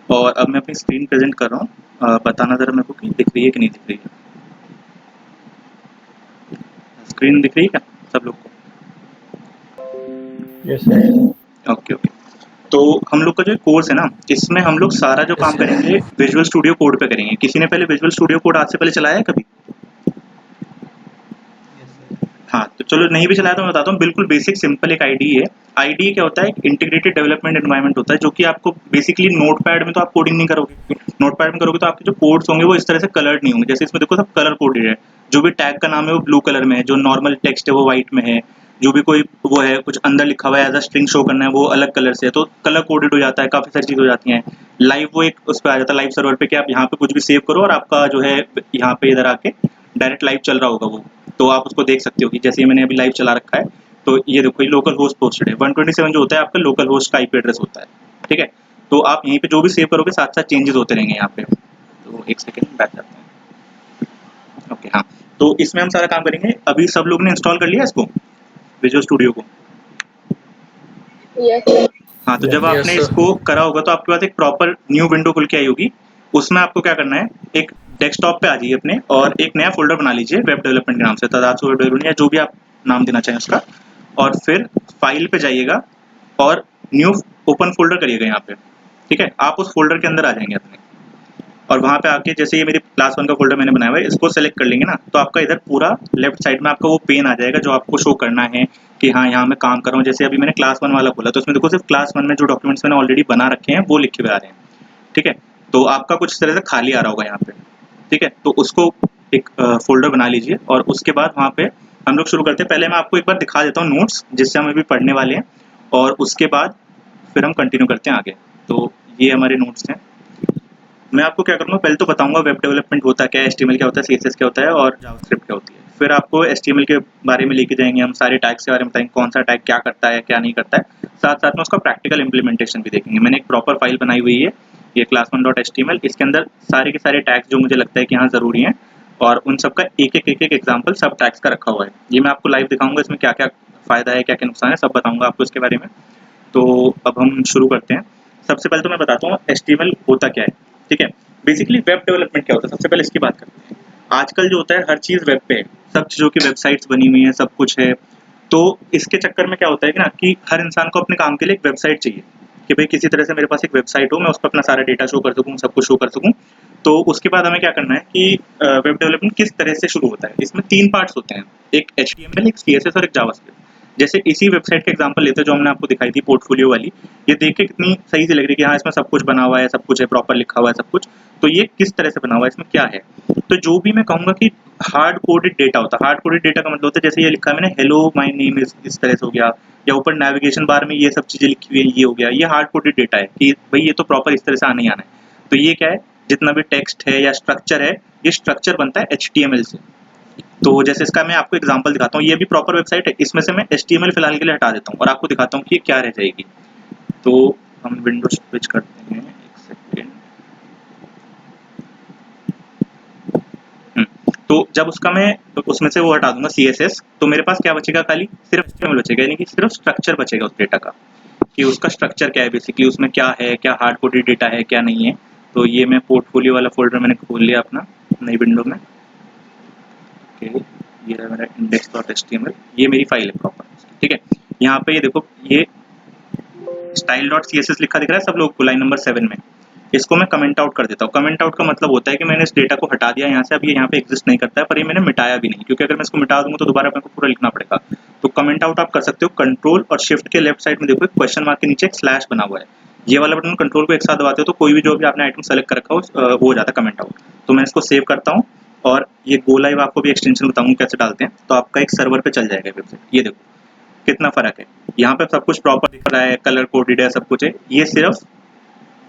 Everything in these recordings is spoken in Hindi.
और अब मैं अपनी स्क्रीन प्रेजेंट कर रहा हूँ। बताना ज़रा मेरे को कि दिख रही है कि नहीं दिख रही है। स्क्रीन दिख रही है क्या सब लोग को? Yes sir. Okay okay. तो हम लोग का जो कोर्स है ना, इसमें हम लोग सारा जो काम करेंगे विजुअल स्टूडियो कोड पे करेंगे। किसी ने पहले विजुअल स्टूडियो कोड आज से पहले चलाया है कभी? हाँ, तो चलो नहीं भी चलाया तो मैं बताता हूँ। बिल्कुल बेसिक सिंपल एक आईडी है। आईडी क्या होता है? एक इंटीग्रेटेड डेवलपमेंट एनवायरनमेंट होता है, जो कि आपको बेसिकली नोटपैड में तो आप कोडिंग नहीं करोगे। नोटपैड में करोगे तो आपके जो कोड्स होंगे वो इस तरह से कलर्ड नहीं होंगे। जैसे इसमें देखो सब कलर कोडेड है। जो भी टैग का नाम है वो ब्लू कलर में है, जो नॉर्मल टेक्स्ट है वो व्हाइट में है, जो भी कोई वो है कुछ अंदर लिखा हुआ है एज अ स्ट्रिंग शो करना है वो अलग कलर से है, तो कलर कोडेड हो जाता है। काफ़ी सारी चीज़ हो जाती हैं। लाइव वो एक उस पे आ जाता है लाइव सर्वर पे कि आप यहाँ पे कुछ भी सेव करो और आपका जो है यहाँ पे इधर आके डायरेक्ट लाइव चल रहा होगा वो। तो आप उसको देख सकते हो कि जैसे मैंने अभी लाइव चला रखा है। तो ये देखो ये लोकल होस्ट पोस्टेड है। 127 जो होता है आपका लोकल होस्ट का आईपी एड्रेस होता है। ठीक है? तो आप यहीं पे जो भी सेव करोगे साथ-साथ चेंजेस होते रहेंगे यहाँ पे। तो एक सेकंड बैक करते हैं। ओके हाँ, तो इसमें हम सारा काम करेंगे। अभी सब लोग ने इंस्टॉल कर लिया इसको, विजुअल स्टूडियो को? Yes sir. हाँ, तो जब आपने इसको करा होगा तो आपके पास एक प्रॉपर न्यू विंडो खुल के आई होगी। उसमें आपको क्या करना है, एक डेस्कटॉप पे आ जाइए अपने और एक नया फ़ोल्डर बना लीजिए वेब डेवलपमेंट के नाम से, तदात्सु वेब डेवलपमेंट या जो भी आप नाम देना चाहें उसका। और फिर फाइल पे जाइएगा और न्यू ओपन फ़ोल्डर करिएगा यहाँ पे। ठीक है? आप उस फ़ोल्डर के अंदर आ जाएँगे अपने। और वहाँ पे आके जैसे ये मेरी क्लास 1 का फ़ोल्डर मैंने बनाया हुआ है, इसको सेलेक्ट कर लेंगे ना, तो आपका इधर पूरा लेफ्ट साइड में आपका वो पेन आ जाएगा जो आपको शो करना है कि हाँ, यहाँ मैं काम कर रहा हूँ। जैसे अभी मैंने क्लास 1 वाला खोला तो उसमें देखो सिर्फ़ क्लास 1 में जो डॉक्यूमेंट्स मैंने ऑलरेडी बना रखे हैं वो लिखे हुए आ रहे हैं। ठीक है? तो आपका कुछ इस तरह से खाली आ रहा होगा यहाँ पे। ठीक है? तो उसको एक फ़ोल्डर बना लीजिए और उसके बाद वहाँ पे हम लोग शुरू करते हैं। पहले मैं आपको एक बार दिखा देता हूँ नोट्स जिससे हम अभी पढ़ने वाले हैं और उसके बाद फिर हम कंटिन्यू करते हैं आगे। तो ये हमारे नोट्स हैं। मैं आपको क्या करूँगा, पहले तो बताऊँगा वेब डेवलपमेंट होता क्या है, एचटीएमएल क्या होता है, सीएसएस क्या होता है और जावास्क्रिप्ट क्या होती है। फिर आपको एचटीएमएल के बारे में लेके जाएँगे हम, सारे टैग्स के बारे में बताएँगे, कौन सा टैग क्या करता है, क्या नहीं करता है। साथ-साथ में उसका प्रैक्टिकल इम्प्लीमेंटेशन भी देखेंगे। मैंने एक प्रॉपर फाइल बनाई हुई है, ये class1.html। इसके अंदर सारे के सारे टैग्स जो मुझे लगता है कि हाँ ज़रूरी हैं और उन सबका एक-एक एग्ज़ाम्पल सब टैग्स का रखा हुआ है। ये मैं आपको लाइव दिखाऊँगा, इसमें क्या-क्या फ़ायदा है, क्या-क्या नुकसान है, सब बताऊँगा आपको इसके बारे में। तो अब हम शुरू करते हैं। सबसे पहले तो मैं बताता हूँ एचटीएमएल होता क्या है, ठीक है? बेसिकली वेब डेवलपमेंट क्या होता है, सबसे पहले इसकी बात करते हैं। आजकल जो होता है हर चीज़ वेब पे है, सब चीज़ों की वेबसाइट्स बनी हुई हैं, सब कुछ है। तो इसके चक्कर में क्या होता है कि ना कि हर इंसान को अपने काम के लिए एक वेबसाइट चाहिए, कि भाई किसी तरह से मेरे पास एक वेबसाइट हो, मैं उस पे अपना सारा डेटा शो कर सकूँ, सब कुछ शो कर सकूँ। तो उसके बाद हमें क्या करना है कि वेब डेवलपमेंट किस तरह से शुरू होता है। इसमें 3 पार्ट्स होते हैं, एक एचटीएमएल, एक सीएसएस और एक जावास्क्रिप्ट। जैसे इसी वेबसाइट का एग्जांपल लेते हैं जो हमने आपको दिखाई थी पोर्टफोलियो वाली। ये देख के कितनी सही सी लग रही है कि हाँ इसमें सब कुछ बना हुआ है, सब कुछ है, प्रॉपर लिखा हुआ है सब कुछ। तो ये किस तरह से बना हुआ है, इसमें क्या है? तो जो भी मैं कहूँगा कि हार्ड कोडेड डेटा होता है। हार्ड कोडेड डेटा का मतलब होता है जैसे ये लिखा है मैंने हेलो माय नेम इज, इस तरह से हो गया, या ऊपर नेविगेशन बार में ये सब चीज़ें लिखी हुई है, ये हो गया। ये हार्ड कोडेड डेटा है कि भाई ये तो प्रॉपर इस तरह से आना ही आना है। तो ये क्या है, जितना भी टेक्स्ट है या स्ट्रक्चर है, ये स्ट्रक्चर बनता है एचटीएमएल से। तो जैसे इसका मैं आपको एग्जांपल दिखाता हूँ, ये भी प्रॉपर वेबसाइट है। इसमें से मैं एचटीएमएल फिलहाल के लिए हटा देता हूँ और आपको दिखाता हूँ कि ये क्या रह जाएगी। तो हम विंडो स्विच करते हैं, एक सेकेंड। तो जब उसका मैं उसमें से वो हटा दूंगा सीएसएस, तो मेरे पास क्या बचेगा, खाली सिर्फ एचटीएमएल बचेगा, यानी कि सिर्फ स्ट्रक्चर बचेगा उस डेटा का, कि उसका स्ट्रक्चर क्या है, बेसिकली उसमें क्या है, क्या हार्ड कोडेड डेटा है, क्या नहीं है। तो ये मैं पोर्टफोलियो वाला फोल्डर मैंने खोल लिया अपना नई विंडो में। ओके, ये है मेरा index.html, ये मेरी फाइल है प्रॉपर। ठीक है, यहाँ पे ये देखो, ये style.css लिखा दिख रहा है सब लोग को लाइन नंबर 7 में। इसको मैं कमेंट आउट कर देता हूँ। कमेंट आउट का मतलब होता है कि मैंने इस डेटा को हटा दिया यहाँ से, अब ये यहाँ पे एग्जिस्ट नहीं करता है, पर ये मैंने मिटाया भी नहीं, क्योंकि अगर मैं इसको मिटा दूंगा तो दोबारा मेरे को पूरा लिखना पड़ेगा। तो कमेंट आउट आप कर सकते हो। कंट्रोल और शिफ्ट के लेफ्ट साइड में देखो एक क्वेश्चन मार्क के नीचे एक स्लैश बना हुआ है। ये वाला बटन कंट्रोल को एक साथ दबाते हो तो कोई भी जो भी आपने आइटम सेलेक्ट कर रखा हो वो हो जाता है कमेंट आउट। तो मैं इसको सेव करता हूँ और ये गो लाइव आपको भी एक्सटेंशन बताऊंगा कैसे डालते हैं। तो आपका एक सर्वर पे चल जाएगा वेबसाइट। ये देखो कितना फर्क है, यहाँ पे सब कुछ प्रॉपर दिख रहा है, कलर कोडेड है, सब कुछ है। ये सिर्फ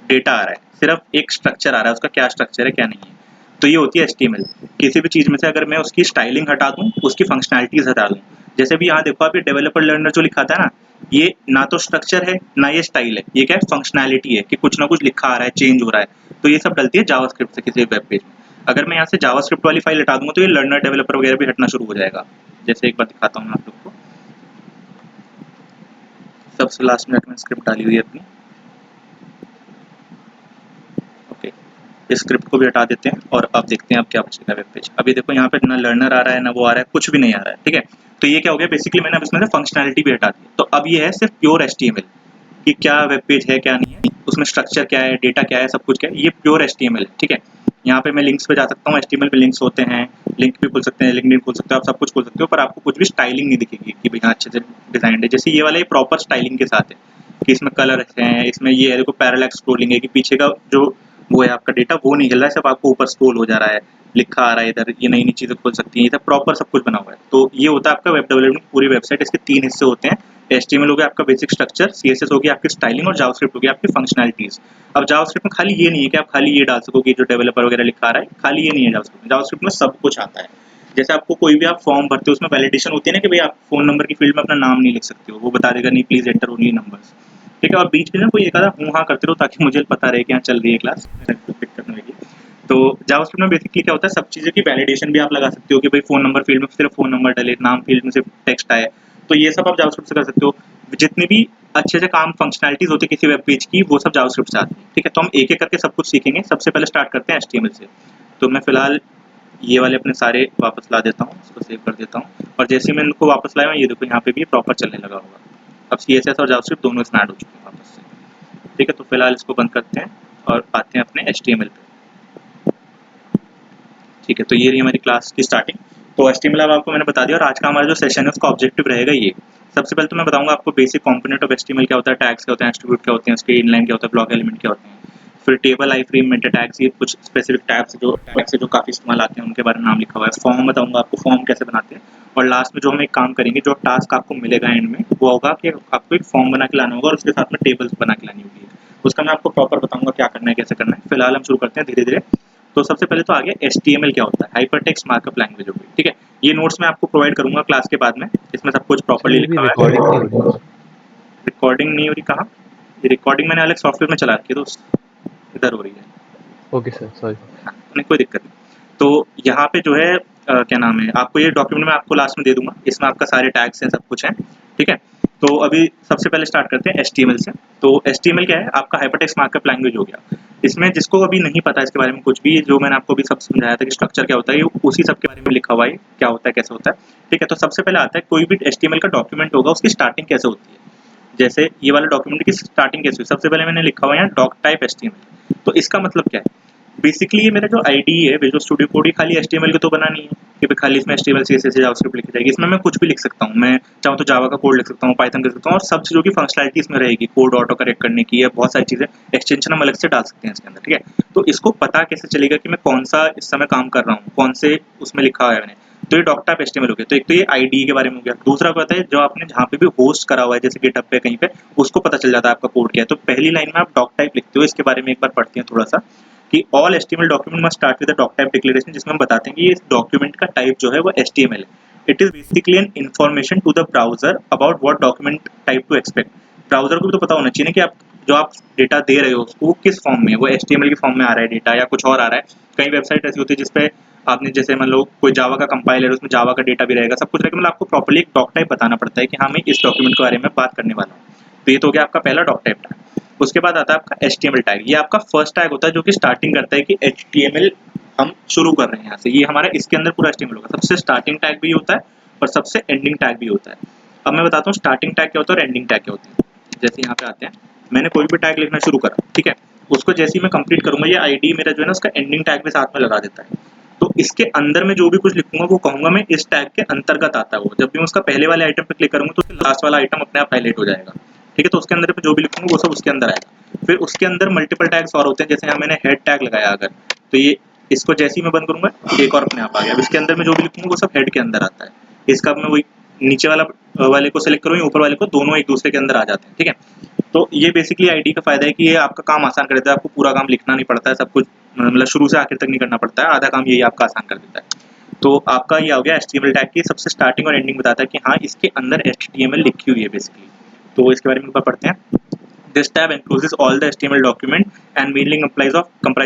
डेटा आ रहा है, सिर्फ एक स्ट्रक्चर आ रहा है, उसका क्या स्ट्रक्चर है क्या नहीं है। तो ये होती है एचटीएमएल। किसी भी चीज़ में से अगर मैं उसकी स्टाइलिंग हटा दूँ, उसकी फंक्शनैलिटीज़ हटा दूँ, जैसे भी यहाँ देखो आप ये डेवलपर लर्नर जो लिखा था ना, ये ना तो स्ट्रक्चर है ना ये स्टाइल है, ये क्या है, फंक्शनैलिटी है कि कुछ ना कुछ लिखा आ रहा है, चेंज हो रहा है। तो ये सब डलती है जावास्क्रिप्ट से किसी वेब पेज में। अगर मैं यहाँ से जावास्क्रिप्ट वाली फाइल हटा दूंगा तो ये लर्नर डेवलपर वगैरह भी हटना शुरू हो जाएगा। जैसे एक बार दिखाता हूँ मैं आप लोग को। सबसे लास्ट मिनट में स्क्रिप्ट डाली हुई है अपनी। इस स्क्रिप्ट को भी हटा देते हैं और अब देखते हैं अब क्या बचेगा वेब पेज। अभी देखो यहाँ पे ना लर्नर आ रहा है, ना वो आ रहा है, कुछ भी नहीं आ रहा है, ठीक है। तो ये क्या हो गया, बेसिकली मैंने अब इसमें से फंक्शनैलिटी भी हटा दी। तो अब ये है सिर्फ प्योर HTML कि क्या वेब पेज है क्या नहीं है, उसमें स्ट्रक्चर क्या है, डेटा क्या है, सब कुछ क्या है, ये प्योर HTML है, ठीक है। यहाँ पे मैं लिंक्स पे जा सकता हूँ, HTML पे लिंक्स होते हैं, लिंक भी खोल सकते हैं, लिंक्डइन खोल सकते हो, आप सब कुछ खोल सकते हो, पर आपको कुछ भी स्टाइलिंग नहीं दिखेगी कि भैया अच्छे से डिजाइन है। जैसे ये वाला, ये प्रॉपर स्टाइलिंग के साथ है कि इसमें कलर हैं, इसमें ये है, देखो पैरेलल स्क्रोलिंग है कि पीछे का जो वो है आपका डेटा वो नहीं हिल रहा है, सब आपको ऊपर स्क्रोल हो जा रहा है, लिखा आ रहा है इधर, ये नई नई चीजें खोल सकती हैं, ये सब प्रॉपर सब कुछ बना हुआ है। तो ये होता है आपका वेब डेवलपमेंट पूरी वेबसाइट। इसके 3 हिस्से होते हैं। HTML हो गया आपका बेसिक स्ट्रक्चर, CSS हो गया आपकी स्टाइलिंग और जावास्क्रिप्ट हो गया आपकी फंक्शनैलिटीज। अब जावास्क्रिप्ट में खाली ये नहीं है कि आप खाली ये डाल सकोगे जो डेवलपर वगैरह लिखा रहा है, खाली ये नहीं है जावास्क्रिप्ट में। जावास्क्रिप्ट में सब कुछ आता है। जैसे आपको कोई भी आप फॉर्म भरते हो उसमें वैलिडेशन होती है ना कि भाई आप फोन नंबर की फील्ड में अपना नाम नहीं लिख सकते हो, वो बता देगा नहीं प्लीज एंटर ओनली नंबर्स, ठीक है। और बीच में ना कोई एक आधा हूँ हाँ करते रहो ताकि मुझे पता रहे कि यहाँ चल रही है क्लास, दिक्कत नहीं होगी। तो जावास्क्रिप्ट में बेसिकली क्या होता है, सब चीज़ों की वैलिडेशन भी आप लगा सकते हो कि भाई फोन नंबर फील्ड में सिर्फ फोन नंबर डले, नाम फील्ड में सिर्फ टेक्स्ट आए, तो ये सब आप जावास्क्रिप्ट से कर सकते हो। जितने भी अच्छे से काम फंक्शनैलिटीज होती है किसी वेब पेज की, वो सब जावास्क्रिप्ट से आती है, ठीक है। तो हम एक एक करके सब कुछ सीखेंगे। सबसे पहले स्टार्ट करते हैं HTML से। तो मैं फिलहाल ये वाले अपने सारे वापस ला देता हूँ, इसको सेव कर देता हूँ, और जैसे ही मैं इनको वापस लाया ये देखो यहाँ पे भी प्रॉपर चलने लगा होगा। अब CSS और जावास्क्रिप्ट दोनों इसमें ऐड हो चुके हैं वापस से, ठीक है। तो फिलहाल इसको बंद करते हैं और आते हैं अपने HTML पे, ठीक है। तो ये रही हमारी क्लास की स्टार्टिंग। तो HTML अब आपको मैंने बता दिया, और आज का हमारा जो सेशन है उसका ऑब्जेक्टिव रहेगा ये। सबसे पहले तो मैं बताऊंगा आपको बेसिक कंपोनेंट ऑफ HTML क्या होता है, टैग्स क्या होते हैं, एट्रीब्यूट क्या होते हैं, उसके इनलाइन क्या होता है, ब्लॉक एलिमेंट क्या होते हैं, फिर टेबल, आईफ्रेम, मेटा टैग्स, ये कुछ स्पेसिफिक टैग्स जो काफी इस्तेमाल आते हैं उनके बारे में नाम लिखा हुआ है। फॉर्म बताऊंगा आपको फॉर्म कैसे बनाते हैं, और लास्ट में जो हम एक काम करेंगे, जो टास्क आपको मिलेगा एंड में, वो होगा कि आपको एक फॉर्म बना के लाना होगा और उसके साथ में टेबल्स बना के लानी होगी। उसका मैं आपको प्रॉपर बताऊंगा क्या करना है कैसे करना है। फिलहाल हम शुरू करते हैं धीरे धीरे। तो सबसे पहले तो आ गया HTML क्या होता है, हाइपरटेक्स्ट मार्कअप लैंग्वेज हो गई, ठीक है। ये नोट्स मैं आपको प्रोवाइड करूंगा क्लास के बाद में, इसमें सब कुछ सर प्रॉपर्ली मेरी लिखा हुआ है। रिकॉर्डिंग नहीं हो रही है। रिकॉर्डिंग नहीं हो रही कहाँ? ये रिकॉर्डिंग मैंने अलग सॉफ्टवेयर में चला रखी है, तो इधर हो रही है। Okay sir, sorry. नहीं कोई दिक्कत नहीं। तो यहाँ पे जो है क्या नाम है, आपको ये डॉक्यूमेंट मैं आपको लास्ट में दे दूंगा, इसमें आपका सारे टैग्स हैं, सब कुछ है, ठीक है। तो अभी सबसे पहले स्टार्ट करते हैं HTML से। तो HTML क्या है, आपका हाइपरटेक्स्ट मार्कअप लैंग्वेज हो गया। इसमें जिसको अभी नहीं पता इसके बारे में कुछ भी, जो मैंने आपको अभी सब समझाया था कि स्ट्रक्चर क्या होता है, ये उसी सब के बारे में लिखा हुआ है क्या होता है कैसे होता है, ठीक है। तो सबसे पहले आता है कोई भी HTML का डॉक्यूमेंट होगा उसकी स्टार्टिंग कैसे होती है। जैसे ये वाला डॉक्यूमेंट की स्टार्टिंग कैसे हुई, सबसे पहले मैंने लिखा हुआ है यहाँ डॉक टाइप HTML। तो इसका मतलब क्या है, बेसिकली ये मेरा जो IDE है विजुअल स्टूडियो कोड, ये खाली HTML की तो बना नहीं है कि भाई खाली इसमें HTML CSS से जावास्क्रिप्ट लिखी जाएगी। इसमें मैं कुछ भी लिख सकता हूँ, मैं चाहूँ तो जावा का कोड लिख सकता हूँ, पाइथन लिख सकता हूँ, और सब चीज़ों की फंक्शनलिटी इसमें रहेगी, कोड ऑटो करेक्ट करने की, या बहुत सारी चीज़ें एक्सटेंशन हम अलग से डाल सकते हैं इसके अंदर, ठीक है। तो इसको पता कैसे चलेगा कि मैं कौन सा इस समय काम कर रहा हूँ, कौन से उसमें लिखा हुआ है मैंने। तो ये डॉक टाइप HTML हो गया। तो एक तो ये IDE के बारे में हो गया। दूसरा क्या होता है, जो आपने जहाँ पे भी होस्ट करा हुआ है जैसे गिटहब पे कहीं पे, उसको पता चल जाता है आपका कोड क्या है। तो पहली लाइन में आप डॉक टाइप लिखते हो, इसके बारे में एक बार पढ़ते हैं थोड़ा सा कि all HTML document must start with the doc type declaration, जिसमें हम बताते हैं कि ये डॉक्यूमेंट का टाइप जो है वो HTML है। It is basically an information to the browser about what document type to expect. Browser को भी तो पता होना चाहिए कि आप जो आप डेटा दे रहे हो उसको किस फॉर्म में, वो HTML के फॉर्म में आ रहा है डेटा या कुछ और आ रहा है। कई वेबसाइट ऐसी होती है जिसपे आपने जैसे मान लो कोई जावा का कंपाइलर, उसमें जावा का डेटा भी रहेगा, सब कुछ रहेगा, मतलब आपको प्रॉपर्ली एक डॉक टाइप बताना पड़ता है कि हाँ मैं इस डॉक्यूमेंट के बारे में बात करने वाला हूँ। तो ये तो हो गया आपका पहला डॉक टाइप टैग। उसके बाद आता है आपका HTML टैग। ये आपका फर्स्ट टैग होता है जो कि स्टार्टिंग करता है कि HTML हम शुरू कर रहे हैं यहाँ से, ये हमारा इसके अंदर पूरा HTML होगा। सबसे स्टार्टिंग टैग भी होता है और सबसे एंडिंग टैग भी होता है। अब मैं बताता हूँ स्टार्टिंग टैग क्या होता है और एंडिंग टैग क्या होती है। जैसे यहाँ पे आते हैं, मैंने कोई भी टैग लिखना शुरू करा, ठीक है, उसको जैसे ही मैं कंप्लीट करूंगा ये ID मेरा जो है ना उसका एंडिंग टैग भी साथ में लगा देता है। तो इसके अंदर में जो भी कुछ लिखूंगा वो कहूंगा मैं इस टैग के अंतर्गत आता है वो। जब भी मैं उसका पहले वाले आइटम पे क्लिक करूंगा तो लास्ट वाला आइटम अपने आप हाईलाइट हो जाएगा, ठीक है। तो उसके अंदर पे जो भी लिखूंगा वो सब उसके अंदर आएगा। फिर उसके अंदर मल्टीपल टैग्स और होते हैं, जैसे यहाँ मैंने हेड टैग लगाया अगर, तो ये इसको जैसे ही मैं बंद करूंगा एक और अपने आप आ गया। अब इसके अंदर में जो भी लिखूंगा वो सब हेड के अंदर आता है। इसका मैं वही नीचे वाले को सेलेक्ट करूँ, ऊपर वाले को, दोनों एक दूसरे के अंदर आ जाते हैं, ठीक है। तो ये बेसिकली ID का फायदा है कि ये आपका काम आसान कर देता है, आपको पूरा काम लिखना नहीं पड़ता है, सब कुछ मतलब शुरू से आखिर तक नहीं करना पड़ता है, आधा काम यही आपका आसान कर देता है। तो आपका ये हो गया HTML टैग की सबसे स्टार्टिंग और एंडिंग बताता है कि हाँ इसके अंदर HTML लिखी हुई है बेसिकली। तो इसके बारे में पढ़ते हैं। This tab encloses all the HTML document and mainly comprise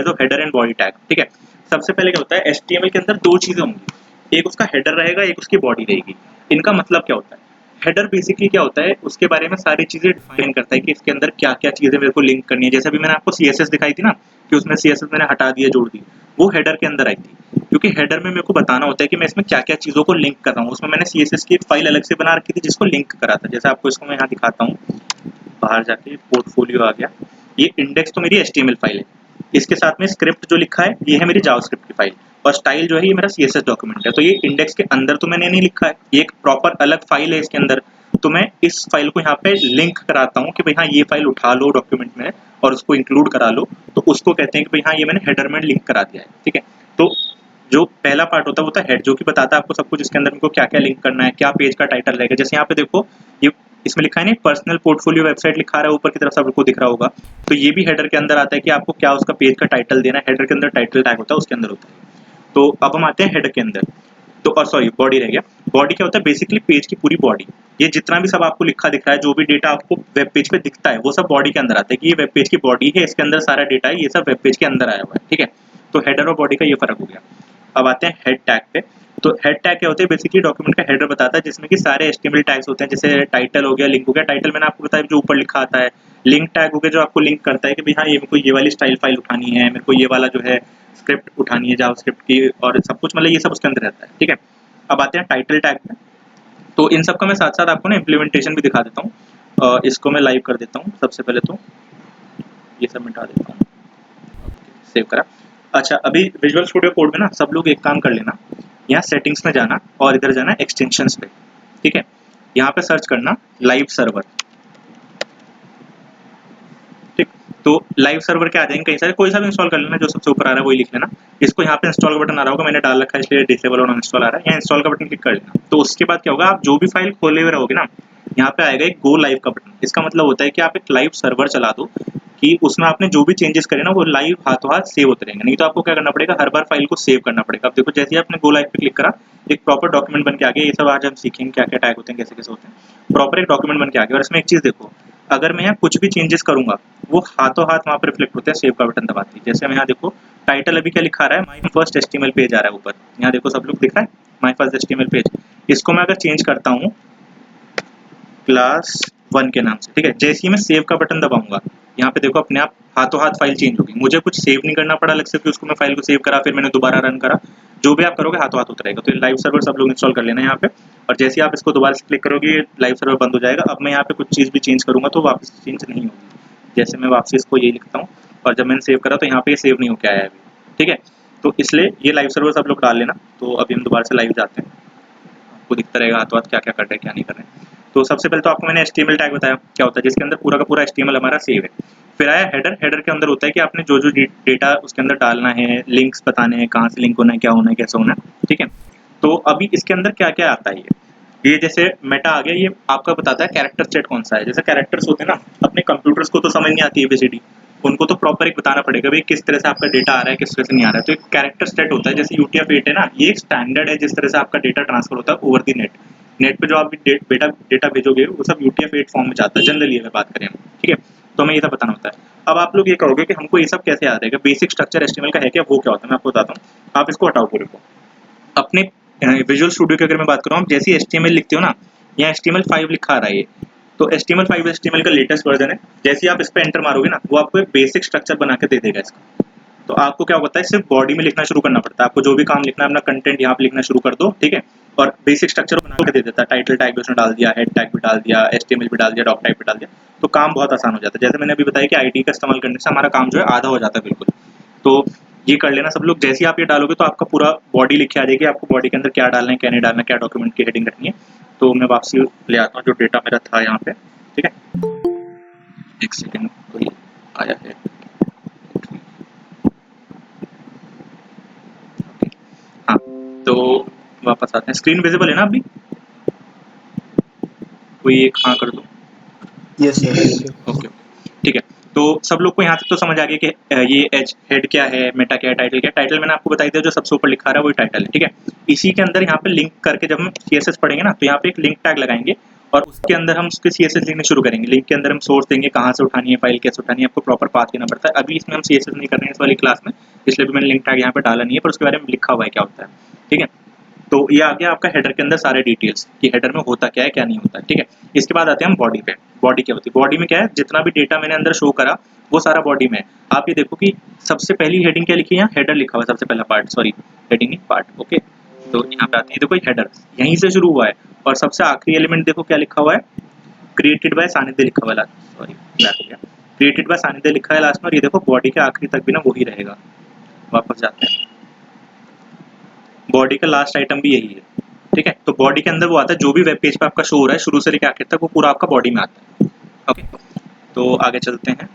of header and body tag, ठीक है। सबसे पहले क्या होता है, HTML के अंदर दो चीजें होंगी, एक उसका हेडर रहेगा, एक उसकी बॉडी रहेगी। इनका मतलब क्या होता है, हेडर बेसिकली क्या होता है, उसके बारे में सारी चीजें डिफाइन करता है कि इसके अंदर क्या क्या चीजें मेरे को लिंक करनी है। जैसे अभी मैंने आपको CSS दिखाई थी ना कि उसमें CSS मैंने हटा दिया जोड़ दी, वो हेडर के अंदर आई थी, क्योंकि हेडर में मेरे को बताना होता है कि मैं इसमें क्या-क्या चीज़ों को लिंक कर रहा हूँ। उसमें मैंने CSS की एक फाइल अलग से बना रखी थी जिसको लिंक करा था। जैसे आपको इसको मैं यहाँ दिखाता हूँ, बाहर जाके पोर्टफोलियो आ गया। ये इंडेक्स तो मेरी HTML फाइल है, इसके साथ में स्क्रिप्ट जो लिखा है ये है मेरी जावास्क्रिप्ट की फाइल, और स्टाइल जो है ये मेरा CSS डॉक्यूमेंट है। तो ये इंडेक्स के अंदर तो मैंने नहीं लिखा है, ये एक प्रॉपर अलग फाइल है इसके अंदर। तो मैं इस फाइल को यहाँ पे लिंक कराता हूँ कि भाई हाँ ये फाइल उठा लो डॉक्यूमेंट में और उसको इंक्लूड करा लो, तो उसको कहते हैं कि भाई हाँ ये मैंने हेडर में लिंक करा दिया है, ठीक है। तो जो पहला पार्ट होता है वो होता है हेड, जो कि बताता है आपको सब कुछ इसके अंदर को क्या क्या लिंक करना है, क्या पेज का टाइटल रहेगा। जैसे यहाँ पे देखो ये इसमें लिखा है नहीं, पर्सनल पोर्टफोलियो वेबसाइट लिखा रहा है ऊपर की तरफ, सबको दिख रहा होगा। तो ये भी हेडर के अंदर आता है कि आपको क्या उसका पेज का टाइटल देना है। हेडर के अंदर टाइटल टैग होता है, उसके अंदर होता है। तो अब हम आते हैं हेडर के अंदर। तो और सॉरी, बॉडी रह गया। बॉडी क्या होता है? बेसिकली पेज की पूरी बॉडी, ये जितना भी सब आपको लिखा दिख रहा है, जो भी डेटा आपको वेब पेज पे दिखता है वो सब बॉडी के अंदर आता है कि ये वेब पेज की बॉडी है, इसके अंदर सारा डेटा है, ये सब वेब पेज के अंदर आया हुआ है, ठीक है। तो हेडर और बॉडी का ये फर्क हो गया। अब आते हैं हेड टैग पे। तो हेड टैग क्या होते हैं? बेसिकली डॉक्यूमेंट का हेडर बताता है जिसमें कि सारे HTML टैग्स होते हैं, जैसे टाइटल हो गया, लिंक हो गया। टाइटल मैंने आपको बताया जो ऊपर लिखा आता है। लिंक टैग हो गया जो आपको लिंक करता है कि भाई हाँ ये मेरे को ये वाली स्टाइल फाइल उठानी है, मेरे को ये वाला जो है स्क्रिप्ट उठानी है जावास्क्रिप्ट की, और सब कुछ मतलब ये सब उसके अंदर रहता है, ठीक है। अब आते हैं टाइटल टैग पे। तो इन सब का मैं साथ साथ आपको ना इम्प्लीमेंटेशन भी दिखा देता हूँ। इसको मैं लाइव कर देता हूँ। सबसे पहले तो ये सब मिटा देता हूँ, सेव करा। अच्छा, अभी विजुअल स्टूडियो कोड में ना सब लोग एक काम कर लेना, यहाँ सेटिंग्स में जाना और इधर जाना एक्सटेंशंस पे, ठीक है। यहाँ पे सर्च करना लाइव सर्वर, ठीक। तो लाइव सर्वर के आ जाएंगे कई सारे, कोई सा भी इंस्टॉल कर लेना, जो सबसे ऊपर आ रहा है वही लिख लेना। इसको यहाँ पे इंस्टॉल का बटन आ रहा होगा, मैंने डाल रखा है इसलिए डिसेबल और अनइंस्टॉल आ रहा है। यहाँ इंस्टॉल का बटन क्लिक कर लेना। तो उसके बाद क्या होगा, आप जो भी फाइल खोले हुए रहोगे ना, यहाँ पे आएगा एक गो लाइव का बटन। इसका मतलब होता है कि आप एक लाइव सर्वर चला दो कि उसमें आपने जो भी चेंजेस करे ना वो लाइव हाथों हाथ सेव होते रहेंगे। नहीं तो आपको क्या करना पड़ेगा, हर बार फाइल को सेव करना पड़ेगा। अब देखो जैसे ही आपने गो लाइव पे क्लिक करा, एक प्रॉपर डॉक्यूमेंट बन के आ गया। ये सब आज हम सीखेंगे क्या क्या टैग होते हैं, कैसे कैसे होते हैं। प्रॉपर एक डॉक्यूमेंट बन के आ गया। और इसमें एक चीज देखो, अगर मैं यहाँ कुछ भी चेंजेस करूंगा वो हाथों हाथ वहाँ पर रिफ्लेक्ट होते हैं सेव का बटन दबाते ही। जैसे मैं यहाँ देखो टाइटल अभी क्या लिखा रहा है, माई फर्स्ट HTML पेज आ रहा है ऊपर, यहाँ देखो सब लोग दिख रहा है माई फर्स्ट HTML पेज। इसको मैं अगर चेंज करता हूँ क्लास 1 के नाम से, ठीक है। जैसे ही मैं सेव का बटन दबाऊंगा, यहाँ पे देखो अपने आप हाथों हाथ फाइल चेंज होगी। मुझे कुछ सेव नहीं करना पड़ा अलग से कि उसको मैं फाइल को सेव करा फिर मैंने दोबारा रन करा। जो भी आप करोगे हाथों हाथ होता रहेगा। तो लाइव सर्वर सब लोग इंस्टॉल कर लेना यहाँ पे। और जैसे ही आप इसको दोबारा से क्लिक करोगे लाइव सर्वर बंद हो जाएगा। अब मैं यहाँ पे कुछ चीज़ भी चेंज करूंगा तो वापस चेंज नहीं होगी। जैसे मैं वापस इसको ये लिखता हूँ और जब मैंने सेव करा तो यहाँ पे सेव नहीं होकर आया है अभी, ठीक है। तो इसलिए ये लाइव सर्वर सब लोग डाल लेना। तो अभी हम दोबारा से लाइव जाते हैं, आपको दिखता रहेगा हाथों हाथ क्या क्या कर रहे हैं क्या नहीं कर रहे हैं। तो सबसे पहले तो आपको मैंने HTML टैग बताया क्या होता है, जिसके अंदर पूरा का पूरा HTML हमारा सेव है। फिर आया हेडर। हेडर के अंदर होता है कि आपने जो जो डेटा उसके अंदर डालना है, लिंक्स बताने हैं, कहाँ से लिंक होना है, क्या होना है, कैसे होना है, ठीक है। तो अभी इसके अंदर क्या क्या आता है, ये जैसे मेटा आ गया, ये आपका बताता है कैरेक्टर सेट कौन सा है। जैसे कैरेक्टर्स होते हैं ना, अपने कंप्यूटर्स को तो समझ नहीं आती ABCD, उनको तो प्रॉपर एक बताना पड़ेगा भाई किस तरह से आपका डेटा आ रहा है, किस तरह से नहीं आ रहा है। तो एक कैरेक्टर सेट होता है, जैसे UTF-8 है ना, ये एक स्टैंडर्ड है जिस तरह से आपका डेटा ट्रांसफर होता है ओवर द नेट। नेट पे जो आप डेटा भेजोगे वो सब UTF-8 फॉर्म में जाता है जनरली अगर बात करें हम, ठीक है। तो हमें ये सब बताना होता है। अब आप लोग ये कहोगे कि हमको ये सब कैसे याद रहेगा, बेसिक स्ट्रक्चर HTML का है क्या, वो क्या होता है मैं आपको बताता हूँ। आप इसको हटाओ पूरे को। अपने विजुअल स्टूडियो की अगर मैं बात करूँ, आप जैसे HTML लिखते हो ना, यहाँ HTML5 लिखा आ रहा है ये। तो HTML5 HTML का लेटेस्ट वर्जन है। जैसे ही आप इस पर एंटर मारोगे ना, वो आपको एक बेसिक स्ट्रक्चर बना के दे देगा इसका। तो आपको क्या होता है, सिर्फ बॉडी में लिखना शुरू करना पड़ता है। आपको जो भी काम लिखना है अपना कंटेंट यहाँ पे लिखना शुरू कर दो, ठीक है। और बेसिक स्ट्रक्चर बना के दे देता है। टाइटल टैग भी उसने डाल दिया, हेड टैग भी डाल दिया, HTML भी डाल दिया, डॉक टाइप भी डाल दिया। तो काम बहुत आसान हो जाता है। जैसे मैंने अभी बताया कि ID का इस्तेमाल करने से हमारा काम जो है आधा हो जाता है बिल्कुल। तो ये कर लेना सब लोग। जैसे ही आप ये डालोगे तो आपका पूरा बॉडी लिखे आ जाएगी, आपको बॉडी के अंदर क्या डालना है क्या नहीं डालना है, क्या डॉक्यूमेंट की हेडिंग रखनी है। तो मैं वापसी ले आता हूँ जो डेटा मेरा था यहाँ पे, ठीक है। एक सेकेंड, कोई आया है। हाँ, तो वापस आते हैं। स्क्रीन विजिबल है ना अभी? कोई एक हाँ कर दो। Yes sir. ओके, ठीक है। तो सब लोग को यहाँ तक तो समझ आ गया कि ये एच हेड क्या है, मेटा क्या है, टाइटल क्या है। टाइटल मैंने आपको बताई दिया, जो सबसे ऊपर लिखा रहा है वही टाइटल है, ठीक है। इसी के अंदर यहाँ पे लिंक करके जब हम CSS पढ़ेंगे ना, तो यहाँ पे एक लिंक टैग लगाएंगे और उसके अंदर हम उसके CSS लिखने शुरू करेंगे। लिंक के अंदर हम सोर्स देंगे, कहाँ से उठानी है फाइल, कैसे उठानी है, आपको प्रॉपर पाथ देना पड़ता है। अभी इसमें हम CSS नहीं कर रहे हैं इस वाली क्लास में, इसलिए भी मैंने लिंक टैग यहाँ पे डाला नहीं है, पर उसके बारे में लिखा हुआ है क्या होता है, ठीक है। तो ये आ गया आपका हेडर के अंदर सारे डिटेल्स कि हेडर में होता क्या है क्या नहीं होता, ठीक है। इसके बाद आते हैं हम बॉडी पे। बॉडी क्या होती है? बॉडी में क्या है, जितना भी डेटा मैंने अंदर शो करा वो सारा बॉडी में है। आप ये देखो कि सबसे पहली हेडिंग क्या लिखी है, यहाँ हेडर लिखा हुआ है सबसे पहला पार्ट, सॉरी हेडिंग नहीं पार्ट, ओके। तो यहाँ पे आती है देखो हेडर, यहीं से शुरू हुआ है, और सबसे आखिरी एलिमेंट देखो क्या लिखा हुआ है, क्रिएटेड बाय सानिध्य लिखा हुआ है, सॉरी क्रिएटेड बाय सानिध्य लिखा है लास्ट में, और ये देखो बॉडी के आखिरी तक भी ना वही रहेगा। वापस जाते हैं, बॉडी का लास्ट आइटम भी यही है, ठीक है। तो बॉडी के अंदर वो आता है जो भी वेब पेज पे आपका शो हो रहा है शुरू से लेकर आखिर तक, वो पूरा आपका बॉडी में आता है, ओके। तो आगे चलते हैं,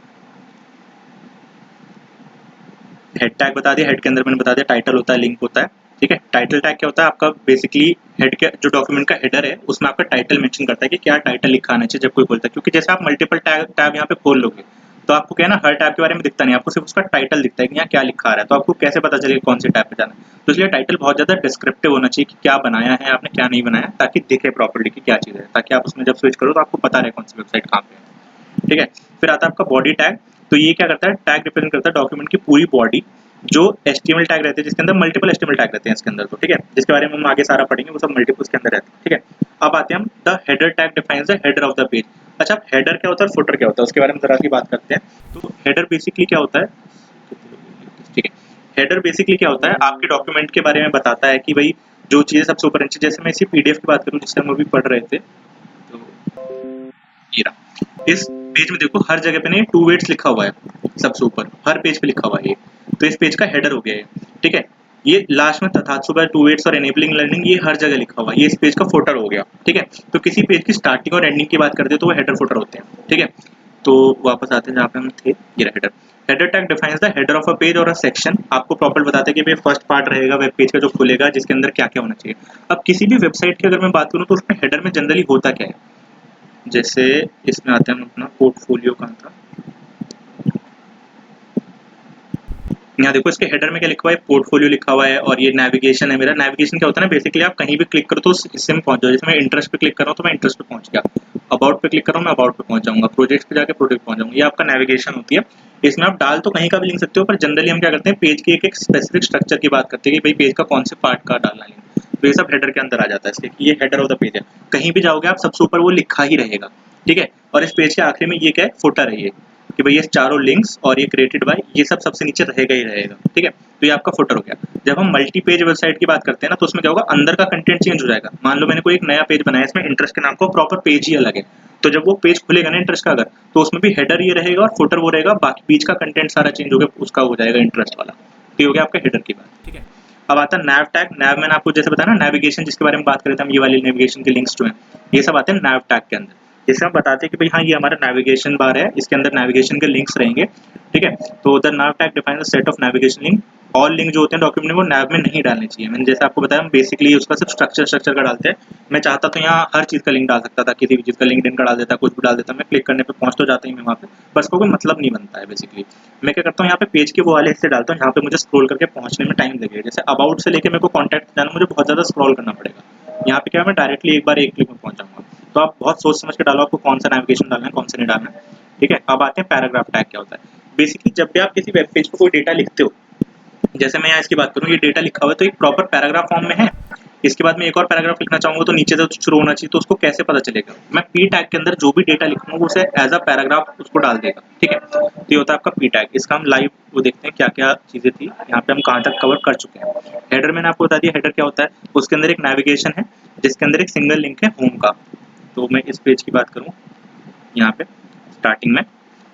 हेड टैग बता दिया, हेड के अंदर मैंने बता दिया टाइटल होता है, लिंक होता है, ठीक है। टाइटल टैग क्या होता है आपका, बेसिकली हेड के जो डॉक्यूमेंट का हेडर है उसमें आपका टाइटल मेंशन करता है कि क्या टाइटल लिखा आना चाहिए जब कोई खोलता है, क्योंकि जैसे आप मल्टीपल टैब यहाँ पे खोल लोगे तो आपको क्या है ना, हर टैब के बारे में दिखता नहीं, आपको सिर्फ उसका टाइटल दिखता है कि यहाँ क्या लिखा आ रहा है, तो आपको कैसे पता चलेगा कौन से टैब पे जाना है। तो इसलिए टाइटल बहुत ज़्यादा डिस्क्रिप्टिव होना चाहिए कि क्या बनाया है आपने, क्या नहीं बनाया, ताकि दिखे प्रॉपर्ली कि क्या चीज़ है, ताकि आप उसमें जब स्विच करो तो आपको पता रहे कौन सी वेबसाइट कहाँ पे है, ठीक है। फिर आता है आपका बॉडी टैग, तो ये क्या करता है, टैग रिप्रेजेंट करता है डॉक्यूमेंट की पूरी बॉडी, जो HTML टैग रहते हैं जिसके अंदर मल्टीपल HTML टैग रहते हैं इसके अंदर, तो ठीक है, जिसके बारे में हम आगे सारा पढ़ेंगे, वो सब मल्टीपल उसके अंदर रहते हैं, ठीक है। अब आते हैं हम, the header tag defines the header of the page. अच्छा, अब हेडर क्या होता है और फुटर क्या होता है उसके बारे में जरा सी बात करते हैं। तो हेडर बेसिकली क्या होता है, ठीक है, हेडर बेसिकली क्या होता है, आपके डॉक्यूमेंट के बारे में बताता है कि भाई जो चीज़ें सबसे ऊपर नीचे, जैसे मैं इसी PDF की बात करूँ जिससे हम अभी पढ़ रहे थे, तो ये रहा, इस पेज में देखो हर जगह पे ना 2 वेट्स लिखा हुआ है, सबसे ऊपर हर पेज पे लिखा हुआ है ये, तो इस पेज का हेडर हो गया है, ठीक है। ये लास्ट में तथात्सु बाय 2 वेट्स और एनेबलिंग लर्निंग, ये हर जगह लिखा हुआ है, ये इस पेज का फुटर हो गया, ठीक है। तो किसी पेज की स्टार्टिंग और एंडिंग की बात करते हैं तो वो हेडर फुटर होते हैं, ठीक है। तो वापस आते हैं जहाँ पे हम थे, ये रहा header. Header tag defines the header of a page और अ सेक्शन, आपको प्रॉपर बताते हैं कि भाई फर्स्ट पार्ट रहेगा वेब पेज का जो खुलेगा, जिसके अंदर क्या क्या होना चाहिए। अब किसी भी वेबसाइट की अगर मैं बात करूँ तो उसमें हेडर में जनरली होता क्या है, जैसे इसमें आते हैं हम, अपना पोर्टफोलियो कहाँ था, यहाँ देखो इसके हेडर में क्या लिखा हुआ है, पोर्टफोलियो लिखा हुआ है, और ये नेविगेशन है मेरा। नेविगेशन क्या होता है ना, बेसिकली आप कहीं भी क्लिक करो तो उस हिस्से में पहुंच जाओ, जैसे मैं इंटरेस्ट पे क्लिक कर रहा हूँ तो मैं इंटरेस्ट पे पहुंच गया, अबाउट पे क्लिक कर रहा हूँ मैं अबाउट पे पहुंच जाऊंगा, प्रोजेक्ट पे जाके प्रोजेक्ट पहुंच जाऊंगा, ये आपका नेविगेशन होती है। इसमें आप डाल तो कहीं का भी लिंक सकते हो, पर जनरली हम क्या करते हैं, पेज के एक स्पेसिफिक स्ट्रक्चर की बात करते हैं कि भाई पेज का कौन से पार्ट का डालना लिंक, तो ये सब हेडर के अंदर आ जाता है, इसलिए कि ये हेडर ऑफ द पेज है। कहीं भी जाओगे आप सबसे ऊपर वो लिखा ही रहेगा, ठीक है। और इस पेज के आखिरी में ये क्या है, फुटर है ये, कि भाई ये चारों लिंक्स और ये क्रिएटेड बाय, ये सब सबसे नीचे रहेगा ही रहेगा, ठीक है। तो ये आपका फुटर हो गया। जब हम मल्टी पेज वेबसाइट की बात करते हैं ना, तो उसमें क्या होगा, अंदर का कंटेंट चेंज हो जाएगा। मान लो मैंने कोई एक नया पेज बनाया, इसमें इंटरेस्ट के नाम का प्रॉपर पेज ही अलग है, तो जब वो पेज खुलेगा ना इंटरेस्ट का अगर, तो उसमें भी हेडर ये रहेगा और फुटर वो रहेगा, बाकी बीच का कंटेंट सारा चेंज हो गया, उसका हो जाएगा इंटरेस्ट वाला। तो ये हो गया आपका हेडर की बात, ठीक है। अब आता है नैव टैग। नैव मैंने आपको जैसे बताया ना, नेविगेशन जिसके बारे में बात कर रहे थे हम, ये वाली नेविगेशन के लिंक्स जो हैं, ये सब आते हैं नैव टैग के अंदर। जैसे हम बताते हैं कि भाई हाँ ये हमारा नेविगेशन बार है, इसके अंदर नेविगेशन के लिंक्स रहेंगे, ठीक है। तो the naive tag defines the set of navigation link. All link जो होते हैं डॉक्यूमेंट में वो नैव में नहीं डालने चाहिए। मैंने जैसे आपको बताया, हम बेसिकली उसका सिर्फ स्ट्रक्चर का डालते हैं। मैं चाहता तो यहाँ हर चीज़ का लिंक डाल सकता था, किसी भी चीज़ का लिंक्डइन का डाल देता, कुछ भी डाल देता, मैं क्लिक करने पे पहुँच तो जाता ही मैं वहाँ पे, बस कोई मतलब नहीं बनता है बेसिकली। मैं क्या करता हूँ, यहाँ पे पेज के वो वाले हिस्से डालता हूँ जहाँ पे मुझे स्क्रॉल करके पहुँचने में टाइम लगेगा। जैसे अबाउट से लेके मेरे को कॉन्टैक्ट जाना, मुझे बहुत ज़्यादा स्क्रॉल करना पड़ेगा। यहाँ पे क्या है, मैं डायरेक्टली एक बार एक क्लिक में पहुँच जाऊँगा। तो आप बहुत सोच समझ के डालो आपको कौन सा नेविगेशन डालना है, कौन सा नहीं डालना है, ठीक है। अब आते हैं पैराग्राफ टैग क्या होता है। बेसिकली जब भी आप किसी वेब पेज पर कोई डेटा लिखते हो, जैसे मैं यहाँ इसकी बात करूँ, ये डेटा लिखा हुआ है तो एक प्रॉपर पैराग्राफ फॉर्म में है, इसके बाद में एक और पैराग्राफ लिखना चाहूँगा तो नीचे से शुरू होना चाहिए, तो उसको कैसे पता चलेगा, मैं पी टैग के अंदर जो भी डेटा लिखूंगा उसे एज अ पैराग्राफ उसको डाल देगा, ठीक है। तो ये होता है आपका पी टैग। इसका हम लाइव वो देखते हैं क्या क्या चीज़ें थी, यहाँ पे हम कहाँ तक कवर कर चुके हैं। हेडर मैंने आपको बता दिया, हेडर क्या होता है, उसके अंदर एक नेविगेशन है जिसके अंदर एक सिंगल लिंक है होम का। तो मैं इस पेज की बात करूँ यहाँ पे स्टार्टिंग में,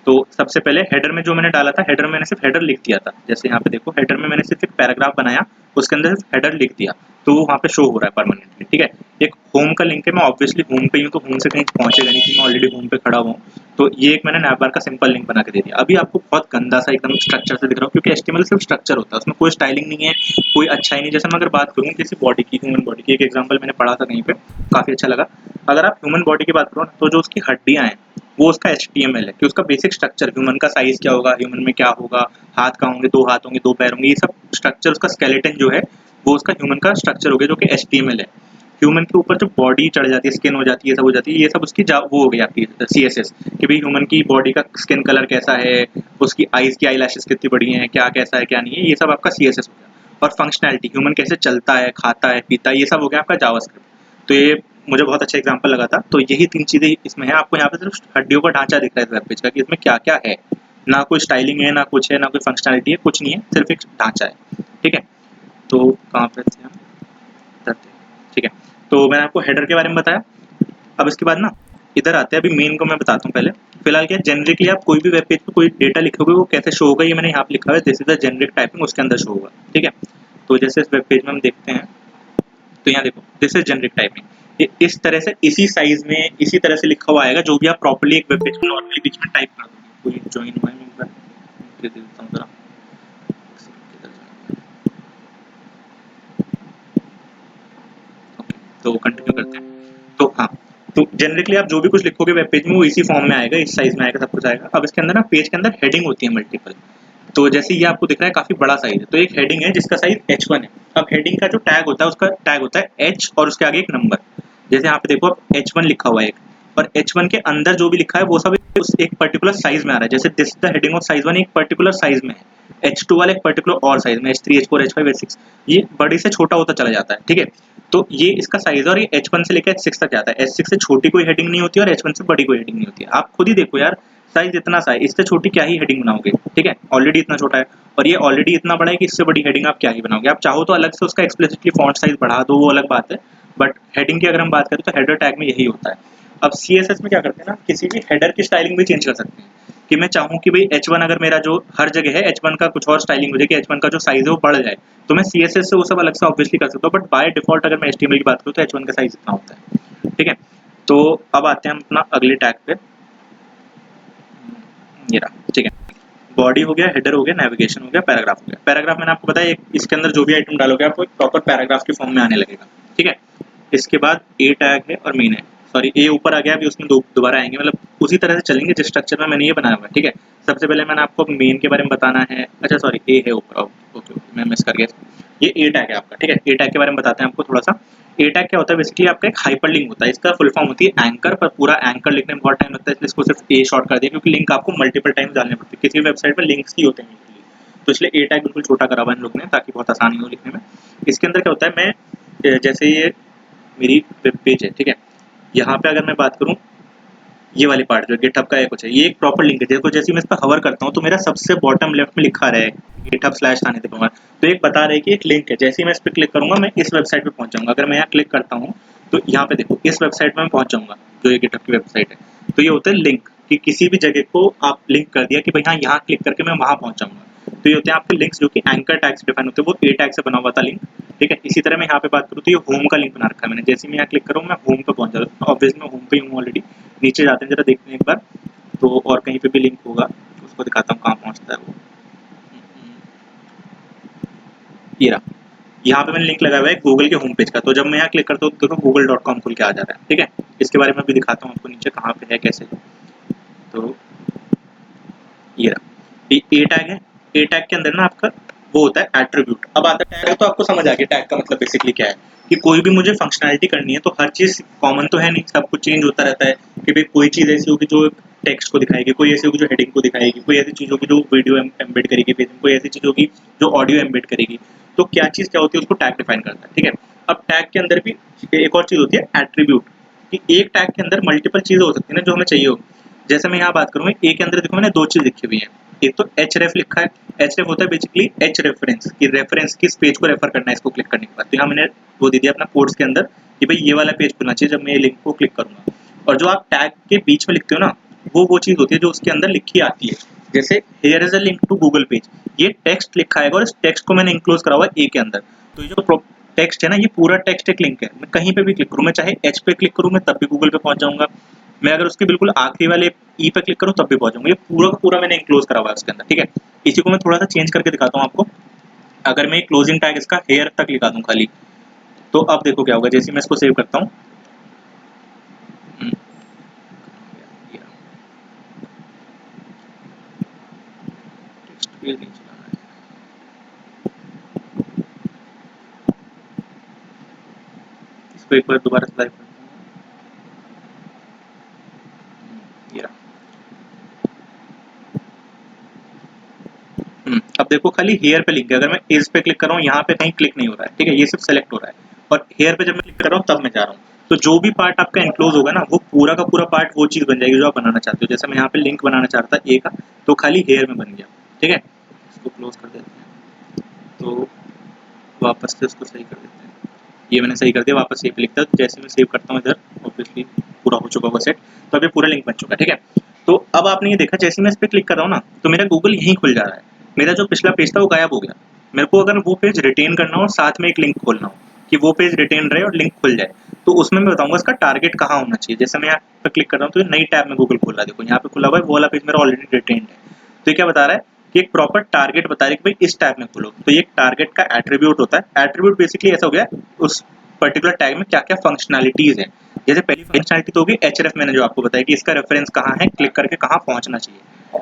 तो सबसे पहले हेडर में जो मैंने डाला था, हेडर में मैंने सिर्फ हेडर लिख दिया था। जैसे यहाँ पे देखो, हेडर में मैंने सिर्फ एक पैराग्राफ बनाया, उसके अंदर सिर्फ हेडर लिख दिया, तो वो वहाँ पे शो हो रहा है परमानेंटली, ठीक है। एक होम का लिंक है, मैं ऑब्वियसली होम पे ही हूँ तो होम से कहीं पहुँचेगा नहीं कि मैं ऑलरेडी होम पे खड़ा हुआ हूँ, तो ये एक मैंने नैव बार का सिंपल लिंक बना के दे दिया। अभी आपको बहुत गंदा सा एकदम स्ट्रक्चर से दिख रहा हूँ, क्योंकि HTML सिर्फ स्ट्रक्चर होता है, उसमें कोई स्टाइलिंग नहीं है, कोई अच्छा ही नहीं। जैसे मैं अगर बात करूँ किसी बॉडी की, ह्यूमन बॉडी की, एक एग्जाम्पल मैंने पढ़ा था कहीं पे, काफ़ी अच्छा लगा। अगर आप ह्यूमन बॉडी की बात करो ना, तो जो उसकी हड्डियाँ हैं वो उसका HTML है, कि उसका बेसिक स्ट्रक्चर, ह्यूमन का साइज क्या होगा, ह्यूमन में क्या होगा, हाथ कहाँ होंगे, 2 हाथ होंगे, 2 पैर होंगे, ये सब स्ट्रक्चर, उसका स्केलेटन जो है वो उसका ह्यूमन का स्ट्रक्चर हो गया, जो कि HTML है। ह्यूमन के ऊपर जो बॉडी चढ़ जाती है, स्किन हो जाती है, ये सब हो जाती है, ये सब उसकी वो हो गई आपकी CSS, कि भाई ह्यूमन की बॉडी का स्किन कलर कैसा है, उसकी आईज की आईलैशेस कितनी बड़ी हैं, क्या कैसा है क्या नहीं है, ये सब आपका CSS हो गया। और फंक्शनैलिटी, ह्यूमन कैसे चलता है, खाता है, पीता है, ये सब हो गया आपका जावास्क्रिप्ट। तो ये मुझे बहुत अच्छा एग्जांपल लगा था। तो यही 3 चीज़ें इसमें है। आपको यहाँ पे सिर्फ हड्डियों का ढांचा दिख रहा है इस वेब पेज का, कि इसमें क्या क्या है, ना कोई स्टाइलिंग है, ना कुछ है, ना कोई फंक्शनैलिटी है, कुछ नहीं है, सिर्फ एक ढांचा है। ठीक है, तो कहाँ पे थे हम? ठीक है, तो मैंने आपको हेडर के बारे में बताया। अब इसके बाद ना इधर आते हैं, अभी मेन को मैं बताता हूँ पहले। फिलहाल क्या जेनरिकली आप कोई भी वेब पेज पे कोई डेटा लिखोगे वो कैसे शो होगा, ये मैंने यहाँ पे लिखा हुआ है, this is the generic typing, उसके अंदर शो होगा। ठीक है, तो जैसे इस वेब पेज में हम देखते हैं, तो यहाँ देखो दिस इज जेनरिक टाइपिंग, ये इस तरह से इसी साइज में इसी तरह से लिखा हुआ आएगा, जो भी आप प्रॉपर्ली एक वेब पेज में नॉर्मली बीच में टाइप कर दोगे। कोई ज्वाइन हुआ है, मैं एक बार दे देता हूँ जरा। तो कंटिन्यू करते हैं। तो हाँ, तो जनरली आप जो भी कुछ लिखोगे वेब पेज में वो इसी फॉर्म में आएगा, इस साइज में आएगा, सब कुछ आएगा। अब इसके अंदर ना पेज के अंदर हेडिंग होती है मल्टीपल। तो जैसे ये आपको दिख रहा है काफी बड़ा साइज है, तो एक हेडिंग है जिसका साइज H1 है। अब हेडिंग का जो टैग होता है उसका टैग होता है H और उसके आगे एक नंबर। जैसे यहाँ पे देखो अब H1 लिखा हुआ है एक, और H1 के अंदर जो भी लिखा है वो सब उस एक पर्टिकुलर साइज में आ रहा है। जैसे this the heading of size 1 एक पर्टिकुलर साइज में है, H2 वाला एक पर्टिकुलर और साइज में, H3 H4 H5 H6, ये बड़ी से छोटा होता चला जाता है। ठीक है, तो ये इसका साइज है, और ये H1 से लेकर H6 तक जाता है। H6 से छोटी कोई हेडिंग नहीं होती है और H1 से बड़ी कोई हेडिंग नहीं होती है। आप खुद ही देखो यार, साइज इतना सा है, इससे छोटी क्या ही हेडिंग बनाओगे। ठीक है, ऑलरेडी इतना छोटा है, और ये ऑलरेडी इतना बड़ा है कि इससे बड़ी हेडिंग आप क्या ही बनाओगे। आप चाहो तो अलग से उसका एक्सप्लिसिटली फॉन्ट साइज बढ़ा दो, वो अलग बात है, बट हेडिंग की अगर हम बात करें तो हेडर टैग में यही होता है। अब CSS में क्या करते हैं ना, किसी भी हेडर की स्टाइलिंग भी चेंज कर सकते हैं, कि मैं चाहूँ कि भाई H1 अगर मेरा जो हर जगह है H1 का कुछ और स्टाइलिंग हो जाए, कि H1 का जो साइज है वो बढ़ जाए, तो मैं CSS से वो सब अलग से ऑब्वियसली कर सकता हूँ, बट बाय डिफॉल्ट अगर मैं HTML की बात करूँ तो H1 का साइज इतना होता है। ठीक है, तो अब आते हैं हम अपना अगले टैग पे। ये रहा। ठीक है, बॉडी हो गया, हेडर हो गया, नेविगेशन हो गया, पैराग्राफ हो गया। पैराग्राफ मैंने आपको बताया, इसके अंदर जो भी आइटम डालोगे आपको एक प्रॉपर पैराग्राफ की फॉर्म में आने लगेगा। ठीक है, इसके बाद ए टैग है और मेन है, सॉरी ए ऊपर आ गया, अभी उसमें दोबारा आएंगे, मतलब उसी तरह से चलेंगे जिस स्ट्रक्चर में मैंने ये बनाया हुआ है। ठीक है, सबसे पहले मैंने आपको मेन के बारे में बताना है। अच्छा सॉरी, ए है ऊपर, ओके मैं मिस कर गया। ये ए टैग है आपका। ठीक है, ए टैग के बारे में बताते हैं आपको थोड़ा सा। ए टैग क्या होता है, बेसिकली आपका एक हाइपरलिंक होता है, इसका फुल फॉर्म होती है एंकर, पर पूरा एंकर लिखने में बहुत टाइम लगता है, इसलिए इसको सिर्फ ए शॉर्ट कर दिया, क्योंकि लिंक आपको मल्टीपल टाइम्स डालने पड़ते हैं, किसी भी वेबसाइट में लिंक्स ही होते हैं usually। तो इसलिए ए टैग बिल्कुल छोटा करा हुआ है इन लोगों ने, ताकि बहुत आसानी हो लिखने में। इसके अंदर क्या होता है, मैं जैसे ये मेरी वेब पेज है, ठीक है, यहाँ पे अगर मैं बात करूँ, ये वाली पार्ट जो गिटहब का है कुछ है, ये एक प्रॉपर लिंक है। देखो जैसे मैं इस पर हवर करता हूँ तो मेरा सबसे बॉटम लेफ्ट में लिखा रहा है github/tanitya, तो एक बता रहा है कि एक लिंक है। जैसे ही मैं इस पर क्लिक करूंगा मैं इस वेबसाइट पे पहुंच जाऊंगा। अगर मैं यहाँ क्लिक करता हूँ तो यहाँ पे देखो इस वेबसाइट में मैं पहुंच जाऊंगा, जो ये गिटहब की वेबसाइट है। तो ये होता है लिंक, कि किसी भी जगह को आप लिंक कर दिया कि भाई हाँ यहाँ क्लिक करके मैं वहां पहुंच जाऊंगा। तो ये होते हैं आपके लिंक्स, जो कि एंकर टैग से डिफाइन होते हैं, वो ए टैग से बना हुआ था लिंक। ठीक है, इसी तरह मैं यहाँ पे बात करूँ तो ये होम का लिंक बना रखा है मैंने। जैसे मैं यहाँ क्लिक करूँ मैं होम पे पहुंच जाऊँ, ऑब्वियसली मैं होम पे ही हूँ ऑलरेडी। नीचे जाते हैं जरा देखते हैं एक बार, तो और कहीं पे भी लिंक होगा उसको दिखाता हूँ कहाँ पहुँचता है वो। ये रहा, यहाँ पे मैंने लिंक लगाया हुआ है गूगल के होम पेज का। तो जब मैं यहाँ क्लिक करता हूँ तो देखो google.com खुल के आ जा रहा है। ठीक है, इसके बारे में भी दिखाता हूँ आपको नीचे कहाँ पे है कैसे। तो ये रहा, ए टैग है। ए टैग के अंदर ना आपका वो होता है एट्रीब्यूट। अब आता है टैग, तो आपको समझ आ गया टैग का मतलब बेसिकली क्या है, कि कोई भी मुझे फंक्शनैलिटी करनी है तो हर चीज कॉमन तो है नहीं, सब कुछ चेंज होता रहता है। कि भाई कोई चीज ऐसी होगी जो टेक्स्ट को दिखाएगी, कोई ऐसी होगी जो हेडिंग को दिखाएगी, कोई ऐसी चीज होगी जो वीडियो एम्बेड करेगी पेज में, कोई ऐसी चीज होगी जो ऑडियो एम्बेड करेगी। तो क्या चीज क्या होती है उसको टैग डिफाइन करता है। ठीक है, अब टैग के अंदर भी एक और चीज होती है एट्रीब्यूट, कि एक टैग के अंदर मल्टीपल चीजें हो सकती है ना जो हमें चाहिए हो। जैसे मैं यहाँ बात करूँ, ए के अंदर देखो मैंने दो चीज लिखी हुई है। एक तो href लिखा है, href होता है बेसिकली एच रेफरेंस, कि रेफरेंस किस पेज को रेफर करना है इसको क्लिक करने के बाद। तो यहाँ मैंने वो दे दिया अपना कोड्स के अंदर कि भाई ये वाला पेज खुलना चाहिए जब मैं ये लिंक को क्लिक करूंगा। और जो आप टैग के बीच में लिखते हो ना, वो चीज होती है जो उसके अंदर लिखी आती है। जैसे here is a link to Google page, ये टेक्स्ट लिखा है और इस टेक्स्ट को मैंने इंक्लोज करा हुआ है ए के अंदर। तो ये जो टेक्स्ट है ना, ये पूरा टेक्स्ट एक लिंक है। मैं कहीं पे भी क्लिक करूँ, मैं चाहे एच पे क्लिक करूँ मैं तब भी गूगल पे पहुंच जाऊंगा। मैं अगर उसके बिल्कुल आखिरी वाले ई पे क्लिक करूँ तब भी पहुंच जाऊंगा। ये पूरा का पूरा मैंने इंक्लोज करा हुआ है उसके अंदर। ठीक है, इसी को मैं थोड़ा सा चेंज करके दिखाता हूँ आपको। अगर मैं क्लोजिंग टैग इसका हेयर तक लिखा दूं खाली, तो अब देखो क्या होगा। जैसे मैं इसको सेव करता हूँ, इसको एक बार दोबारा स्लाइड करता हूँ। अब देखो खाली हेयर पे लिंक है। अगर मैं इस पे क्लिक कर रहा हूँ यहाँ पे कहीं क्लिक नहीं हो रहा है। ठीक है, ये सिर्फ सेलेक्ट हो रहा है, और हेयर पे जब मैं क्लिक कर रहा हूँ तब मैं जा रहा हूँ। तो जो भी पार्ट आपका एनक्लोज होगा ना, वो पूरा का पूरा पार्ट वो चीज़ बन जाएगी जो आप बनाना चाहते हो। जैसे मैं यहाँ पे लिंक बनाना चाहता था ए का, तो खाली हेयर में बन गया, ठीक है। इसको क्लोज कर देते हैं, तो वापस से इसको सही कर देते हैं। ये मैंने सही कर दिया, वापस सेव लिखता हूँ। जैसे मैं सेव करता हूँ इधर, ऑब्वियसली पूरा हो चुका होगा सेट, तो अभी पूरा लिंक बन चुका है, ठीक है। तो अब आपने ये देखा, जैसे मैं इस पर क्लिक कर रहा हूँ ना, तो मेरा गूगल यहीं खुल जा रहा है। मेरा जो पिछला पेज था वो गायब हो गया। मेरे को अगर वो पेज रिटेन करना हो, साथ में एक लिंक खोलना हो कि वो पेज रिटेन रहे और लिंक खुल जाए, तो उसमें मैं बताऊंगा इसका टारगेट कहाँ होना चाहिए। जैसे मैं यहाँ पर क्लिक कर रहा हूँ तो नई टैब में गूगल खोल रहा है, देखो यहाँ पे खुला हुआ है, वो वाला पेज मेरा ऑलरेडी रिटेन है। तो ये क्या बता रहा है कि एक प्रॉपर टारगेट बता रहा है कि भाई इस टैब में खोलो। तो ये एक टारगेट का एट्रीब्यूट होता है। एट्रीब्यूट बेसिकली ऐसा हो गया उस पर्टिकुलर टैग में क्या क्या फंक्शनैलिटीज है। जैसे पहली फंक्शनैलिटी तो होगी एचरेफ, मैंने जो आपको बताया कि इसका रेफरेंस कहाँ है, क्लिक करके कहाँ पहुंचना चाहिए।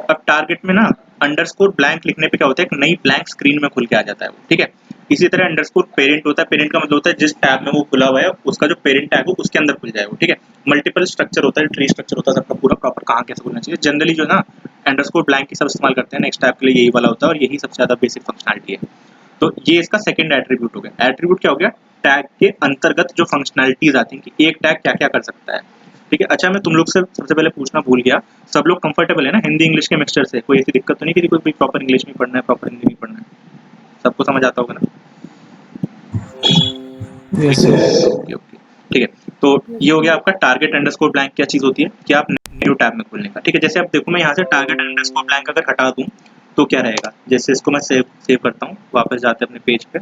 अब टारगेट में ना अंडरस्कोर ब्लैंक लिखने पे क्या होता है, एक नई ब्लैंक स्क्रीन में खुल के आ जाता है वो, ठीक है। इसी तरह अंडरस्कोर पेरेंट होता है। पेरेंट का मतलब होता है जिस टैब में वो खुला हुआ है उसका जो पेरेंट टैग हो उसके अंदर खुल जाए वो, ठीक है। मल्टीपल स्ट्रक्चर होता है, ट्री स्ट्रक्चर होता है सबका पूरा प्रॉपर कहाँ कैसे खुलना चाहिए। जनरली जो है ना अंडरस्कोर ब्लैंक की सब इस्तेमाल करते हैं, नेक्स्ट टैब के लिए यही वाला होता है और यही सबसे ज्यादा बेसिक फंक्शनैलिटी है। तो ये इसका सेकंड एट्रीब्यूट हो गया। एट्रीब्यूट क्या हो गया, टैग के अंतर्गत जो फंक्शनैलिटीज आती हैं कि एक टैग क्या क्या कर सकता है, ठीक है। अच्छा, मैं तुम लोग से सबसे पहले पूछना भूल गया, सब लोग कंफर्टेबल है ना हिंदी इंग्लिश के मिक्सचर से? कोई ऐसी दिक्कत तो नहीं कि कोई प्रॉपर इंग्लिश में पढ़ना है, प्रॉपर हिंदी में पढ़ना है? सबको समझ आता होगा ना? Yes yes. ओके ओके, ठीक है। तो ये हो गया आपका टारगेट अंडरस्कोर ब्लैंक। क्या चीज होती है कि आप न्यू टैब में खोलने का, ठीक है। जैसे आप देखो, मैं यहाँ से टारगेट अंडरस्कोर ब्लैंक अगर हटा दूं तो क्या रहेगा। जैसे इसको मैं सेव करता हूँ, वापस जाते हैं अपने पेज पे,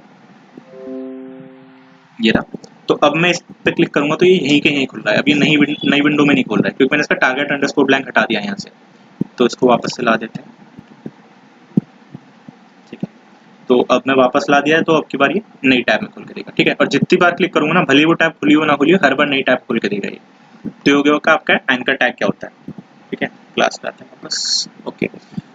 ये रहा। तो अब मैं इस पे क्लिक करूंगा तो ये यहीं के यहीं खुल रहा है। अब ये नई विंडो में नहीं खोल रहा है क्योंकि मैंने इसका टारगेट अंडरस्कोर ब्लैंक हटा दिया यहाँ से। तो इसको वापस से ला देते हैं, ठीक है। तो अब मैं वापस ला दिया है, तो अब की बार ये नई टैब में खुल के देगा, ठीक है। और जितनी बार क्लिक करूंगा ना, भले वो टैब खुली हो ना खुली हो, हर बार नई टैब खुल के देगा ये। तो ये हो गया आपका एंकर टैग क्या होता है, ठीक है। क्लास पे आते हैं वापस, ओके।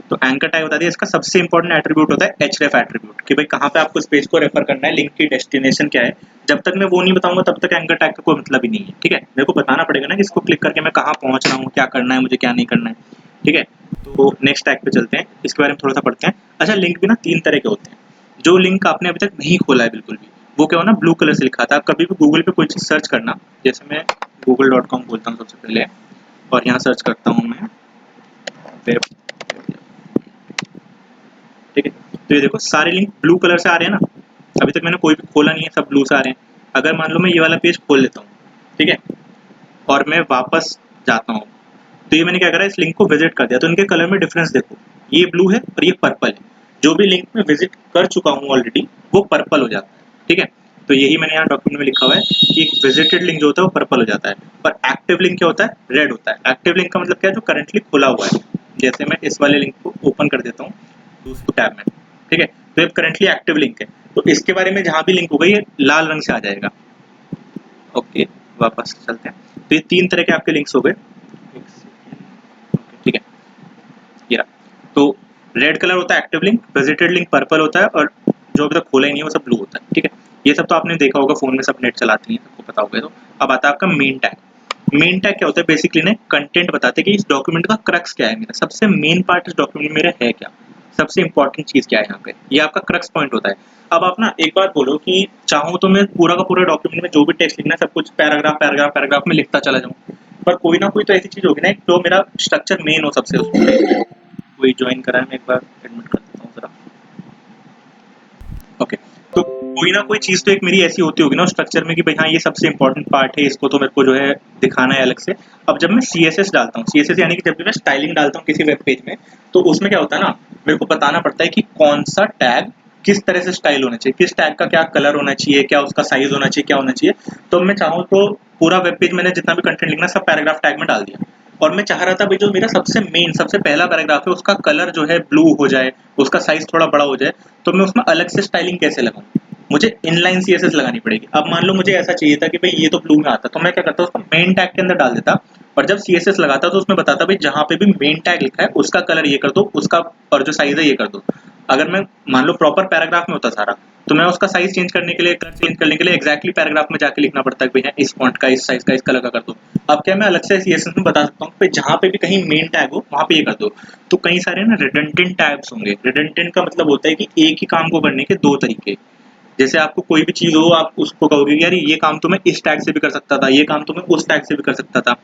तो एंकर टैग बता दिया। इसका सबसे इंपॉर्टेंट एट्रीब्यूट होता है एचरेफ एट्रीब्यूट, कि भाई कहाँ पे आपको इस पेज को रेफर करना है, लिंक की डेस्टिनेशन क्या है। जब तक मैं वो नहीं बताऊंगा तब तक एंकर टैग का कोई मतलब ही नहीं है, ठीक है। मेरे को बताना पड़ेगा ना कि इसको क्लिक करके मैं कहाँ पहुंच रहा हूँ, क्या करना है मुझे, क्या नहीं करना है, ठीक है। तो नेक्स्ट टैग पे चलते हैं, इसके बारे में थोड़ा सा पढ़ते हैं। अच्छा, लिंक भी ना तीन तरह के होते हैं। जो लिंक आपने अभी तक नहीं खोला है बिल्कुल भी, वो क्या हो ना ब्लू कलर से लिखा था। कभी भी गूगल पे कोई चीज सर्च करना, जैसे मैं google.com बोलता हूँ सबसे पहले, और यहाँ सर्च करता हूँ मैं वेब, ठीक है। तो ये देखो सारे लिंक ब्लू कलर से आ रहे हैं ना, अभी तक मैंने कोई भी खोला नहीं है, सब ब्लू से आ रहे हैं। अगर मान लो मैं ये वाला पेज खोल लेता हूँ, ठीक है, और मैं वापस जाता हूँ, तो ये मैंने क्या करा, इस लिंक को विजिट कर दिया, तो इनके कलर में डिफरेंस देखो, ये ब्लू है और ये पर्पल है। जो भी लिंक में विजिट कर चुका हूँ ऑलरेडी वो पर्पल हो जाता है, ठीक है। तो यही मैंने यहाँ डॉक्यूमेंट में लिखा हुआ है कि एक विजिटेड लिंक जो होता है वो पर्पल हो जाता है, और एक्टिव लिंक क्या होता है, रेड होता है। एक्टिव लिंक का मतलब क्या है, जो करंटली खुला हुआ है। जैसे मैं इस वाले लिंक को ओपन कर देता हूँ दूसरे टैब में, ठीक है, तो ये करंटली एक्टिव लिंक है। तो इसके बारे में जहाँ भी लिंक होगा ये लाल रंग से आ जाएगा। ओके, वापस चलते हैं। तो ये तीन तरह के आपके लिंक्स हो गए, ठीक है। ये रहा। तो रेड कलर होता है active link, visited link purple होता है, और जो अभी तक खोला ही नहीं है वो सब ब्लू होता है, ठीक है। ये सब तो आपने देखा होगा, फोन में सब नेट चलाती हैं, सबको पता होगा। तो अब आता है आपका मेन टैग। मेन टैग क्या होता है, बेसिकली ना कंटेंट बताते हैं कि इस डॉक्यूमेंट का क्रक्स क्या है, मेरा सबसे मेन पार्ट इस डॉक्यूमेंट में मेरा है क्या, सबसे इंपॉर्टेंट चीज क्या है यहाँ पे, ये आपका क्रक्स पॉइंट होता है। अब आप ना एक बात बोलो कि चाहूँ तो मैं पूरा का पूरा डॉक्यूमेंट में जो भी टेक्स्ट लिखना है सब कुछ पैराग्राफ पैराग्राफ पैराग्राफ में लिखता चला जाऊँ, पर कोई ना कोई तो ऐसी चीज होगी ना जो मेरा स्ट्रक्चर मेन हो सबसे उसमें। कोई ज्वाइन करा है, मैं एक बार एडमिट कर देता हूँ जरा, ओके। तो कोई ना कोई चीज तो एक मेरी ऐसी होती होगी ना स्ट्रक्चर में कि भाई हाँ ये सबसे इंपॉर्टेंट पार्ट है, इसको तो मेरे को जो है दिखाना है अलग से। अब जब मैं CSS डालता हूँ, CSS यानी कि जब भी मैं स्टाइलिंग डालता हूँ किसी वेब पेज में, तो उसमें क्या होता है ना, मेरे को बताना पड़ता है कि कौन सा टैग किस तरह से स्टाइल होना चाहिए, किस टैग का क्या कलर होना चाहिए, क्या उसका साइज होना चाहिए, क्या होना चाहिए। तो मैं चाहूँ तो पूरा वेब पेज मैंने जितना भी कंटेंट लिखना सब पैराग्राफ टैग में डाल दिया, और मैं चाह रहा था भाई जो मेरा सबसे मेन सबसे पहला पैराग्राफ है उसका कलर जो है ब्लू हो जाए, उसका साइज थोड़ा बड़ा हो जाए, तो मैं उसमें अलग से स्टाइलिंग कैसे लगाऊं, मुझे इनलाइन CSS लगानी पड़ेगी। अब मान लो मुझे ऐसा चाहिए था कि भाई ये तो ब्लू में आता, तो मैं क्या करता उसको मेन टैग के अंदर डाल देता, और जब CSS लगाता तो उसमें बताता भाई जहाँ पे भी मेन टैग लिखा है उसका कलर ये कर दो, उसका और जो साइज है ये कर दो। अगर मैं मान लो प्रॉपर पैराग्राफ में होता सारा, तो मैं उसका साइज चेंज करने के लिए, कलर चेंज करने के लिए एग्जैक्टली पैराग्राफ में जाके लिखना पड़ता है कि भैया इस फॉन्ट का, इस साइज का, इस कलर का कर दो। अब क्या मैं अलग से CSS में बता सकता हूँ कि जहाँ पे भी कहीं मेन टैग हो वहाँ पे ये कर दो। तो कई सारे ना रिडंडेंट टैग्स होंगे। रिडंडेंट का मतलब होता है कि एक ही काम को करने के दो तरीके, जैसे आपको कोई भी चीज़ हो, आप उसको कहोगे कि यार ये काम तो मैं इस टैग से भी कर सकता था, ये काम तो मैं उस टैग से भी कर सकता था।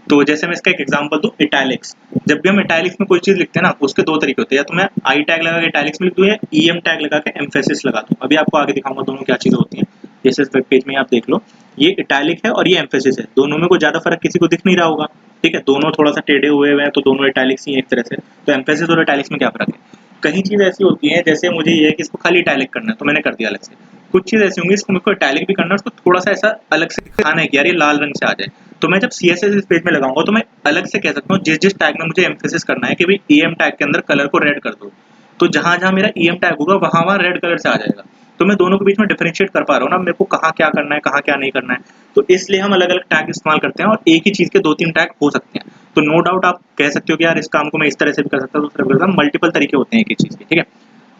तो जैसे मैं इसका एक एग्जांपल दूं, इटैलिक्स। जब भी हम इटैलिक्स में कोई चीज़ लिखते हैं ना, उसके दो तरीके होते हैं, या तो मैं आई टैग लगा के इटैलिक्स में लिख दूं, या ईएम टैग लगा के एम्फेसिस लगा दूं। अभी आपको आगे दिखाऊंगा दोनों क्या चीज़ें होती हैं। जैसे इस वेब पेज में आप देख लो, ये इटैलिक है और ये एम्फेसिस है, दोनों में कोई ज़्यादा फर्क किसी को दिख नहीं रहा होगा, ठीक है, दोनों थोड़ा सा टेढ़े हुए हैं, तो दोनों इटैलिक्स ही हैं एक तरह से। तो एम्फेसिस और इटैलिक्स में क्या फर्क है? कहीं चीज़ ऐसी होती है, जैसे मुझे ये है कि इसको खाली इटैलिक करना है, तो मैंने कर दिया अलग से। कुछ चीज़ ऐसी होंगी इसको मुझको इटैलिक भी करना है, उसको थोड़ा सा ऐसा अलग से दिखाना है कि यार ये लाल रंग से आ जाए। तो मैं जब CSS इस पेज में लगाऊंगा, तो मैं अलग से कह सकता हूँ जिस जिस टैग में मुझे एम्फेसिस करना है कि भाई EM टैग के अंदर कलर को रेड कर दो, तो जहां जहां मेरा EM टैग होगा वहां वहां रेड कलर से आ जाएगा। तो मैं दोनों के बीच में डिफरेंशिएट कर पा रहा हूँ ना, मेरे को कहाँ क्या करना है, कहाँ क्या नहीं करना है। तो इसलिए हम अलग अलग टैग इस्तेमाल करते हैं, और एक ही चीज़ के 2-3 टैग हो सकते हैं। तो नो डाउट आप कह सकते हो कि यार इस काम को मैं इस तरह से भी कर सकता हूँ, दूसरे भी कर सकता हूँ, मल्टीपल तरीके होते हैं एक ही चीज़ के, ठीक है।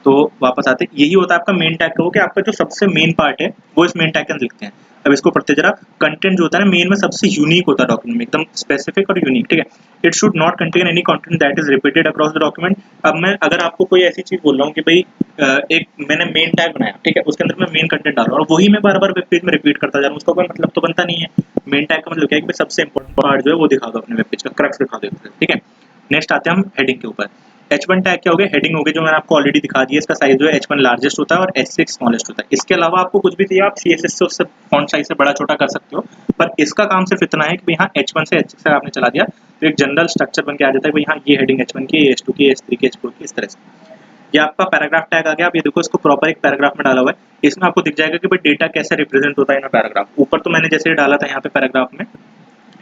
तो वापस आते हैं, यही होता है आपका मेन टैग का, कि आपका जो सबसे मेन पार्ट है वो इस मेन टैग के अंदर लिखते हैं। अब इसको पढ़ते जरा। कंटेंट जो होता है ना मेन में, सबसे यूनिक होता है डॉक्यूमेंट में, एकदम स्पेसिफिक और यूनिक, ठीक है। It should not contain any content that is repeated across the document. अब मैं अगर आपको कोई ऐसी चीज बोल रहा हूँ कि भाई एक मैंने मेन टैग बनाया, ठीक है, उसके अंदर मैं मेन कंटेंट डाल रहा हूँ और वही मैं बार बार वेब पेज में रिपीट करता जा रहा हूँ, उसका कोई मतलब तो बनता नहीं है। मेन टैग का मतलब क्या है कि सबसे इंपॉर्टेंट पार्ट जो है वो दिखा दो अपने वेब पेज का, क्रक्स दिखा दो, ठीक है। नेक्स्ट आते हैं हम हेडिंग के ऊपर। H1 टैग क्या हो गया? हेडिंग हो गई, जो मैंने आपको ऑलरेडी दिखा दिया। इसका साइज जो है H1 लार्जेस्ट होता है और H6 स्मॉलेस्ट होता है। इसके अलावा आपको कुछ भी चाहिए आप CSS से उससे फॉन्ट साइज से बड़ा छोटा कर सकते हो, पर इसका काम सिर्फ इतना है कि यहाँ H1 से H6 आपने चला दिया तो एक जनरल स्ट्रक्चर बन के आ जाता है, यहाँ ये हेडिंग H1 की, H2 की, H3 की, H4 की, इस तरह से। ये आपका पैराग्राफ टैग आ गया। आप ये देखो, इसको प्रॉपर एक पैराग्राफ में डाला हुआ है। इसमें आपको दिख जाएगा कि भाई डेटा कैसे रिप्रेजेंट होता है इन पैराग्राफ। ऊपर तो मैंने जैसे डाला था यहाँ पे पैराग्राफ में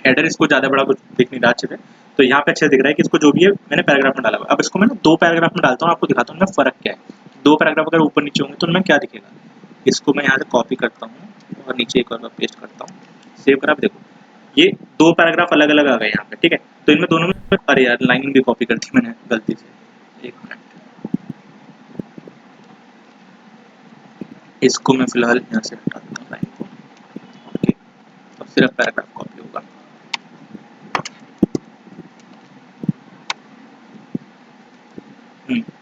हेडर, इसको ज़्यादा बड़ा कुछ दिख नहीं रहा अच्छे से, तो यहाँ पे अच्छे दिख रहा है कि इसको जो भी है मैंने पैराग्राफ में डाला हुआ है। अब इसको मैं 2 पैराग्राफ में डालता हूँ, आपको दिखाता हूँ इनमें फ़र्क क्या है। 2 पैराग्राफ अगर ऊपर नीचे होंगे तो उनमें क्या दिखेगा। इसको मैं यहाँ से कॉपी करता हूँ और नीचे एक और बार पेस्ट करता हूँ, सेव करा। आप देखो ये 2 पैराग्राफ अलग अलग आ गए यहाँ पे, ठीक है। तो इनमें दोनों में, अरे यार लाइन भी कॉपी कर दी मैंने गलती से, 1 मिनट, इसको मैं फिलहाल यहाँ से हटा देता हूँ लाइन को, ओके। अब सिर्फ पैराग्राफ कॉपी होगा।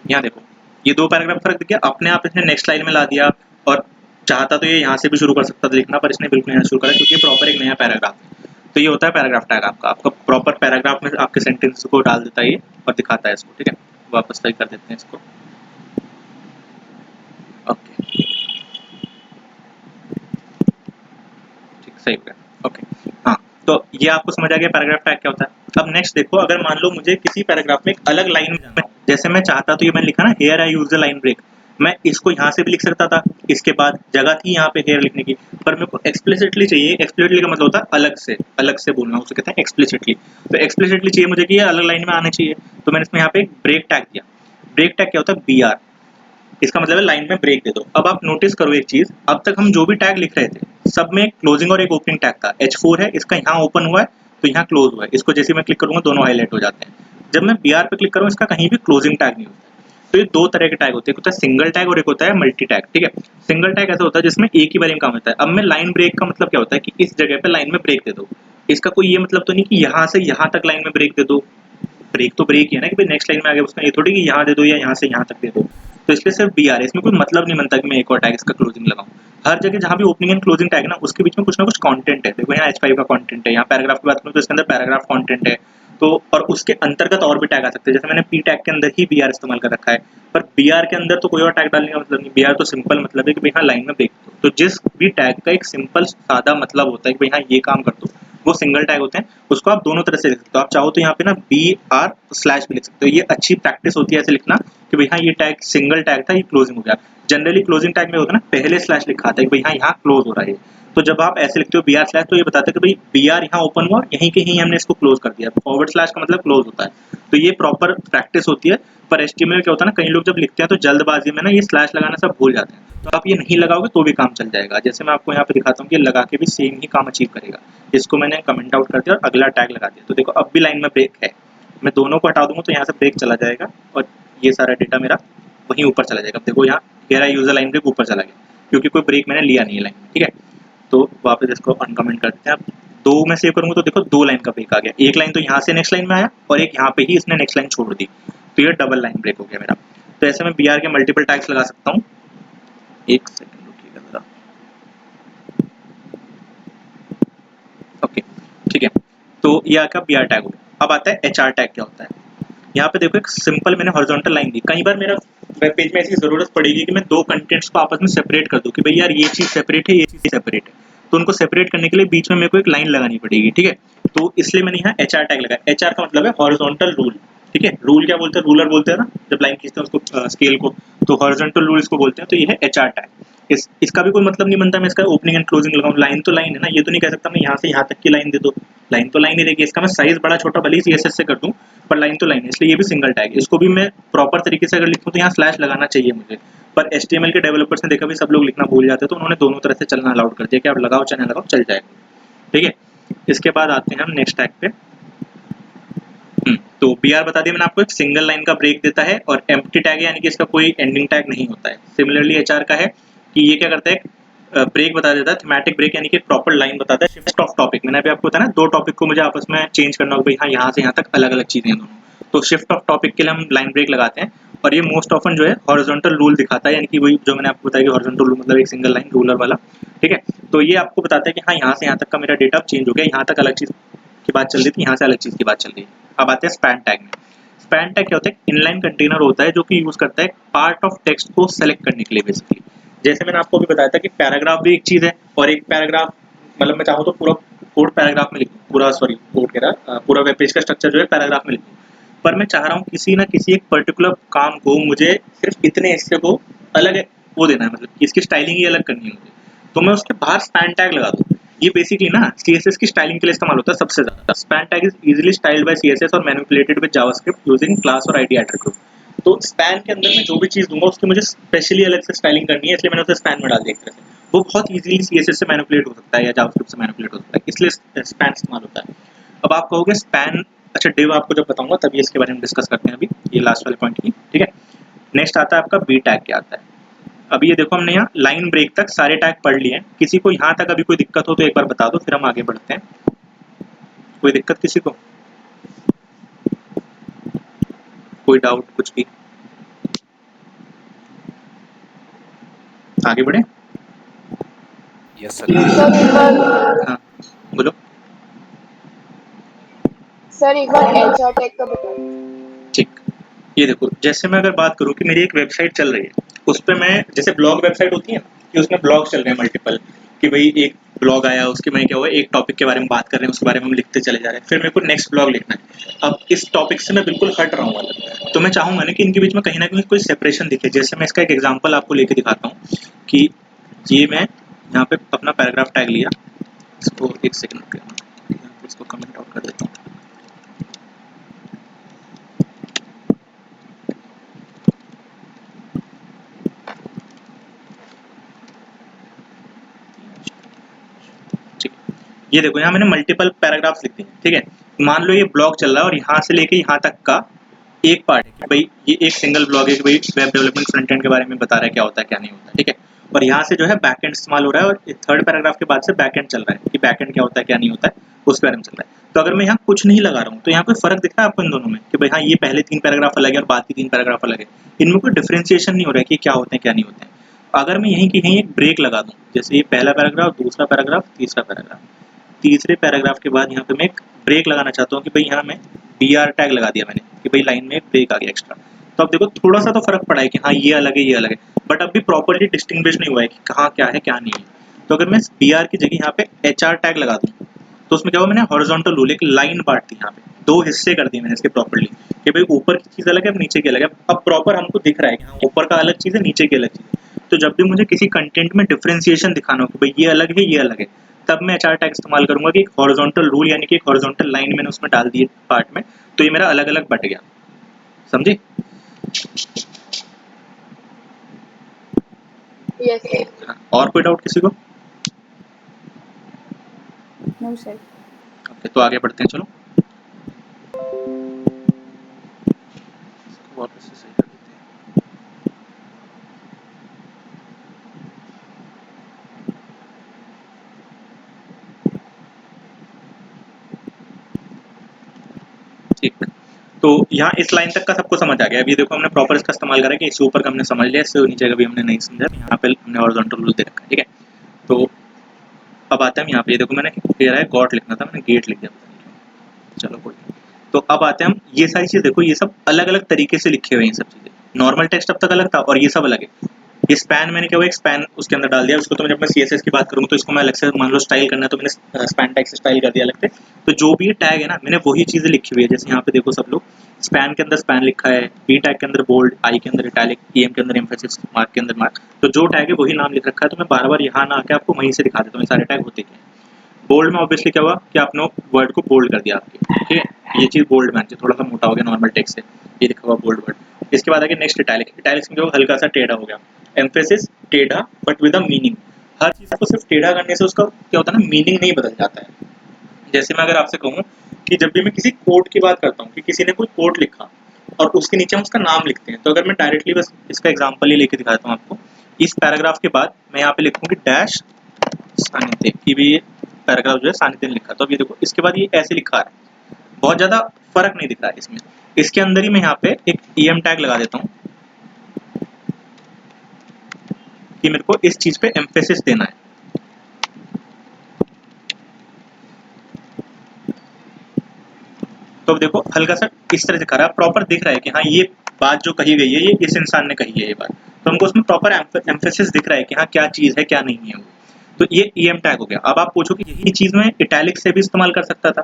यहाँ देखो ये 2 पैराग्राफ फर्क दिख गया अपने आप। इसने नेक्स्ट लाइन में ला दिया, और चाहता तो ये यहाँ से भी शुरू कर सकता था लिखना, पर इसने बिल्कुल यहाँ शुरू करा क्योंकि ये प्रॉपर एक नया पैराग्राफ है। तो ये होता है पैराग्राफ टैग आपका, प्रॉपर पैराग्राफ में आपके सेंटेंस को डाल देता है ये और दिखाता है इसको, ठीक है। वापस सही कर देते हैं इसको, ओके, ठीक, सही हो गया, ओके। हाँ, तो ये आपको समझ आ गया पैराग्राफ टैग क्या होता है। अब नेक्स्ट देखो, अगर मान लो मुझे किसी पैराग्राफ में एक अलग लाइन में जाना हो, जैसे मैं चाहता तो ये मैंने लिखा ना here I use the line break, मैं इसको यहाँ से भी लिख सकता था, इसके बाद जगह थी यहाँ पे हेयर लिखने की, पर मेरे को एक्सप्लिसिटली चाहिए। एक्सप्लिसिटली का मतलब होता है अलग से बोलना, उसे कहते हैं एक्सप्लिसिटली। तो एक्सप्लिसिटली चाहिए मुझे कि ये अलग लाइन में आने चाहिए, तो मैंने इसमें यहाँ पे एक ब्रेक टैग दिया। ब्रेक टैग क्या होता है? BR, इसका मतलब है लाइन में ब्रेक दे दो। अब आप नोटिस करो एक चीज, अब तक हम जो भी टैग लिख रहे थे सब में एक क्लोजिंग और एक ओपनिंग टैग था। H4 है, इसका यहाँ ओपन हुआ है तो यहाँ क्लोज हुआ है, इसको जैसे मैं क्लिक करूंगा दोनों हाईलाइट हो जाते हैं। जब मैं BR पे क्लिक करूँ इसका कहीं भी क्लोजिंग टैग नहीं होता है। तो ये 2 तरह के टैग होते हैं, एक होता है सिंगल टैग और एक होता है मल्टी टैग, ठीक है। सिंगल टैग ऐसा होता है जिसमें एक ही बार काम होता है। अब मैं लाइन ब्रेक का मतलब क्या होता है कि इस जगह पे लाइन में ब्रेक दे दो। इसका कोई ये मतलब तो नहीं कि यहाँ से यहाँ तक लाइन में ब्रेक दे दो, ब्रेक तो ब्रेक ही है ना कि भाई नेक्स्ट लाइन में आ गया, उसका ये थोड़ी कि यहाँ दे दो या यहाँ से यहाँ तक दे दो। तो इसलिए सिर्फ BR है, इसमें कोई मतलब नहीं बनता कि मैं एक और टैग इसका क्लोजिंग लगाऊं। हर जगह जहाँ भी ओपनिंग एंड क्लोजिंग टैग ना, उसके बीच में कुछ ना कुछ कंटेंट है। देखो यहाँ H5 का कंटेंट है, यहाँ पैराग्राफ की बात करूँ तो इसके अंदर पैराग्राफ कंटेंट है। तो और उसके अंतर्गत और भी टैग आ सकते हैं, जैसे मैंने P टैग के अंदर ही BR इस्तेमाल कर रखा है, पर BR के अंदर तो कोई और टैग डालने का मतलब नहीं। BR तो सिंपल मतलब है कि भाई हाँ लाइन में ब्रेक दो। तो जिस भी टैग का एक सिंपल सादा मतलब होता है कि भाई हाँ ये काम कर दो, वो सिंगल टैग होते हैं। उसको आप दोनों तरह से लिख सकते हो, आप चाहो तो यहाँ पे ना BR स्लैश भी लिख सकते हो। ये अच्छी प्रैक्टिस होती है ऐसे लिखना कि भाई हाँ ये टैग सिंगल टैग था, ये क्लोजिंग हो गया। जनरली क्लोजिंग टैग में होता है ना पहले स्लैश लिखा आता है कि भाई हाँ यहाँ क्लोज हो रहा है। तो जब आप ऐसे लिखते हो BR स्लैश, तो ये बताता है कि भाई BR यहाँ ओपन हुआ, यहीं के ही हमने इसको क्लोज कर दिया। फॉरवर्ड स्लैश का मतलब क्लोज होता है। तो ये प्रॉपर प्रैक्टिस होती है। पर HTML क्या होता है ना, कई लोग जब लिखते हैं तो जल्दबाजी में ना ये स्लैश लगाना सब भूल जाते हैं। तो आप ये नहीं लगाओगे तो भी काम चल जाएगा। जैसे मैं आपको यहाँ पे दिखाता हूँ कि लगा के भी सेम ही काम अचीव करेगा। इसको मैंने कमेंट आउट कर दिया और अगला टैग लगा दिया, तो देखो अब भी लाइन में ब्रेक है। मैं दोनों को हटा दूंगा तो यहाँ से ब्रेक चला जाएगा और ये सारा डेटा मेरा वहीं ऊपर चला जाएगा। अब देखो यहाँ here I use the line break ऊपर चला गया क्योंकि कोई ब्रेक मैंने लिया नहीं है लाइन में, ठीक है। तो वापस इसको अनकमेंट करते हैं। अब 2 में सेव करूंगा तो देखो 2 लाइन का ब्रेक आ गया। एक लाइन तो यहाँ से नेक्स्ट लाइन में आया और एक यहाँ पे ही इसने नेक्स्ट लाइन छोड़ दी, तो ये डबल लाइन ब्रेक हो गया मेरा। तो ऐसे मैं BR के मल्टीपल टैग्स लगा सकता हूँ। एक सेकंड रुकिएगा ये आपका BR टैग हो गया। अब आता है HR टैग क्या होता है। यहाँ पे देखो एक सिंपल मैंने हॉरिजॉन्टल लाइन दी। कई बार मेरा वेब पेज में ऐसी ज़रूरत पड़ेगी कि मैं 2 कंटेंट्स को आपस में सेपरेट कर दूँ कि भई यार ये चीज़ सेपरेट है, ये चीज़ सेपरेट है। तो उनको सेपरेट करने के लिए बीच में मेरे को एक लाइन लगानी पड़ेगी, ठीक है? तो इसलिए मैंने यहाँ HR टैग लगाया। HR का मतलब है हॉरिजॉन्टल रूल, ठीक है? रूल क्या बोलते हैं? रूलर बोलते हैं ना, जब लाइन खींचते हैं उसको स्केल को, तो हॉरिजॉन्टल रूल इसको बोलते हैं। तो ये है HR टैग। इसका भी कोई मतलब नहीं बनता मैं इसका ओपनिंग एंड क्लोजिंग लगाऊं। लाइन तो लाइन है ना, ये तो नहीं कह सकता मैं यहाँ से यहाँ तक की लाइन दे दो। लाइन तो लाइन ही रहेगी। इसका मैं साइज बड़ा छोटा भले ही CSS से कर दूं, पर लाइन तो लाइन है, इसलिए ये भी सिंगल टैग है। इसको भी मैं प्रॉपर तरीके से अगर लिखूं तो यहाँ स्लैश लगाना चाहिए मुझे, पर HTML के डेवलपर्स ने देखा भी सब लोग लिखना भूल जाते हैं, तो उन्होंने दोनों तरह से चलना अलाउड कर दिया कि आप लगाओ चाहे ना लगाओ चल जाएगा, ठीक है? इसके बाद आते हैं हम नेक्स्ट टैग पे। तो BR बता दिया मैंने आपको, एक सिंगल लाइन का ब्रेक देता है, और एम्प्टी टैग है यानी कि इसका कोई एंडिंग टैग नहीं होता है। सिमिलरली HR का है कि ये क्या करता है, ब्रेक बता देता है, थीमेटिक ब्रेक यानी कि प्रॉपर लाइन बताता है। शिफ्ट ऑफ टॉपिक मैंने अभी आपको बताया ना, 2 टॉपिक को मुझे आपस में चेंज करना होगा, भाई हाँ यहाँ से यहाँ तक अलग अलग चीजें हैं दोनों, तो शिफ्ट ऑफ टॉपिक के लिए हम लाइन ब्रेक लगाते हैं। और ये मोस्ट ऑफन जो है हॉरिजॉन्टल रूल दिखाता है, यानी कि वही जो मैंने आपको बताया कि हॉरिजॉन्टल रूल मतलब एक सिंगल लाइन रूलर वाला, ठीक है? तो ये आपको बताता है कि हाँ यहाँ से यहाँ तक का मेरा डेटा चेंज हो गया, यहाँ तक अलग चीज की बात चल रही थी, यहाँ से अलग चीज की बात चल रही है। अब आते हैं स्पैन टैग में। स्पैन टैग क्या होता है, इनलाइन कंटेनर होता है जो कि यूज करता है पार्ट ऑफ टेक्स्ट को सेलेक्ट करने के लिए बेसिकली। जैसे मैंने आपको अभी बताया था कि पैराग्राफ भी एक चीज है, और एक पैराग्राफ मतलब मैं चाहूँ तो पूरा कोड पैराग्राफ में लिखूँ, पूरा सॉरी कोड कह रहा, पूरा वेब पेज का स्ट्रक्चर जो है पैराग्राफ में लिखूँ, पर मैं चाह रहा हूँ किसी ना किसी एक पर्टिकुलर काम को मुझे सिर्फ इतने हिस्से को अलग वो देना है, मतलब कि इसकी स्टाइलिंग ही अलग करनी है मुझे, तो मैं उसके बाहर स्पैन टैग लगा दूँ। ये बेसिकली ना CSS की स्टाइलिंग के लिए इस्तेमाल होता है सबसे ज्यादा। Span tag is easily styled by CSS और manipulated with JavaScript using class और ID एट्रीब्यूट। तो स्पैन के अंदर मैं जो भी चीज दूंगा उसकी मुझे स्पेशली अलग से स्टाइलिंग करनी है, इसलिए मैंने उसे स्पैन में डाल दिया एक तरह से। वो बहुत इजीली CSS से मैनिपुलेट हो सकता है या जावास्क्रिप्ट से मैनिपुलेट हो सकता है, इसलिए स्पैन इस्तेमाल होता है। अब आप कहोगे स्पैन, अच्छा डिव आपको जब बताऊंगा तभी इसके बारे में डिस्कस करते हैं, अभी ये लास्ट वाले पॉइंट की, ठीक है? नेक्स्ट आता है आपका B टैग क्या आता है। अभी ये देखो हमने यहाँ लाइन ब्रेक तक सारे टैग पढ़ लिए हैं। किसी को यहाँ तक अभी कोई दिक्कत हो तो एक बार बता दो, फिर हम आगे बढ़ते हैं। कोई दिक्कत किसी को, कोई डाउट कुछ भी, आगे बढ़े? Yes sir. हाँ बोलो। सर एक बार HR टैग का बताओ। ठीक, ये देखो जैसे मैं अगर बात करूँ कि मेरी एक वेबसाइट चल रही है, उस पर मैं जैसे ब्लॉग वेबसाइट होती है कि उसमें ब्लॉग चल रहे हैं मल्टीपल, कि भाई एक ब्लॉग आया उसके में क्या हुआ, एक टॉपिक के बारे में बात कर रहे हैं, उसके बारे में हम लिखते चले जा रहे हैं, फिर मेरे को नेक्स्ट ब्लॉग लिखना है। अब इस टॉपिक से मैं बिल्कुल हट रहा हूँ अलग, तो मैं चाहूंगा ना कि इनके बीच में कहीं ना कहीं कोई सेपरेशन दिखे। जैसे मैं इसका एक एग्जाम्पल आपको लेके दिखाता हूँ कि ये मैं यहाँ पे अपना पैराग्राफ टैग लिया, इसको एक सेकंड इसको कमेंट आउट कर देता हूँ। ये देखो यहाँ मैंने मल्टीपल पैराग्राफ्स लिख दिए, ठीक है? मान लो ये ब्लॉग चल रहा है और यहाँ से लेके यहाँ तक का एक पार्ट है कि भाई ये एक सिंगल ब्लॉग है कि भाई वेब डेवलपमेंट फ्रंट एंड के बारे में बता रहा है क्या होता है क्या नहीं होता है, ठीक है? और यहाँ से जो है बैक एंड इस्तेमाल हो रहा है, और थर्ड पैराग्राफ के बाद से बैक एंड चल रहा है कि बैक एंड क्या होता है क्या नहीं होता है उसके बारे में चल रहा है। तो अगर मैं यहाँ कुछ नहीं लगा रहा हूँ तो यहाँ कोई फर्क दिख रहा है आपको इन दोनों में कि भाई हाँ ये पहले 3 पैराग्राफ अलग है और बाद की 3 पैराग्राफ अलग है, इनमें कोई डिफ्रेंसिएशन नहीं हो रहा है कि क्या होते हैं क्या नहीं होते हैं। अगर मैं यहीं की यहीं एक ब्रेक लगा दूँ, जैसे ये पहला पैराग्राफ, दूसरा पैराग्राफ, तीसरा पैराग्राफ, तीसरे पैराग्राफ के बाद यहाँ पे मैं एक ब्रेक लगाना चाहता हूँ कि भाई यहाँ मैं BR टैग लगा दिया मैंने कि भाई लाइन में एक ब्रेक आ गया एक्स्ट्रा, तो अब देखो थोड़ा सा तो फर्क पड़ा है कि हाँ ये अलग है ये अलग है, बट अब भी प्रॉपर्ली डिस्टिंग्विश नहीं हुआ है कि कहाँ क्या है क्या नहीं है। तो अगर मैं BR की जगह यहाँ पे HR टैग लगा दूँ तो उसमें क्या हुआ, मैंने हॉरिजॉन्टल रूल एक लाइन बांट दी, यहाँ पे 2 हिस्से कर दिए मैंने इसके प्रॉपर्ली कि भाई ऊपर की चीज़ अलग है, अब नीचे की अलग है। अब प्रॉपर हमको दिख रहा है कि हाँ ऊपर का अलग चीज़ है, नीचे की अलग चीज़ है। तो जब भी मुझे किसी कंटेंट में डिफरेंशिएशन दिखाना हो कि भाई ये अलग है ये अलग है, तब मैं HR टैग इस्तेमाल करूंगा कि एक हॉरिजॉन्टल रूल यानी कि एक हॉरिजॉन्टल लाइन मैंने उसमें डाल दी पार्ट में, तो ये मेरा अलग अलग बट गया। समझे? Yes sir. और कोई डाउट किसी को? No sir. ओके, तो आगे बढ़ते हैं, चलो वापस से सही कर देते हैं। ठीक है, तो यहाँ इस लाइन तक का सबको समझ आ गया। अभी देखो हमने प्रॉपर इसका इस्तेमाल करा कि इससे ऊपर का हमने समझ लिया, इससे नीचे का भी हमने नहीं समझा, यहाँ पे हमने हॉरिजॉन्टल रूल दे रखा है, ठीक है? तो अब आता है यहाँ पे, देखो मैंने कह रहा है गॉट लिखना था, मैंने गेट लिख दिया। चलो कोई नहीं। तो अब आते हैं हम, ये सारी चीज़ देखो, ये सब अलग अलग तरीके से लिखे हुए हैं, ये सब चीज़ें। नॉर्मल टेक्स्ट अब तक अलग था और ये सब अलग है। ये स्पैन मैंने क्या हुआ, एक स्पैन उसके अंदर डाल दिया। उसको तो जब मैं CSS की बात करूँ तो इसको मैं अलग से मान लो स्टाइल करना है तो मैंने स्पैन टैग से स्टाइल कर दिया अलग से। तो जो भी ये टैग है ना, मैंने वही चीज़ें लिखी हुई है। जैसे यहाँ पे देखो सब लोग, स्पैन के अंदर स्पैन लिखा है, बी टैग के अंदर बोल्ड, आई के अंदर इटैलिक, EM के अंदर एम्फेसिस, मार्क के अंदर मार्क। तो जो टैग है वही नाम लिख रखा है। तो मैं बार बार यहाँ ना आके आपको वहीं से दिखा देता हूँ ये सारे टैग होते क्या हैं। बोल्ड में ऑब्वियसली क्या हुआ कि आपने वर्ड को बोल्ड कर दिया आपके, ठीक है। ये चीज़ बोल्ड में थोड़ा सा मोटा हो गया नॉर्मल टेक्स्ट से, ये लिखा हुआ बोल्ड वर्ड। इसके बाद आगे नेक्स्ट इटैलिक। इटैलिक्स में क्या हुआ, हल्का सा टेढ़ा हो गया। एम्फेसिस टेढ़ा बट विद अ मीनिंग। हर चीज़ को सिर्फ टेढ़ा करने से उसका क्या होता है ना, मीनिंग नहीं बदल जाता है। जैसे मैं अगर आपसे कहूँ कि जब भी मैं किसी कोट की बात करता हूँ कि किसी ने कोई कोट लिखा और उसके नीचे हम उसका नाम लिखते हैं, तो अगर मैं डायरेक्टली बस इसका एग्जांपल ही लेके दिखाता हूँ आपको, इस पैराग्राफ के बाद मैं यहाँ पे लिखूँ कि डैश सानिध्य, कि भी ये पैराग्राफ जो है सानिध्य ने लिखा। तो अब ये देखो, इसके बाद ये ऐसे लिखा है, बहुत ज़्यादा फर्क नहीं दिख रहा है इसमें। इसके अंदर ही मैं यहाँ पे एक EM टैग लगा देता हूँ कि मेरे को इस चीज़ पे एम्फेसिस देना है। तो अब देखो हल्का सा इस तरह से दिखा रहा है, प्रॉपर दिख रहा है कि हाँ ये बात जो कही गई है ये इस इंसान ने कही है ये बात। तो हमको उसमें प्रॉपर एम्फेसिस दिख रहा है कि हाँ क्या चीज़ है क्या नहीं है वो। तो ये EM टैग हो गया। अब आप पूछो कि यही चीज़ मैं इटैलिक से भी इस्तेमाल कर सकता था,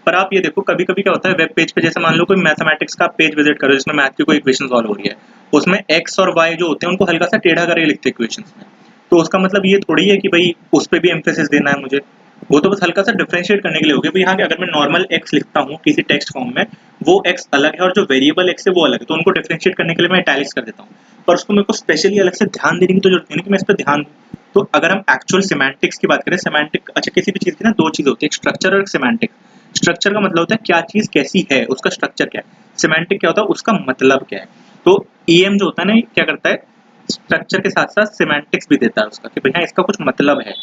पर आप ये देखो कभी कभी क्या होता है वेब पेज पे, जैसे मान लो कोई मैथमेटिक्स का पेज विजिट करो जिसमें मैथ की कोई इक्वेशन सॉल्व हो रही है, उसमें x और y जो होते हैं उनको हल्का सा टेढ़ा करके लिखते हैं इक्वेशंस में। तो उसका मतलब ये थोड़ी है कि भाई उस पर भी एम्फेसिस देना है मुझे, वो तो बस हल्का सा डिफरेंशिएट करने के लिए हो गया भाई। हाँ, कि अगर मैं नॉर्मल x लिखता हूँ किसी टेक्स्ट फॉर्म में, वो x अलग है और जो वेरिएबल x है वो अलग है, तो उनको डिफरेंशिएट करने के लिए मैं इटैलिक्स कर देता हूँ। पर उसको मेरे को स्पेशली अलग से ध्यान देने की तो जरूरत नहीं कि मैं इस पर ध्यान दूँ। तो अगर हम एक्चुअल सिमेंटिक्स की बात करें, सिमेंटिक अच्छा किसी भी चीज़ की ना दो चीज़ होती है, एक स्ट्रक्चर और एक सिमेंटिक। स्ट्रक्चर का मतलब होता है क्या चीज़ कैसी है, उसका स्ट्रक्चर क्या है। सिमेंटिक क्या होता है, उसका मतलब क्या है। तो EM जो होता है ना, क्या करता है, स्ट्रक्चर के साथ साथ सिमेंटिक्स भी देता है उसका कि भैया इसका कुछ मतलब है।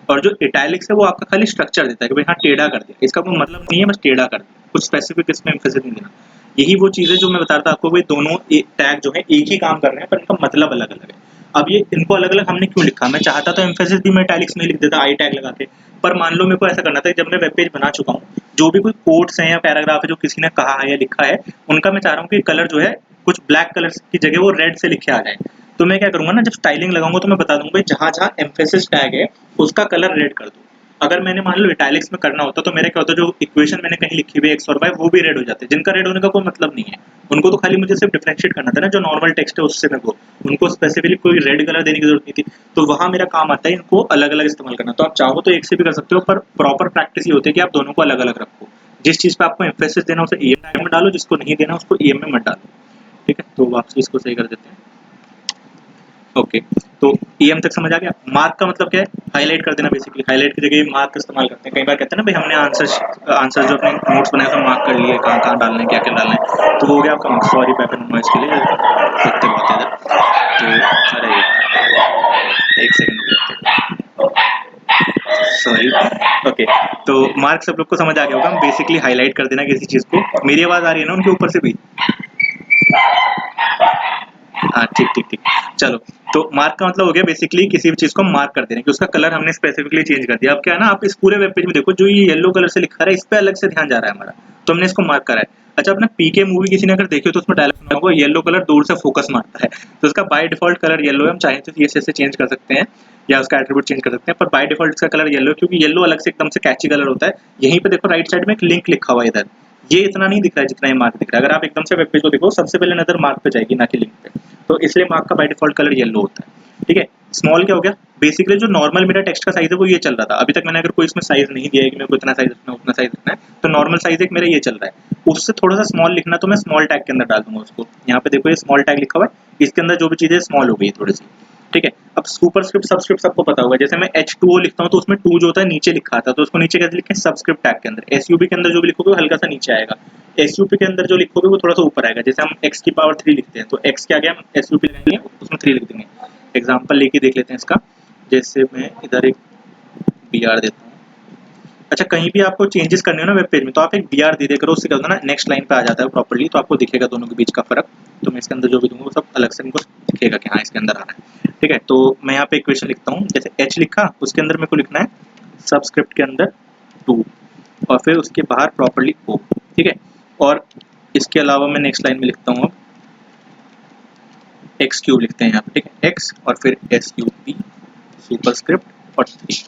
और जो इटैलिक्स है वो आपका खाली स्ट्रक्चर देता है कि भाई हाँ टेढ़ा कर दिया, इसका कोई मतलब नहीं है, बस टेढ़ा कर दिया, कुछ स्पेसिफिक इसमें एम्फेसिस नहीं देना। यही वो चीज़ है जो मैं बता रहा था आपको, भाई दोनों टैग जो है एक ही काम कर रहे हैं पर इनका मतलब अलग अलग है। अब ये इनको अलग अलग हमने क्यों लिखा, मैं चाहता तो एम्फेसिस भी मैं इटैलिक्स में लिख देता आई टैग लगा के, पर मान लो मेरे को ऐसा करना था कि जब मैं वेब पेज बना चुका हूँ, जो भी कोई कोट्स हैं या पैराग्राफ है जो किसी ने कहा है या लिखा है, उनका मैं चाह रहा हूँ कि कलर जो है कुछ ब्लैक कलर की जगह वो रेड से लिखे आ जाए। तो मैं क्या करूंगा ना, जब स्टाइलिंग लगाऊंगा तो मैं बता दूंगा जहां जहां एम्फेसिस टैग है उसका कलर रेड कर दो। अगर मैंने मान लो इटैलिक्स में करना होता तो मेरे क्या होता, जो इक्वेशन मैंने कहीं लिखी हुई है x और y वो भी रेड हो जाते, जिनका रेड होने का कोई मतलब नहीं है। उनको तो खाली मुझे सिर्फ डिफरेंशिएट करना था ना, जो नॉर्मल टेक्स्ट है उससे मेरे को, उनको स्पेसिफिकली कोई रेड कलर देने की जरूरत नहीं थी। तो वहां मेरा काम आता है इनको अलग अलग इस्तेमाल करना। तो आप चाहो तो एक से भी कर सकते हो, पर प्रॉपर प्रैक्टिस ये होती है कि आप दोनों को अलग अलग रखो। जिस चीज पे आपको एम्फेसिस देना उसे EM टैग में डालो, जिसको नहीं देना उसको EM में मत डालो। ठीक है, तो वापस इसको सही कर देते हैं। ओके, तो EM तक समझ आ गया। मार्क का मतलब क्या है, हाईलाइट कर देना। बेसिकली हाईलाइट की जगह मार्क का इस्तेमाल करते हैं। कई बार कहते हैं ना भाई हमने आंसर जो अपने नोट्स बनाए थे मार्क कर लिए, कहाँ कहाँ डालना है क्या क्या डालना है, तो वो हो गया आपका मार्क। सॉरी बैकग्राउंड नॉइज के लिए, सत्य बहुत है इधर। तो अरे एक सेकंड, सॉरी। ओके, तो मार्क सब लोग को समझ आ गया होगा। बेसिकली हाईलाइट कर देना किसी चीज को। मेरी आवाज आ रही है ना उनके ऊपर से भी? हाँ ठीक ठीक ठीक, चलो। तो मार्क का मतलब हो गया बेसिकली किसी भी चीज को मार्क कर देना, कि उसका कलर हमने स्पेसिफिकली चेंज कर दिया। अब क्या है ना, आप इस पूरे वेब पेज में देखो जो ये येलो कलर से लिखा रहा है इस पे अलग से ध्यान जा रहा है हमारा, तो हमने इसको मार्क करा है। अच्छा, अपना PK मूवी किसी ने अगर देखी हो तो उसमें डायलॉग सुना होगा, येलो कलर दूर से फोकस मारता है। तो उसका बाय डिफॉल्ट कलर येलो है। हम चाहें तो CSS से चेंज कर सकते हैं या उसका एट्रीब्यूट चेंज कर सकते हैं, पर बाय डिफॉल्ट इसका कलर येलो है, क्योंकि येलो अलग से एकदम से कैची कलर होता है। यहीं पे देखो राइट साइड में एक लिंक लिखा हुआ है इधर, ये इतना नहीं दिख रहा है जितना ये मार्क दिख रहा है। अगर आप एकदम से वेब पेज को देखो सबसे पहले नजर मार्क पे जाएगी, ना कि लिंक पे। तो इसलिए मार्क का बाय डिफॉल्ट कलर येलो होता है। ठीक है, स्मॉल क्या हो गया, बेसिकली जो नॉर्मल मेरा टेक्स्ट का साइज है वो ये चल रहा था अभी तक। मैंने अगर कोई इसमें साइज नहीं दिया है कि मेरे को इतना साइज रखना है उतना साइज रखना है, तो नॉर्मल साइज एक मेरा ये चल रहा है। उससे थोड़ा सा स्मॉल लिखना तो मैं स्मॉल टैग के अंदर डाल दूंगा उसको। यहाँ पे देखो ये स्मॉल टैग लिखा हुआ है, इसके अंदर जो भी चीजें स्मॉल हो गई थोड़ी सी। ठीक है, अब सुपरस्क्रिप्ट सबस्क्रिप्ट सबको पता होगा। जैसे मैं H2O लिखता हूँ तो उसमें 2 जो होता है नीचे लिखा आता है, तो उसको नीचे कैसे लिखें, सबस्क्रिप्ट टैग के अंदर। SUB के अंदर जो भी लिखोगे वो हल्का सा नीचे आएगा, SUP के अंदर जो लिखोगे वो थोड़ा सा ऊपर आएगा। जैसे हम x की पावर 3 लिखते हैं तो x के आगे हम SUP लगाएंगे, उसमें 3 लिख देंगे। एग्जाम्पल लेके देख लेते हैं इसका। जैसे मैं इधर एक BR देता हूँ। अच्छा, कहीं भी आपको चेंजेस करने हो ना वेब पेज में, तो आप एक BR दे दिया करो, उससे क्या होता है ना नेक्स्ट लाइन पे आ जाता है प्रॉपर्ली, तो आपको दिखेगा दोनों के बीच का फर्क। तो मैं इसके अंदर जो भी दूंगा वो सब अलग से इनको दिखेगा कि हाँ इसके अंदर आ रहा है। ठीक है, तो मैं यहाँ पे इक्वेशन लिखता हूँ। जैसे H लिखा, उसके अंदर मेरे को लिखना है सबस्क्रिप्ट के अंदर 2, और फिर उसके बाहर प्रॉपर्ली ओ, ठीक है। और इसके अलावा मैं नेक्स्ट लाइन में लिखता हूँ अब एक्स क्यूब लिखते हैं यहाँ पे, ठीक है, एक्स और फिर एस यू पी सुपरस्क्रिप्ट और 3।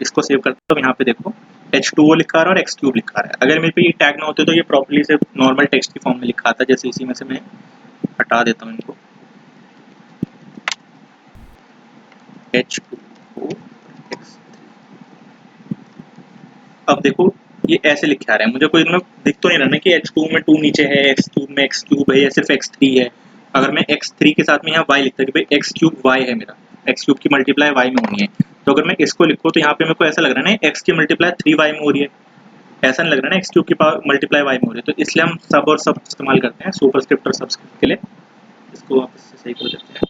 इसको सेव करता हूँ। यहाँ पे देखो H2O लिखा आ रहा है और एक्स क्यूब लिखा आ रहा है। अगर मेरे पे ये टैग ना होते तो ये प्रॉपर्ली से नॉर्मल टेक्स्ट की फॉर्म में लिखा आता, जैसे इसी में से मैं हटा देता हूँ इनको, H2O X। अब देखो ये ऐसे लिखे आ रहा है, मुझे कोई इनमें दिख तो नहीं रहा ना कि H2 में 2 नीचे है, एक्स क्यूब में एक्स क्यूब है या सिर्फ x3 है। अगर मैं x3 के साथ में यहाँ y लिखता कि भाई एक्स क्यूब y है, मेरा एक्स क्यूब की मल्टीप्लाई y में होनी है, तो अगर मैं इसको लिखूँ तो यहाँ पे मेरे को ऐसा लग रहा है ना x की मल्टीप्लाई 3y में हो रही है, ऐसा नहीं लग रहा है ना एक्स क्यूब की पावर मल्टीप्लाई y में हो रही है। तो इसलिए हम सब और सब इस्तेमाल करते हैं सुपरस्क्रिप्ट और सबस्क्रिप्ट के लिए। इसको वापस से सही कर देते हैं।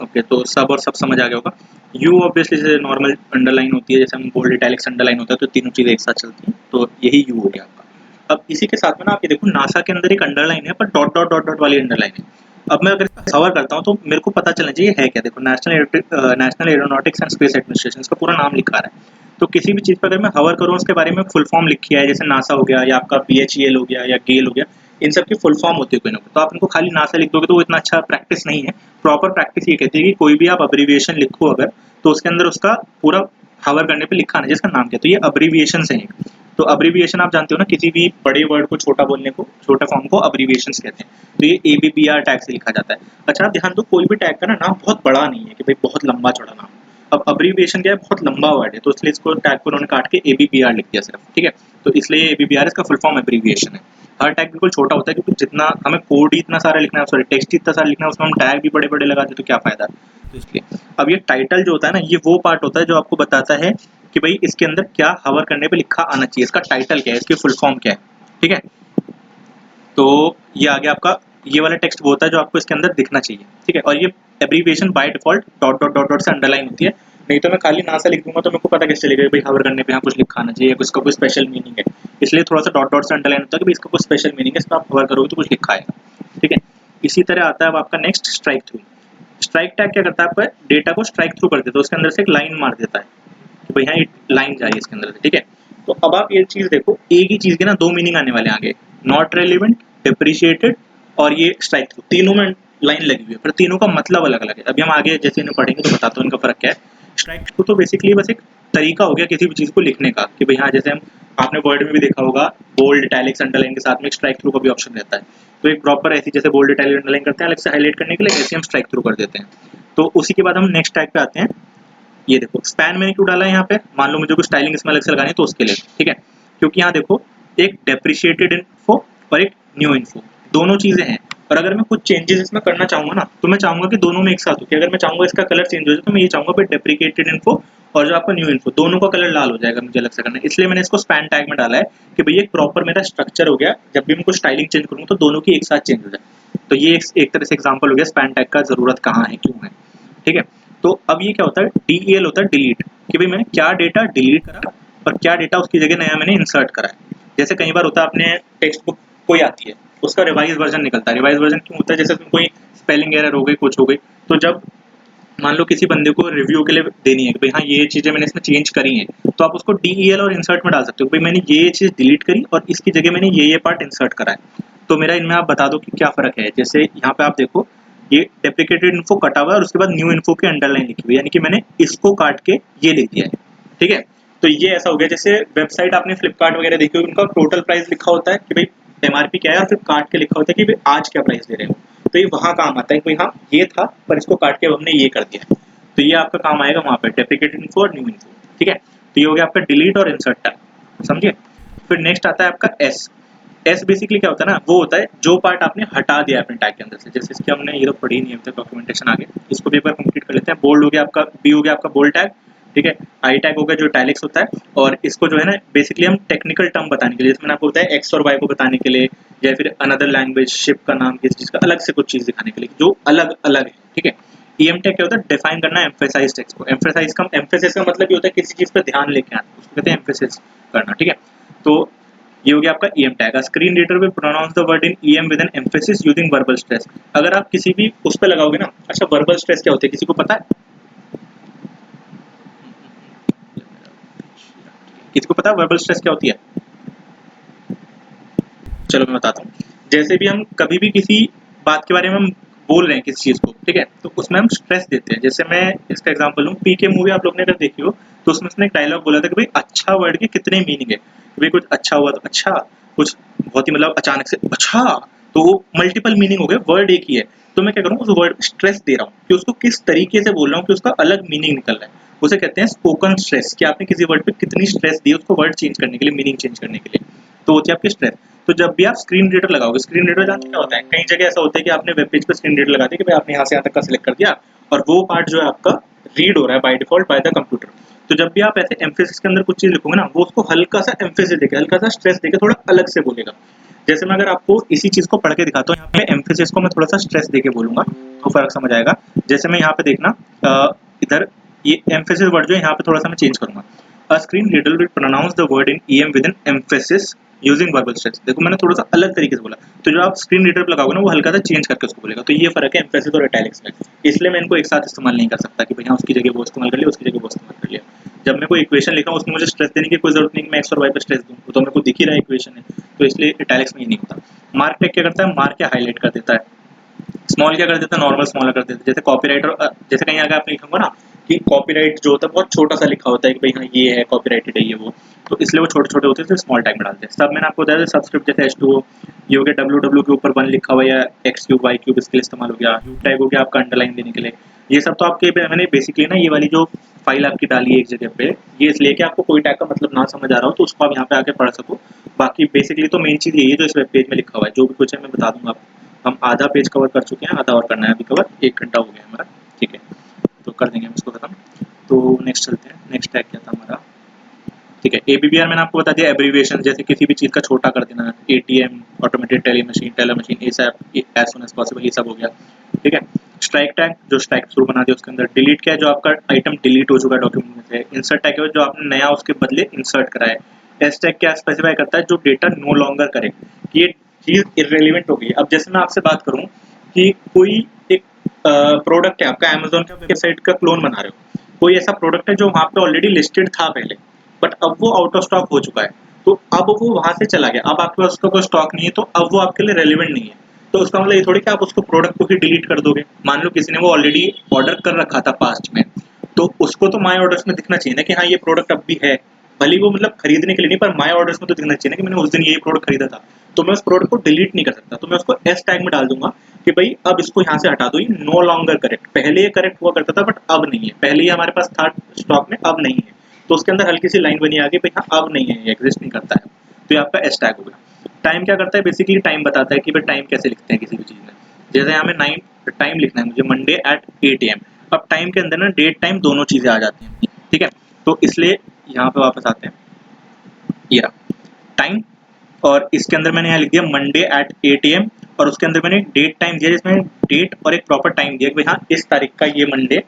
ओके, तो सब और सब समझ आ गया होगा। यू ऑब्वियसली जैसे नॉर्मल अंडरलाइन होती है, जैसे हम बोल्ड इटैलिक्स अंडरलाइन होता है, तो तीनों चीज़ें एक साथ चलती हैं, तो यही यू हो गया आपका। अब इसी के साथ में ना आप ये देखो नासा के अंदर एक अंडरलाइन है पर डॉट डॉट डॉट डॉट वाली अंडरलाइन है। अब मैं अगर कवर करता हूँ तो मेरे को पता चलना चाहिए है क्या। देखो national aeronautics and space administration, इसका पूरा नाम लिखा रहा है। तो किसी भी चीज़ पर अगर मैं हवर करूँ उसके बारे में फुल फॉर्म लिखी है, जैसे नासा हो गया या आपका PHEL हो गया या गेल हो गया, इन सब की फुल फॉर्म होती है कोई ना कोई। तो आप इनको खाली नासा लिख दोगे तो वो इतना अच्छा प्रैक्टिस नहीं है। प्रॉपर प्रैक्टिस ये कहती है कि कोई भी आप अब्रीविएशन लिखो अगर, तो उसके अंदर उसका पूरा हवर करने पे लिखा आना चाहिए इसका नाम क्या। तो ये अब्रीविएशन है। तो अब्रीविएशन आप जानते हो ना, किसी भी बड़े वर्ड को छोटा बोलने को, छोटे फॉर्म को अब्रीविएशंस कहते हैं। तो ये ABBR टैग से लिखा जाता है। अच्छा आप ध्यान दो, कोई भी टैग का ना नाम बहुत बड़ा नहीं है कि भाई बहुत लंबा चौड़ा नाम। अब अब्रीविएशन क्या है, बहुत लंबा वर्ड है, तो इसलिए इसको टैग को उन्होंने काट के ABBR लिख दिया सिर्फ, ठीक है। तो इसलिए ABBR इसका फुल फॉर्म अब्रीविएशन है। हर टैग बिल्कुल छोटा होता है क्योंकि जितना हमें कोड ही इतना सारा लिखना है, सॉरी टेक्स्ट ही इतना सारा लिखना है, उसमें हम टैग भी बड़े बड़े लगा दे तो क्या फायदा। तो इसलिए अब ये टाइटल जो होता है ना, ये वो पार्ट होता है जो आपको बताता है कि भाई इसके अंदर क्या हवर करने पे लिखा आना चाहिए, इसका टाइटल क्या है, इसकी फुल फॉर्म क्या है, ठीक है। तो ये आ गया आपका, ये वाला टेक्स्ट वो होता है जो आपको इसके अंदर दिखना चाहिए, ठीक है। और ये abbreviation by default dot dot dot dot से अंडरलाइन होती है, नहीं तो मैं खाली नासा लिख दूंगा तो मेरे को पता कैसे चलेगा भाई हवर करने पे यहाँ कुछ लिखा आना चाहिए, इसका कोई स्पेशल मीनिंग है। इसलिए थोड़ा सा डॉट डॉट से अंडरलाइन होता है कि इसका कोई स्पेशल मीनिंग है, इसका आप हवर करोगे तो कुछ लिखा आएगा, ठीक है। इसी तरह आता है अब आपका next strike through. Strike tag क्या करता है, आपका डेटा को स्ट्राइक थ्रू कर देता है, उसके अंदर से एक लाइन मार देता है कि भाई यहाँ लाइन जा रही है इसके अंदर से, ठीक है। तो अब आप ये चीज देखो, एक ही चीज के ना दो मीनिंग आने वाले आगे, नॉट रेलिवेंट, डिप्रिशिएटेड और ये स्ट्राइक थ्रू, तीनों में लाइन लगी हुई है पर तीनों का मतलब अलग अलग है। अभी हम आगे जैसे इन्हें पढ़ेंगे तो बताता हूँ इनका फर्क क्या है। स्ट्राइक थ्रू तो बेसिकली बस एक तरीका हो गया किसी भी चीज को लिखने का कि भाई हाँ, जैसे हम आपने वर्ड में भी देखा होगा बोल्ड इटैलिक्स अंडरलाइन के साथ में स्ट्राइक थ्रू का भी ऑप्शन रहता है। तो एक प्रॉपर ऐसी जैसे बोल्ड इटैलिक अंडरलाइन करते हैं अलग से हाईलाइट करने के लिए, ऐसे हम स्ट्राइक थ्रू कर देते हैं। तो उसी के बाद हम नेक्स्ट टैग पे आते हैं। ये देखो स्पैन मैंने क्यों डाला है यहाँ पे, मान लो मुझे कुछ स्टाइलिंग इसमें अलग से लगानी है तो उसके लिए, ठीक है। क्योंकि यहाँ देखो एक डेप्रिशिएटेड इन्फो और एक न्यू इन्फो, दोनों चीजें हैं। और अगर मैं कुछ चेंजेस इसमें करना चाहूंगा ना तो मैं चाहूंगा कि दोनों में एक साथ हो, कि अगर मैं चाहूंगा इसका कलर चेंज हो जाए तो मैं ये चाहूंगा भाई डेप्रिकेटेड इन्फो और जो आपका न्यू इन्फो दोनों का कलर लाल हो जाएगा, मुझे अलग से करना है। इसलिए मैंने इसको स्पैन टैग में डाला है कि भैया एक प्रॉपर मेरा स्ट्रक्चर हो गया, जब भी मैं कुछ स्टाइलिंग चेंज करूँ तो दोनों की एक साथ चेंज हो जाए। तो ये एक तरह से एग्जाम्पल हो गया स्पैन टैग का जरूरत कहाँ है, क्यों है, ठीक है। तो अब ये क्या होता है, DEL होता है डिलीट, कि भाई मैंने क्या डेटा डिलीट करा और क्या डेटा उसकी जगह नया मैंने इंसर्ट करा है। जैसे कई बार होता है अपने टेक्स्ट बुक कोई आती है उसका रिवाइज वर्जन निकलता है। रिवाइज वर्जन क्यों होता है, जैसे कोई स्पेलिंग एरर हो गई, कुछ हो गई, तो जब मान लो किसी बंदे को रिव्यू के लिए देनी है कि भाई हाँ ये चीजें मैंने इसमें चेंज करी हैं, तो आप उसको DEL और इंसर्ट में डाल सकते हो, भाई मैंने ये चीज डिलीट करी और इसकी जगह मैंने ये पार्ट इंसर्ट करा है। तो मेरा इनमें आप बता दो कि क्या फर्क है। जैसे यहाँ पे आप देखो ये डेप्रिकेटेड इन्फो कटा हुआ है और उसके बाद न्यू इन्फो के अंडरलाइन लिखी हुई है, यानी कि मैंने इसको काट के ये लिख दिया है, ठीक है। तो ये ऐसा हो गया जैसे वेबसाइट आपने फ्लिपकार्ट वगैरह देखी होगी, उनका टोटल प्राइस लिखा होता है कि भाई MRP क्या है और फिर काट के लिखा होता है कि भाई आज क्या प्राइस दे रहे हो। तो ये वहाँ काम आता है कि भाई हाँ ये था पर इसको काट के हमने ये कर दिया, तो ये आपका काम आएगा वहाँ पे डेप्रिकेटेड इन्फो और न्यू इन्फो, ठीक है। तो ये हो गया आपका डिलीट और इंसर्ट टैग, समझिए। फिर नेक्स्ट आता है आपका एस बेसिकली क्या होता है ना, वो होता है जो पार्ट आपने हटा दिया अपने टैग के अंदर से। जैसे इसकी हमने ये तो पढ़ी नहीं है डॉक्यूमेंटेशन आगे, इसको भी एक बार कंप्लीट कर लेते हैं। बोल्ड हो गया आपका, बी हो गया आपका बोल्ड टैग, ठीक है। आई टैग हो गया जो इटैलिक्स होता है, और इसको जो है ना बेसिकली हम टेक्निकल टर्म बताने के लिए, जैसे मैंने आपको बताया एक्स और वाई को बताने के लिए, या फिर अनदर लैंग्वेज शिप का नाम किसी चीज का अलग से कुछ चीज दिखाने के लिए जो अलग अलग है, ठीक है। EM टैग क्या होता है, डिफाइन करना एम्फेसाइज टेक्स्ट को। एम्फेसाइज का मतलब ये होता है किसी चीज पे ध्यान लेके आना, उसको कहते हैं एम्फेसिस करना, ठीक है। तो ये हो गया आपका EM tag. Screen reader will pronounce the word in EM with an emphasis using verbal stress. अगर आप किसी भी उस पे लगाओगे ना, अच्छा वर्बल स्ट्रेस क्या होता है किसी को पता है, किसी को पता है वर्बल स्ट्रेस क्या होती है? चलो मैं बताता हूँ। जैसे भी हम कभी भी किसी बात के बारे में हम बोल रहे हैं किसी चीज़ को, ठीक है, तो उसमें हम स्ट्रेस देते हैं। जैसे मैं इसका एग्जांपल लूँ, पीके मूवी आप लोग ने अगर देखी हो तो उसमें उसने एक डायलॉग बोला था कि भाई अच्छा वर्ड के कितने मीनिंग है, कि भाई कुछ अच्छा हुआ तो अच्छा, कुछ बहुत ही मतलब अचानक से अच्छा, तो वो मल्टीपल मीनिंग हो गया, वर्ड एक ही है। तो मैं क्या करूँ, उस वर्ड स्ट्रेस दे रहा हूँ कि उसको किस तरीके से बोल रहा हूँ कि उसका अलग मीनिंग निकल रहा है। उसे कहते हैं स्पोकन स्ट्रेस, कि आपने किसी वर्ड पे कितनी स्ट्रेस दी उसको वर्ड चेंज करने के लिए, मीनिंग चेंज करने के लिए, तो होती है आपकी स्ट्रेस। तो जब भी आप स्क्रीन रीडर लगाओगे, स्क्रीन रीडर जानते क्या होता है, कई जगह ऐसा होता है कि आपने वेब पेज पे स्क्रीन रीडर लगा दिया कि भाई आपने यहाँ से यहाँ तक का सिलेक्ट कर दिया और वो पार्ट जो है आपका रीड हो रहा है by default by the computer. तो जब भी आप ऐसे एम्फेसिस के अंदर कुछ चीज लिखोगे ना, वो उसको हल्का सा एम्फेसिस देके, हल्का सा स्ट्रेस देके थोड़ा अलग से बोलेगा। जैसे मैं अगर आपको इसी चीज को पढ़ के दिखाता हूँ, यहाँ पे एम्फेसिस को मैं थोड़ा सा स्ट्रेस देके बोलूंगा तो फर्क समझ आएगा। जैसे मैं यहाँ पे देखना, इधर ये एम्फेसिस वर्ड जो है यहाँ पे थोड़ा सा मैं चेंज करूंगा। A screen reader will pronounce the word in EM with an emphasis using verbal stress। देखो मैंने थोड़ा सा अलग तरीके से बोला, तो जो आप स्क्रीन रीडर पे लगाओगे ना वो हल्का सा चेंज करके उसको बोलेगा। तो ये फर्क है एम्फेसिस और इटैलिक्स में, इसलिए मैं इनको एक साथ इस्तेमाल नहीं कर सकता कि भैया उसकी जगह वो इस्तेमाल कर लिया, उसकी जगह वो इस्तेमाल कर लिया। जब मैं कोई इक्वेशन लिख रहा हूँ उसमें मुझे स्ट्रेस देने की कोई जरूरत नहीं कि मैं एक्स और वाई पर स्ट्रेस दूँ, तो मेरे को दिख ही रहा है इक्वेशन है, तो इसलिए इटैलिक्स में ही नहीं होता। मार्क टेक क्या करता है, मार्क क्या हाईलाइट कर देता है, स्मॉल क्या कर देता है, नॉर्मल स्मॉलर कर देता है। जैसे कॉपीराइट, जैसे कहीं आगे आपने लिखा ना कि कॉपीराइट जो होता है बहुत छोटा सा लिखा होता है कि भाई हाँ ये है कॉपीराइटेड है ये वो, तो इसलिए वो छोटे छोटे होते हैं, तो स्मॉल टैग में डालते हैं। सब मैंने आपको बताया सबस्क्रिप्ट, जैसे H2O, ये हो गया W के ऊपर 1 लिखा हुआ, या X क्यूब Y क्यूब इसके लिए इस्तेमाल हो गया। U टैग हो गया आपका अंडरलाइन देने के लिए। ये सब तो आपके मैंने बेसिकली ना ये वाली जो फाइल आपकी डाली है एक जगह पे, ये इसलिए कि आपको कोई टैग का मतलब ना समझ आ रहा हो तो उसको आप यहाँ पे आके पढ़ सको। बाकी बेसिकली तो मेन चीज़ यही है जो इस वेब पेज में लिखा हुआ है, जो भी कुछ है मैं बता दूंगा आपको। हम आधा पेज कवर कर चुके हैं, आधा और करना है अभी कवर, 1 घंटा हो गया हमारा, ठीक है, तो कर देंगे हम इसको खत्म। तो नेक्स्ट चलते हैं, नेक्स्ट टैग क्या था हमारा, ठीक है, ABBR मैंने आपको बता दिया, एब्रीविएशन जैसे किसी भी चीज़ का छोटा कर देना, ATM, automated tele machine, teller machine, ASAP, as soon as possible, ये सब हो गया, ठीक है। स्ट्राइक टैग जो स्ट्राइक थ्रू बना दिया उसके अंदर, डिलीट क्या है जो आपका आइटम डिलीट हो चुका है डॉक्यूमेंट में से, इंसर्ट टैग है जो आपने नया उसके बदले इंसर्ट करा है, एस टैग क्या स्पेसिफाई करता है जो डेटा नो लॉन्गर करे, कि ये चीज़ इररेलेवेंट हो गई। अब जैसे मैं आपसे बात करूँ कि कोई एक प्रोडक्ट है आपका, अमेजोन का वेबसाइट का क्लोन बना रहे हो, कोई ऐसा प्रोडक्ट है जो वहाँ पे ऑलरेडी लिस्टेड था पहले, बट अब वो आउट ऑफ स्टॉक हो चुका है, तो अब वो वहां से चला गया, अब आपके पास उसका कोई स्टॉक नहीं है, तो अब वो आपके लिए रेलिवेंट नहीं है। तो उसका मतलब ये थोड़ी कि आप उसको प्रोडक्ट को ही डिलीट कर दोगे। मान लो किसी ने वो ऑलरेडी ऑर्डर कर रखा था पास्ट में, तो उसको तो माय ऑर्डर्स में दिखना चाहिए ना कि हाँ ये प्रोडक्ट अब भी है, भले वो मतलब खरीदने के लिए नहीं, पर माय ऑर्डर्स में तो दिखना चाहिए ना कि मैंने उस दिन ये प्रोडक्ट खरीदा था। तो मैं उस प्रोडक्ट को डिलीट नहीं कर सकता, तो मैं उसको एस टैग में डाल दूंगा कि भाई अब इसको यहाँ से हटा दो, ये नो लॉन्गर करेक्ट, पहले ये करेक्ट हुआ करता था बट अब नहीं है, पहले ये हमारे पास था स्टॉक में, अब नहीं है, तो उसके अंदर हल्की सी लाइन बनी आगे भाई हाँ अब नहीं है, ये एग्जिस्ट नहीं करता है, तो ये आपका एस टैग होगा। टाइम क्या करता है, बेसिकली टाइम बताता है कि भाई टाइम कैसे लिखते हैं किसी भी चीज़ में। जैसे यहाँ में 9 टाइम लिखना है मुझे, मंडे एट 8 AM, अब टाइम के अंदर ना डेट टाइम दोनों चीज़ें आ जाती हैं, ठीक है, तो इसलिए यहाँ पे वापस आते हैं, ये रहा टाइम, और इसके अंदर मैंने यहाँ लिख दिया मंडे एट 8 AM, और उसके अंदर मैंने डेट टाइम दिया जिसमें डेट और एक प्रॉपर टाइम दिया कि भाई हाँ इस तारीख का ये मंडे,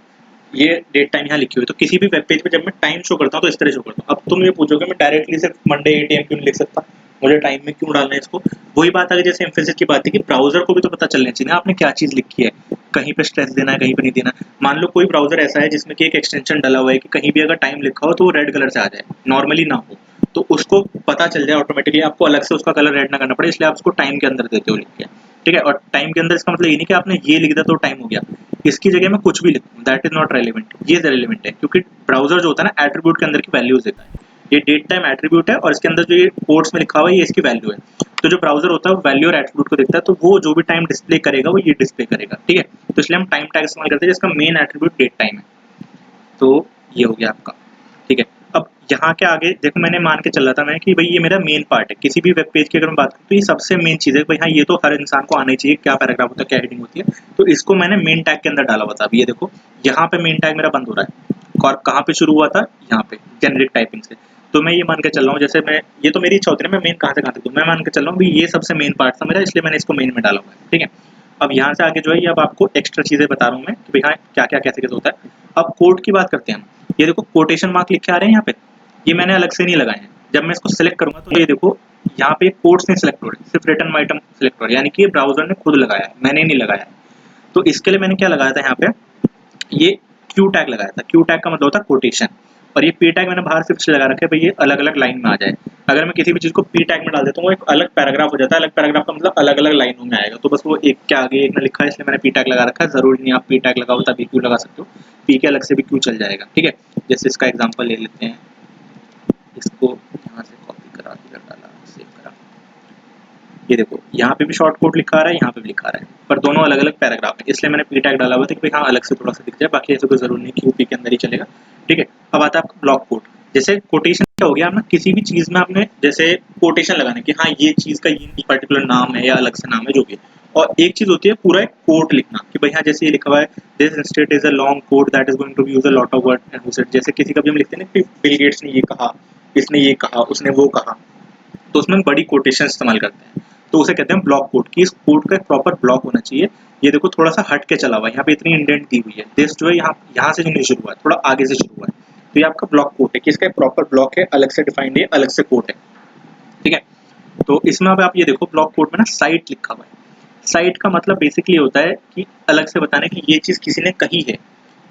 ये डेट टाइम यहाँ लिखी हुई है। तो किसी भी वेब पेज पे जब मैं टाइम शो करता हूँ तो इस तरह शो करता हूँ। अब तुम ये पूछोगे मैं डायरेक्टली सिर्फ मंडे 8 AM क्यों नहीं लिख सकता, मुझे टाइम में क्यों डालना है इसको, वही बात आ गई जैसे एम्फेसिस की बात थी कि ब्राउजर को भी तो पता चलना चाहिए ना आपने क्या चीज़ लिखी है, कहीं पे स्ट्रेस देना है कहीं पे नहीं देना। मान लो कोई ब्राउजर ऐसा है जिसमें कि एक एक्सटेंशन डला हुआ है कि कहीं भी अगर टाइम लिखा हो तो वो रेड कलर से आ जाए, नॉर्मली ना हो, तो उसको पता चल जाए ऑटोमेटिकली, आपको अलग से उसका कलर रेड ना करना पड़े, इसलिए आप उसको टाइम के अंदर देते हो लिख के, ठीक है। और टाइम के अंदर इसका मतलब ये नहीं कि आपने ये लिख दिया तो टाइम हो गया, इसकी जगह मैं कुछ भी लिखूँ दैट इज नॉट रेलिवेंट, ये रेलिवेंट है क्योंकि ब्राउजर जो होता है ना एट्रीब्यूट के अंदर की वैल्यूज देता है, ये डेट टाइम एट्रीब्यूट है और इसके अंदर जो ये कोड्स में लिखा हुआ है ये इसकी वैल्यू है। तो जो ब्राउजर होता है वो वैल्यू और एट्रीब्यूट को देखता है, तो वो जो भी टाइम डिस्प्ले करेगा वो ये डिस्प्ले करेगा, ठीक है। तो इसलिए हम टाइम टैग इस्तेमाल करते हैं जिसका मेन एट्रीब्यूट डेट टाइम है, तो ये हो गया आपका, ठीक है। अब यहाँ के आगे देखो मैंने मान के चल रहा था मैं कि भाई ये मेरा मेन पार्ट है, किसी भी वेब पेज की अगर मैं बात करूँ तो ये सबसे मेन चीज़ है भाई हाँ ये तो हर इंसान को आना ही चाहिए, क्या पैराग्राफ होता है क्या हेडिंग होती है, तो इसको मैंने मेन टैग के अंदर डाला हुआ था। अब ये देखो यहाँ पे मेन टैग मेरा बंद हो रहा है और कहाँ पे शुरू हुआ था, यहाँ पे जेनरिक टाइपिंग से। तो मैं ये मान के चल रहा हूँ, जैसे मैं ये तो मेरी इच्छा होती है मैं मेन कहाँ से कहाँ तक दूँ, मैं मान के चल रहा हूँ ये सबसे मेन पार्ट था मेरा, इसलिए मैंने इसको मेन में डाला हुआ है, ठीक है। अब यहाँ से आगे जो है ये अब आपको एक्स्ट्रा चीज़ें बता रहा हूँ मैं कि भाई हाँ क्या क्या कैसे कैसे होता है। अब कोड की बात करते हैं हम, ये देखो कोटेशन मार्क लिखे आ रहे हैं यहाँ पे, ये मैंने अलग से नहीं लगाए हैं। जब मैं इसको सिलेक्ट करूंगा तो ये देखो यहाँ पे कोड्स नहीं सिलेक्ट हो रहे, सिर्फ रिटर्न आइटम सिलेक्ट हो रहा है, यानी कि ये ब्राउजर ने खुद लगाया है, मैंने नहीं लगाया है। तो इसके लिए मैंने क्या लगाया था यहाँ पे, ये क्यू टैग लगाया था। क्यू टैग का मतलब होता है कोटेशन, और ये पी टैग मैंने बाहर सिर्फ इसलिए लगा रखा है भाई ये अलग अलग लाइन में आ जाए। अगर मैं किसी भी चीज़ को पी टैग में डाल देता हूँ वो एक अलग पैराग्राफ हो जाता है, अलग पैराग्राफ का मतलब अलग अलग लाइनों में आएगा, तो बस वो एक के आगे एक ने लिखा है इसलिए मैंने पी टैग लगा रखा है। जरूरी नहीं आप पी टैग लगाओ तभी क्यू लगा सकते हो, पी के अलग से भी क्यू चल जाएगा। ठीक है, जैसे इसका एग्जाम्पल ले लेते हैं, इसको यहाँ से कॉपी करा इधर डाला, सेव करा, ये देखो यहाँ पे भी शॉर्ट कोड लिखा रहा है, यहाँ पे भी लिखा रहा है, पर दोनों अलग अलग पैराग्राफ है, इसलिए मैंने पी टैग डाला हुआ था कि भाई हाँ अलग से थोड़ा सा दिख जाए, बाकी ऐसे कोई जरूरी नहीं क्यू पी के अंदर ही चलेगा। ठीक है, अब आता है आपका ब्लॉक कोड। जैसे कोटेशन क्या हो गया, आपने किसी भी चीज में आपने जैसे कोटेशन लगाने कि हाँ ये चीज का ये पर्टिकुलर नाम है या अलग से नाम है जो भी है, और एक चीज होती है पूरा एक कोड लिखना कि भाई हाँ जैसे ये लिखा हुआ है this instant is a long code that is going to use a lot of word and use it. जैसे किसी का भी हम लिखते हैं ना कि बिल गेट्स ने ये कहा, इसने ये कहा, उसने वो कहा, तो उसमें हम बड़ी कोटेशन इस्तेमाल करते हैं, तो उसे कहते हैं ब्लॉक कोड, कि इस कोड का एक प्रॉपर ब्लॉक होना चाहिए। ये देखो थोड़ा सा हट के चला हुआ है, यहाँ पे इतनी इंडेंट दी हुई है, दिस जो है यहाँ से जो नहीं शुरू हुआ है, थोड़ा आगे से शुरू हुआ है, तो ये आपका ब्लॉक कोड है कि इसका एक प्रॉपर ब्लॉक है, अलग से डिफाइंड है, अलग से कोड है। ठीक है, तो इसमें अब आप ये देखो ब्लॉक कोड में ना साइट लिखा हुआ है। साइट का मतलब बेसिकली होता है कि अलग से बताने की ये चीज किसी ने कही है।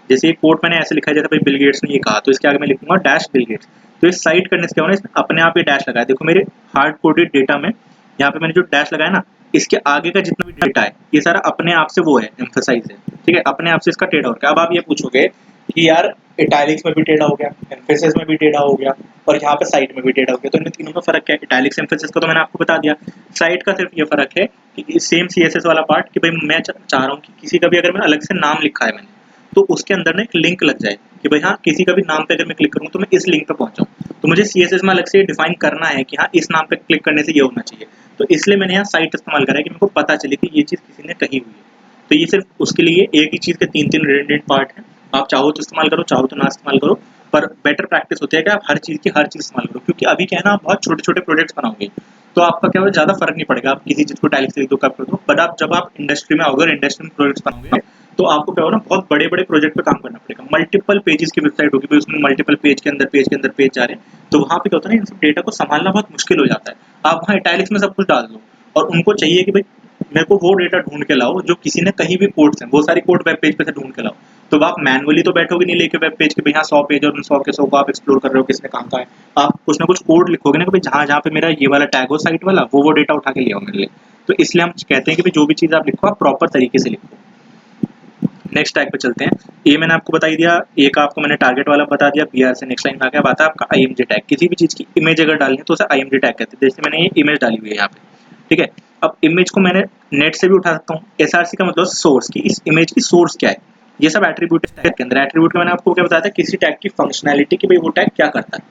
जैसे ये कोड मैंने ऐसे लिखा है जैसे भाई बिल गेट्स ने ये कहा, तो इसके आगे मैं लिखूंगा डैश बिल गेट्स, तो इस साइट करने से क्या होना है, अपने आप ये डैश लगाया। देखो मेरे हार्ड कोडेड डेटा में यहाँ पे मैंने जो डैश लगाया ना, इसके आगे का जितना भी डेटा है ये सारा अपने आप से वो है, एम्फसाइज है। ठीक है, अपने आप से इसका टेढ़ा हो गया। अब आप ये पूछोगे कि यार इटैलिक्स में भी टेढ़ा हो गया, एम्फेसिस में भी टेढ़ा हो गया, और यहाँ पे साइट में भी टेढ़ा हो गया, तो इनमें तीनों में फर्क क्या है? इटैलिक्स एम्फेसिस का तो मैंने आपको बता दिया, साइट का सिर्फ ये फर्क है कि सेम सीएसएस वाला पार्ट कि भाई मैं चाह रहा हूँ कि किसी का भी अगर मैं अलग से नाम लिखा है मैंने, तो उसके अंदर ना एक लिंक लग जाए कि भाई हाँ किसी का भी नाम पे अगर मैं क्लिक करूँ तो मैं इस लिंक पे पहुंचाऊँ, तो मुझे सीएसएस में अलग से डिफाइन करना है कि हाँ इस नाम पे क्लिक करने से ये होना चाहिए। तो इसलिए मैंने यहाँ साइट इस्तेमाल करा है कि मेरे को पता चले कि ये चीज़ किसी ने कही हुई है। तो ये सिर्फ उसके लिए एक ही चीज़ के तीन तीन रिडंडेंट पार्ट हैं, आप चाहो तो इस्तेमाल करो, चाहो तो ना इस्तेमाल करो, पर बेटर प्रैक्टिस होती है कि आप हर चीज़ की हर चीज़ इस्तेमाल करो, क्योंकि अभी क्या है ना आप बहुत छोटे छोटे प्रोजेक्ट्स बनाओगे तो आपका क्या होगा ज़्यादा फर्क नहीं पड़ेगा, आप किसी चीज़ को टाइलिक्स लिख दो कर दो, बट आप जब आप इंडस्ट्री में आओगे, इंडस्ट्री में प्रोजेक्ट्स बनाओगे, तो आपको क्या होगा ना बहुत बड़े बड़े प्रोजेक्ट पे काम करना पड़ेगा। मल्टीपल पेजेस की वेबसाइट होगी भाई, उसमें मल्टीपल पेज के अंदर पेज जा रहे हैं, तो वहाँ पे क्या होता है ना इन सब डेटा को संभालना बहुत मुश्किल हो जाता है। आप वहाँ इटैलिक्स में सब कुछ डाल दो, और उनको चाहिए कि भाई मेरे को वो डेटा ढूंढ के लाओ जो किसी ने कहीं भी कोड्स हैं, वो सारी कोड वेब पेज पे से ढूंढ के लाओ। तो आप मैनुअली तो बैठोगे नहीं लेके वेब पेज के भाई हाँ 100 पेज और उन 100 के 100 को आप एक्सप्लोर कर रहे हो किसने कहाँ का है, आप कुछ ना कुछ कोड लिखोगे ना कि भाई जहाँ जहाँ पे मेरा ये वाला टैग हो साइट वाला, वो डेटा उठा के ले आओ मेरे लिए। तो इसलिए हम कहते हैं कि भाई जो भी चीज़ आप लिखो आप प्रॉपर तरीके से लिखो। नेक्स्ट टैग पे चलते हैं। ये मैंने आपको बता ही दिया, ए का आपको मैंने टारगेट वाला बता दिया, बीआर से नेक्स्ट लाइन आ गया, बात है आपका आईएमजी टैग। किसी भी चीज़ की इमेज अगर डालनी है तो उसे आईएमजी टैग कहते हैं, जैसे मैंने ये इमेज डाली हुई है यहाँ पे। ठीक है, अब इमेज को मैंने नेट से भी उठा सकता हूँ, एसआरसी का मतलब सोर्स की, इस इमेज की सोर्स क्या है, ये सब एट्रीब्यूट टैग के अंदर। एट्रीब्यूट का मैंने आपको क्या बताया था, किसी टैग की फंक्शनैलिटी की भाई वो टैग क्या करता है।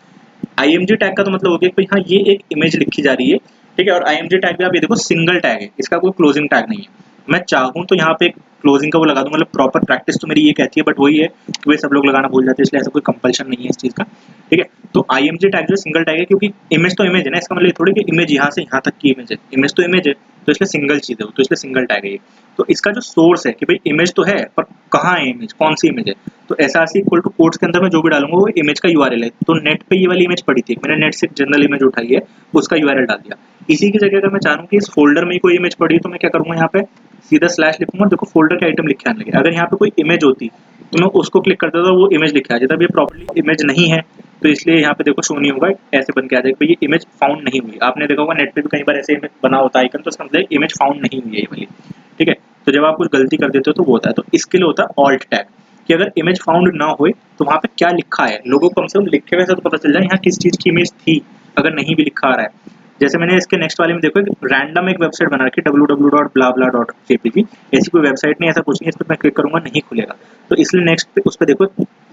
आईएमजी टैग का तो मतलब हो गया कि हाँ ये एक इमेज लिखी जा रही है। ठीक है, और आईएमजी टैग भी आप ये देखो सिंगल टैग है, इसका कोई क्लोजिंग टैग नहीं है। मैं चाहूँ तो यहाँ पे क्लोजिंग का वो लगा दूँ, मतलब प्रॉपर प्रैक्टिस तो मेरी ये कहती है, बट वही है कि भाई सब लोग लगाना भूल जाते हैं, इसलिए ऐसा कोई कंपल्शन नहीं है इस चीज़ का। ठीक है, तो आईएमजी टैग जो सिंगल टैग है, क्योंकि इमेज तो इमेज है ना, इसका मतलब थोड़ी कि इमेज यहाँ से यहाँ तक की इमेज है, इमेज तो इमेज है, तो इसलिए सिंगल चीज़ है, तो इसलिए सिंगल टैग है ये। तो इसका जो सोर्स है कि भाई इमेज तो है पर कहाँ है इमेज, कौन सी इमेज है, तो एसआरसी इक्वल टू कोड्स के अंदर मैं जो भी डालूंगा वो इमेज का यूआरएल है। तो नेट पे ये वाली इमेज पड़ी थी, मैंने नेट से जनरल इमेज उठाई है, उसका यूआरएल डाल दिया। इसी की जगह अगर मैं चाहूँ कि इस फोल्डर में ही कोई इमेज पड़ी है, तो मैं क्या करूँगा यहाँ पे सीधा स्लैश लिखूंगा, देखो फोल्डर के आइटम लिखे आने लगे। अगर यहाँ पे कोई इमेज होती तो मैं उसको क्लिक करता था, वो इमेज लिखा आ जाता। अब ये प्रॉपर्ली इमेज नहीं है तो इसलिए यहाँ पे देखो शो नहीं होगा, ऐसे बन के आ जाएगा ये इमेज फाउंड नहीं हुई। आपने देखा होगा नेट पे भी कई बार ऐसे इमेज बना होता है आइकन, तो इसका मतलब इमेज फाउंड नहीं हुई है ये वाली। ठीक है, तो जब आप कुछ गलती कर देते हो तो वो होता है, तो इसके लिए होता है ऑल्ट टैग, कि अगर इमेज फाउंड ना हो तो वहाँ पे क्या लिखा है, लोगों को कम से कम लिखे हुए से तो पता चल जाए यहाँ किस चीज़ की इमेज थी, अगर नहीं भी लिखा आ रहा है। जैसे मैंने इसके नेक्स्ट वाले में देखो रैंडम एक वेबसाइट बना रखी है www.blabla.jpg, ऐसी कोई वेबसाइट नहीं, ऐसा कुछ नहीं, इस पर मैं क्लिक करूंगा नहीं खुलेगा। तो इसलिए नेक्स्ट पे उस पर देखो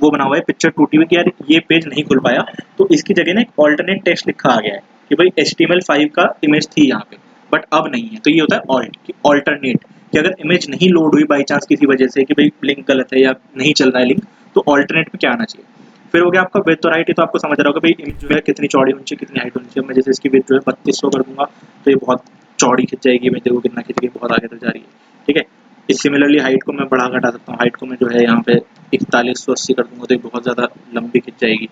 वो बना हुआ है पिक्चर टूटी हुई कि यार ये पेज नहीं खुल पाया, तो इसकी जगह ना एक ऑल्टरनेट टेक्स्ट लिखा आ गया है कि भाई HTML5 का इमेज थी यहाँ पे बट अब नहीं है। तो ये होता है ऑल्ट कि ऑल्टरनेट, कि अगर इमेज नहीं लोड हुई बाई चांस किसी वजह से कि भाई लिंक गलत है या नहीं चल रहा है लिंक, तो ऑल्टरनेट पे क्या आना चाहिए। फिर हो गया आपका विड्थ और हाइट, तो आपको समझ रहा होगा भाई इमेज जो है कितनी चौड़ी होनी चाहिए, कितनी हाइट होनी चाहिए। मैं जैसे इसकी विड्थ जो है 3200 कर दूंगा तो ये बहुत चौड़ी खिंच जाएगी, इमेज देखो कितना खिंच गई, बहुत आगे तक जा रही है। ठीक है, इस सिमिलरली हाइट को मैं बढ़ा घटा सकता हूँ, हाइट को मैं जो है यहाँ पे 4180 कर दूंगा तो ये बहुत ज़्यादा लंबी खिंच जाएगी।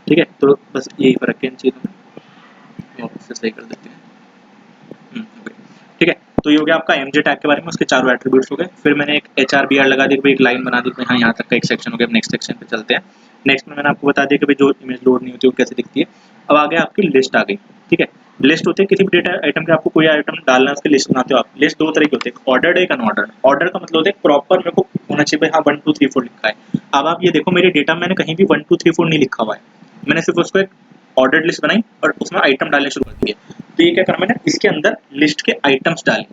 ठीक है, तो बस यही फर्क है इन चीज़ों में, वापस से सही कर देते हैं। ठीक है, तो ये हो गया आपका एमजे टैग के बारे में, उसके चारों एट्रीब्यूट्स हो गए। फिर मैंने एक HRBR लगा दी, एक लाइन बना दी, हाँ यहाँ तक का एक सेक्शन हो गया। नेक्स्ट सेक्शन पे चलते हैं। नेक्स्ट में मैंने आपको बता दिया कि भाई जो इमेज लोड नहीं होती वो कैसे दिखती है। अब आगे आपकी लिस्ट आ गई, ठीक है। लिस्ट होती है किसी भी डेटा आइटम के, आपको कोई आइटम डालना है उसकी लिस्ट बनाते हो आप। लिस्ट दो तरह की होती है, ऑर्डर्ड एक अनऑर्डर्ड। ऑर्डर का मतलब होता है प्रॉपर मेरे को होना चाहिए भाई हाँ 1 2 3 4 लिखा है। अब आप ये देखो मेरे डेटा मैंने कहीं भी 1 2 3 4 नहीं लिखा हुआ है, मैंने सिर्फ उसको एक ऑर्डर्ड लिस्ट बनाई और उसमें आइटम डालने शुरू कर दिए। तो ये क्या करना मैंने, इसके अंदर लिस्ट के आइटम्स डाले,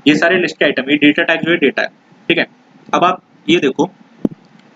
ये सारे लिस्ट के आइटम, ये डेटा टैग जो है डेटा है, ठीक है। अब आप ये देखो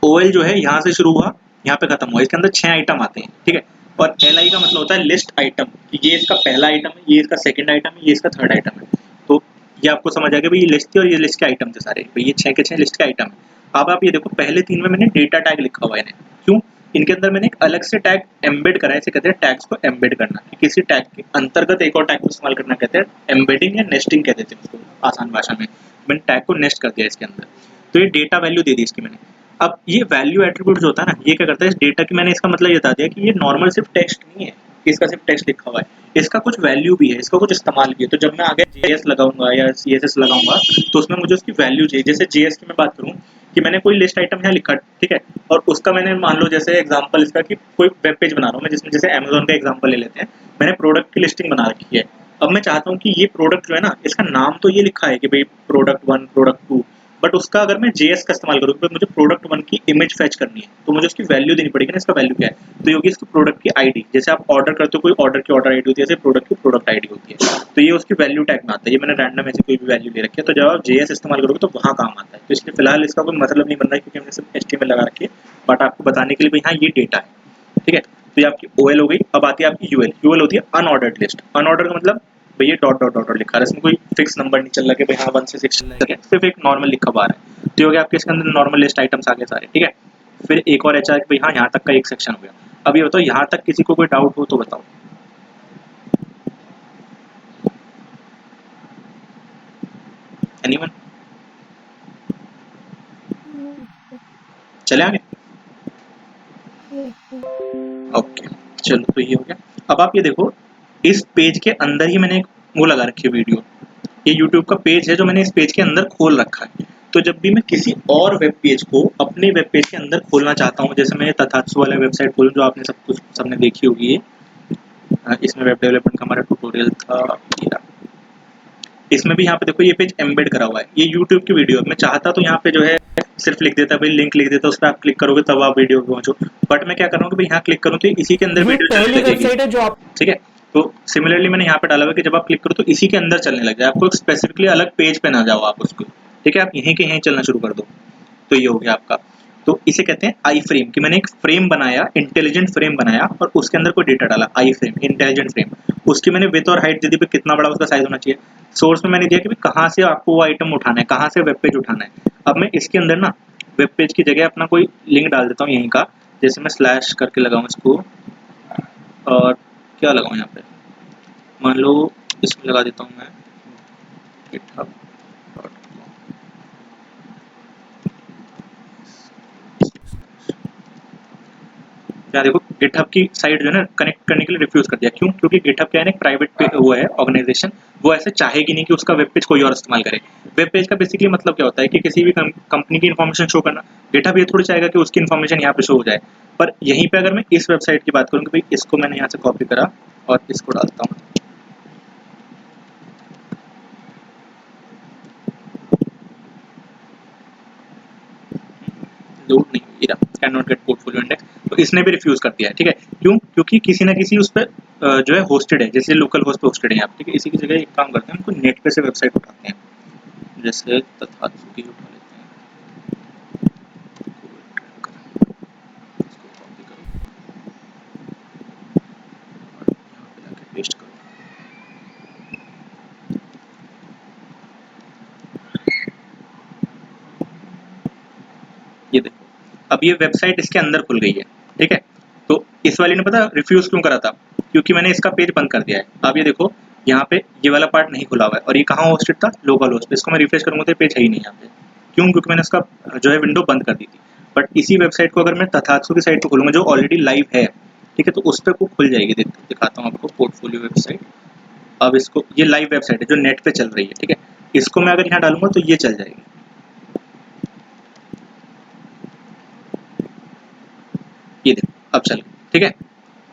OL जो है यहाँ से शुरू हुआ यहाँ पे खत्म हुआ, इसके अंदर 6 आइटम आते हैं, ठीक है। और LI का मतलब होता है लिस्ट आइटम, कि ये इसका पहला आइटम है, ये इसका सेकंड आइटम है, ये इसका थर्ड आइटम है। तो ये आपको समझ आ गया भाई ये लिस्ट थी और ये लिस्ट के आइटम थे सारे, भाई ये 6 के 6 लिस्ट के आइटम है। अब आप ये देखो पहले 3 में मैंने डेटा टैग लिखा हुआ है इन्हें, क्यों, इनके अंदर मैंने एक अलग से टैग एम्बेड करा है, इसे कहते हैं टैग्स को एम्बेड करना, कि किसी टैग के अंतर्गत एक और टैग को इस्तेमाल करना कहते हैं एम्बेडिंग या नेस्टिंग कह देते हैं उसको आसान भाषा में। मैंने टैग को नेस्ट कर दिया इसके अंदर, तो ये डेटा वैल्यू दे दी इसकी मैंने। अब ये वैल्यू एट्रीब्यूट जो होता है ना, ये क्या करता है इस डेटा की, मैंने इसका मतलब ये बता दिया कि ये नॉर्मल सिर्फ टेक्स्ट नहीं है, इसका सिर्फ टेक्स्ट लिखा हुआ है, इसका कुछ वैल्यू भी है, इसका कुछ इस्तेमाल भी है। तो जब मैं आगे JS लगाऊंगा या CSS लगाऊंगा तो उसमें मुझे उसकी वैल्यू चाहिए। जैसे JS की मैं बात करूं कि मैंने कोई लिस्ट आइटम यहाँ लिखा, ठीक है, और उसका मैंने मान लो जैसे एग्जांपल इसका कि कोई वेब पेज बना रहा हूँ मैं, जिसमें जैसे Amazon का एग्जांपल ले लेते हैं, मैंने प्रोडक्ट की लिस्टिंग बना रखी है। अब मैं चाहता हूँ कि ये प्रोडक्ट जो है ना, इसका नाम तो ये लिखा है कि भाई प्रोडक्ट 1 प्रोडक्ट 2, बट उसका अगर मैं JS का इस्तेमाल करूँ तो मुझे प्रोडक्ट 1 की इमेज फेच करनी है, तो मुझे उसकी वैल्यू देनी पड़ेगी ना, इसका वैल्यू क्या है, तो ये होगी इसकी प्रोडक्ट की आईडी। जैसे आप ऑर्डर करते हो कोई ऑर्डर की ऑर्डर आईडी होती है, जैसे प्रोडक्ट की प्रोडक्ट आईडी होती है, तो ये उसकी वैल्यू टैग में आता है। ये मैंने रैंडम ऐसे कोई भी वैल्यू ले रखी है, तो जब आप JS इस्तेमाल करोगे तो वहाँ काम आता है। तो इसलिए फिलहाल इसका कोई मतलब नहीं बन रहा है क्योंकि हमने सिर्फ HTML लगा रखी है, बट आपको बताने के लिए भाई हाँ ये डेटा है, ठीक है। तो ये आपकी OL हो गई। अब आती है आपकी UL। UL होती है अनऑर्डर्ड लिस्ट। अनऑर्डर का मतलब भैया डॉट डॉट डॉट लिखा है, इसमें कोई फिक्स नंबर नहीं चल रहा कि भाई हाँ 1 से 6 चल रहा है, सिर्फ एक नॉर्मल लिखा हुआ है। तो हो गया आपके इसके अंदर नॉर्मल लिस्ट आइटम्स आ गए सारे, ठीक है। फिर एक और HR भाई हाँ यहाँ तक का एक सेक्शन हो गया। अब ये बताओ यहाँ तक किसी को कोई डाउट हो तो बताओ। एनीवन? चले आगे? ओके चलो, तो ये हो गया। अब आप ये देखो इस पेज के अंदर ही मैंने एक वो लगा रखी है वीडियो, ये YouTube का पेज है जो मैंने इस पेज के अंदर खोल रखा है। तो जब भी मैं किसी और वेब पेज को अपने वेब पेज के अंदर खोलना चाहता हूँ, जैसे मैं तथात्सु वाला वेबसाइट खोलूँ जो आपने सब कुछ सबने देखी होगी, इसमें वेब डेवलपमेंट का हमारा ट्यूटोरियल था, इसमें भी यहाँ पे देखो ये पेज एम्बेड करा हुआ है, ये YouTube की वीडियो है। मैं चाहता तो यहाँ पे जो है सिर्फ लिख देता भाई, लिंक लिख देता, उस पर आप क्लिक करोगे तब आप वीडियो पे पहुंचो, बट मैं क्या कर रहा हूँ कि भाई यहाँ क्लिक करूँ तो इसी के अंदर ये वीडियो पहली चलने लगेगी, वेबसाइट है जो आप ठीक है। तो सिमिलरली मैंने यहाँ पे डाला हुआ है कि जब आप क्लिक करो तो इसी के अंदर चलने लग जाए, आपको स्पेसिफिकली अलग पेज पे ना जाओ आप उसको, ठीक है, आप यहीं के यहीं चलना शुरू कर दो। तो ये हो गया आपका। तो इसे कहते हैं आई फ्रेम, कि मैंने एक फ्रेम बनाया, इंटेलिजेंट फ्रेम बनाया और उसके अंदर कोई डेटा डाला, आई फ्रेम इंटेलिजेंट फ्रेम। उसकी मैंने विड्थ और हाइट दे दी, कितना बड़ा उसका साइज होना चाहिए। सोर्स में मैंने दिया कि कहाँ से आपको वो आइटम उठाना है, कहाँ से वेब पेज उठाना है। अब मैं इसके अंदर ना वेब पेज की जगह अपना कोई लिंक डाल देता हूँ यहीं का, जैसे मैं स्लैश करके लगाऊँ इसको, और क्या लगाऊँ यहाँ पे, मान लो इसमें लगा देता हूँ मैं GitHub। क्या देखो GitHub की साइट जो है ना कनेक्ट करने के लिए रिफ्यूज कर दिया, क्यों, क्योंकि GitHub क्या है एक प्राइवेट वो है ऑर्गेनाइजेशन, वो ऐसे चाहेगी नहीं कि उसका वेब पेज कोई और इस्तेमाल करे। वेब पेज का बेसिकली मतलब क्या होता है कि किसी भी कंपनी की इन्फॉर्मेशन शो करना। GitHub ये थोड़ी चाहेगा कि उसकी इन्फॉर्मेशन यहाँ पे शो हो जाए। पर यहीं पे अगर मैं इस वेबसाइट की बात करूँ कि भाई इसको मैंने यहाँ से कॉपी करा और इसको डालता हूँ, लोड नहीं हुई रहा, can not gate portfolio index, तो इसने भी रिफ्यूज कर दिया है, ठीक है। क्यों, क्योंकि किसी ना किसी उस पर जो है होस्टेड है, जैसे लोकल होस्ट पे होस्टेड है यहाँ पे, ठीक है। इसी की जगह एक काम करते हैं, हमको नेट पे से वेबसाइट उठाते हैं, जैसे तथात्सु की उठा लेते हैं, इसको कॉपी करो और यहाँ पे लाके पेस्ट करो। ये देखो अब ये वेबसाइट इसके अंदर खुल गई है, ठीक है। तो इस वाली ने पता रिफ्यूज क्यों करा था, क्योंकि मैंने इसका पेज बंद कर दिया है। अब ये देखो यहाँ पे ये वाला पार्ट नहीं खुला हुआ है, और ये कहाँ होस्टेड था, लोकल होस्ट पे। इसको मैं रिफ्रेश करूंगा तो पेज है ही नहीं यहाँ पे, क्यों, क्योंकि मैंने इसका जो है विंडो बंद कर दी थी। बट इसी वेबसाइट को अगर मैं तथात्सु की साइट को खोलूंगा जो ऑलरेडी लाइव है, ठीक है, तो उस पर वो खुल जाएगी। दिखाता हूँ आपको पोर्टफोलियो वेबसाइट। अब इसको, ये लाइव वेबसाइट है जो नेट पे चल रही है, ठीक है। इसको मैं अगर यहाँ डालूंगा तो ये चल जाएगी, ये अब चल, ठीक है।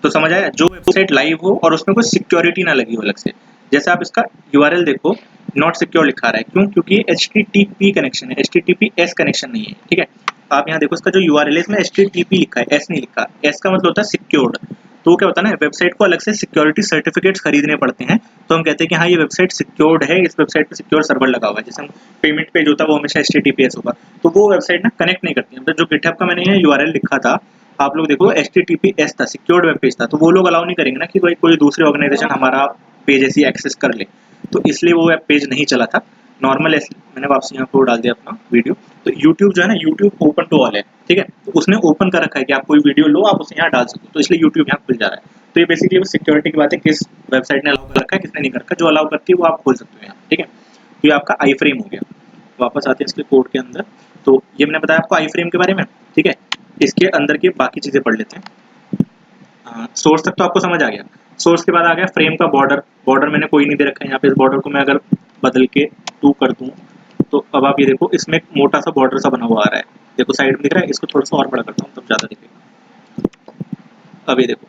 तो समझ आया, जो वेबसाइट लाइव हो और उसमें कोई सिक्योरिटी ना लगी हो अलग से। जैसे आप इसका यूआरएल देखो, नॉट सिक्योर लिखा रहा है, क्यों? क्योंकि ये HTTP कनेक्शन है, HTTPS कनेक्शन नहीं है, ठीक है। आप यहाँ देखो, इसका जो यूआरएल है इसमें HTTP लिखा है, S नहीं लिखा। S का मतलब होता है सिक्योर्ड। तो क्या होता है ना, वेबसाइट को अलग से सिक्योरिटी सर्टिफिकेट्स खरीदने पड़ते हैं, तो हम कहते हैं कि हाँ ये वेबसाइट सिक्योर्ड है, इस वेबसाइट पे सिक्योर सर्वर लगा हुआ है। जैसे हम पेमेंट पेज होता है वो हमेशा HTTPS होगा, तो वो वेबसाइट ना कनेक्ट नहीं करती है। मतलब जो गिटहब का मैंने यहाँ यूआरएल लिखा था, आप लोग देखो HTTPS था, सिक्योर्ड वेब पेज था, तो वो लोग अलाउ नहीं करेंगे ना कि भाई कोई दूसरी ऑर्गेनाइजेशन हमारा पेज ऐसी एक्सेस कर ले, तो इसलिए वो वेब पेज नहीं चला था। नॉर्मल ऐसे मैंने वापस यहाँ पर डाल दिया अपना वीडियो। तो यूट्यूब जो है ना, यूट्यूब ओपन टू ऑल है, ठीक है। तो उसने ओपन कर रखा है कि आप कोई वीडियो लो, आप उसे यहाँ डाल सको, तो इसलिए यूट्यूब यहाँ खुल जा रहा है। तो ये बेसिकली वो सिक्योरिटी की बात है, किस वेबसाइट ने अलाउ कर रखा है, किसने नहीं कर रखा। जो अलाउ करती है वो आप खोल सकते हो यहाँ, ठीक है। तो ये आपका आई फ्रेम हो गया। वापस आते हैं इसके कोड के अंदर। तो ये मैंने बताया आपको आई फ्रेम के बारे में, ठीक है। इसके अंदर की बाकी चीज़ें पढ़ लेते हैं। सोर्स तक तो आपको समझ आ गया। सोर्स के बाद आ गया फ्रेम का बॉर्डर। बॉर्डर मैंने कोई नहीं दे रखा है यहाँ पे। इस बॉर्डर को मैं अगर बदल के 2 कर दूँ तो अब आप ये देखो, इसमें एक मोटा सा बॉर्डर सा बना हुआ आ रहा है, देखो साइड में दिख रहा है। इसको थोड़ा सा और बड़ा करता हूँ तब ज़्यादा दिखेगा। अब ये देखो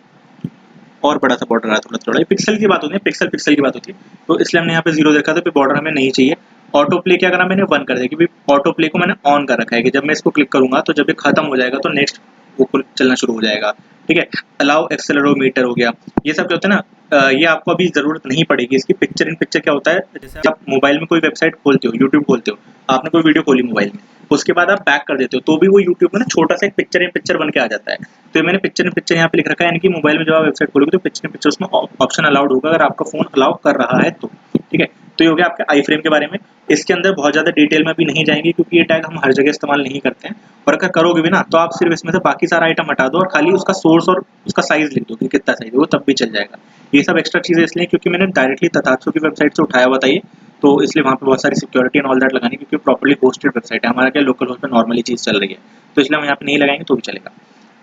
और बड़ा सा बॉर्डर आ रहा है, थोड़ा थोड़ा। ये पिक्सल की बात होती है, पिक्सल की बात होती है, तो इसलिए हमने यहाँ पे 0 देखा था। तो बॉर्डर हमें नहीं चाहिए। ऑटो प्ले क्या करा मैंने, 1 कर दिया, क्योंकि ऑटो प्ले को मैंने ऑन कर रखा है कि जब मैं इसको क्लिक करूंगा तो जब ये खत्म हो जाएगा तो नेक्स्ट वो चलना शुरू हो जाएगा, ठीक है। अलाउ एक्सेलरोमीटर हो गया। ये सब क्या होता है ना, ये आपको अभी जरूरत नहीं पड़ेगी इसकी। पिक्चर इन पिक्चर क्या होता है, जैसे आप मोबाइल में कोई वेबसाइट खोलते हो, यूट्यूब खोलते हो, आपने कोई वीडियो खोली मोबाइल में, उसके बाद आप बैक कर देते हो, तो भी वो यूट्यूब में ना छोटा सा एक पिक्चर इन पिक्चर बन के आ जाता है। तो ये मैंने पिक्चर इन पिक्चर यहाँ पे लिख रखा है, यानी कि मोबाइल में जब आप वेबसाइट खोलोगे तो पिक्चर इन पिक्चर उसमें ऑप्शन अलाउड होगा, अगर आपका फोन अलाउ कर रहा है तो, ठीक है। तो ये हो गया आपके आई फ्रेम के बारे में। इसके अंदर बहुत ज़्यादा डिटेल में भी नहीं जाएंगे, क्योंकि ये टैग हम हर जगह इस्तेमाल नहीं करते हैं। और अगर करोगे भी ना, तो आप सिर्फ इसमें से बाकी सारा आइटम हटा दो और खाली उसका सोर्स और उसका साइज लिख दो कि कितना साइज है, वो तब भी चल जाएगा। ये सब एक्स्ट्रा चीज़ें इसलिए क्योंकि मैंने डायरेक्टली तथात्सु की वेबसाइट से उठाया हुआ था ये, तो इसलिए वहाँ पे बहुत सारी सिक्योरिटी एंड ऑल दैट लगानी, क्योंकि प्रॉपर्ली होस्टेड वेबसाइट है। हमारा क्या लोकल होस्ट पे नॉर्मली चीज़ चल रही है, तो इसलिए हम यहाँ पे नहीं लगाएंगे तो भी चलेगा।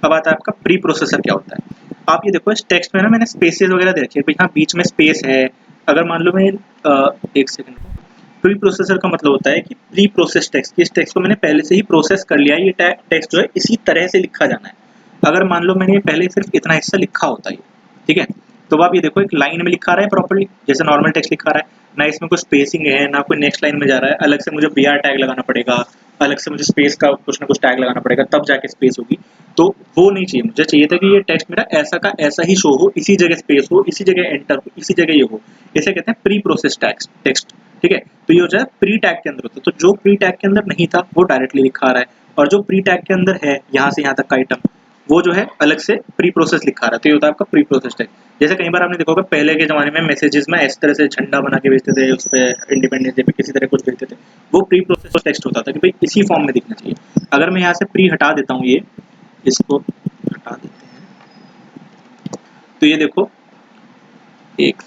अब आता है आपका प्री प्रोसेसर क्या होता है। आप ये देखो, इस टेक्स्ट में ना मैंने स्पेसेस वगैरह दे रखी है, यहाँ बीच में स्पेस है। अगर मान लो मैं एक सेकंड, प्री प्रोसेसर का मतलब होता है कि प्री प्रोसेस टेक्स्ट, इस टेक्स्ट को मैंने पहले से ही प्रोसेस कर लिया है, ये टेक्स्ट जो है इसी तरह से लिखा जाना है। अगर मान लो मैंने पहले सिर्फ इतना हिस्सा लिखा होता है, ठीक है, तो आप ये देखो एक लाइन में लिखा रहा है प्रॉपर्ली, जैसे नॉर्मल टेक्स्ट लिखा रहा है, ना इसमें कोई स्पेसिंग है, ना कोई नेक्स्ट लाइन में जा रहा है। अलग से मुझे BR टैग लगाना पड़ेगा, अलग से मुझे स्पेस का कुछ ना कुछ टैग लगाना पड़ेगा, तब जाके स्पेस होगी। तो वो नहीं चाहिए, मुझे चाहिए था कि ये टेक्स्ट मेरा ऐसा का ऐसा ही शो हो, इसी जगह स्पेस हो, इसी जगह एंटर हो, इसी जगह ये हो। इसे कहते हैं प्री प्रोसेस टेक्स्ट, ठीक है। तो ये हो जाए प्री टैग के अंदर होता है। तो जो प्री टैग के अंदर नहीं था वो डायरेक्टली लिखा आ रहा है, और जो प्री टैग के अंदर है यहाँ से यहाँ तक का आइटम, वो जो है अलग से प्री प्रोसेस लिखा रहा है। तो ये होता है आपका प्री प्रोसेस टैग। जैसे कई बार आपने देखा होगा पहले के जमाने में मैसेजेस में इस तरह से झंडा बना के भेजते थे, उस पर इंडिपेंडेंस डे पे किसी तरह कुछ भेजते थे, वो प्री प्रोसेस टेक्स्ट होता था कि भाई इसी फॉर्म में दिखना चाहिए। अगर मैं यहाँ से प्री हटा देता हूँ, ये इसको हटा देते हैं, तो ये देखो एक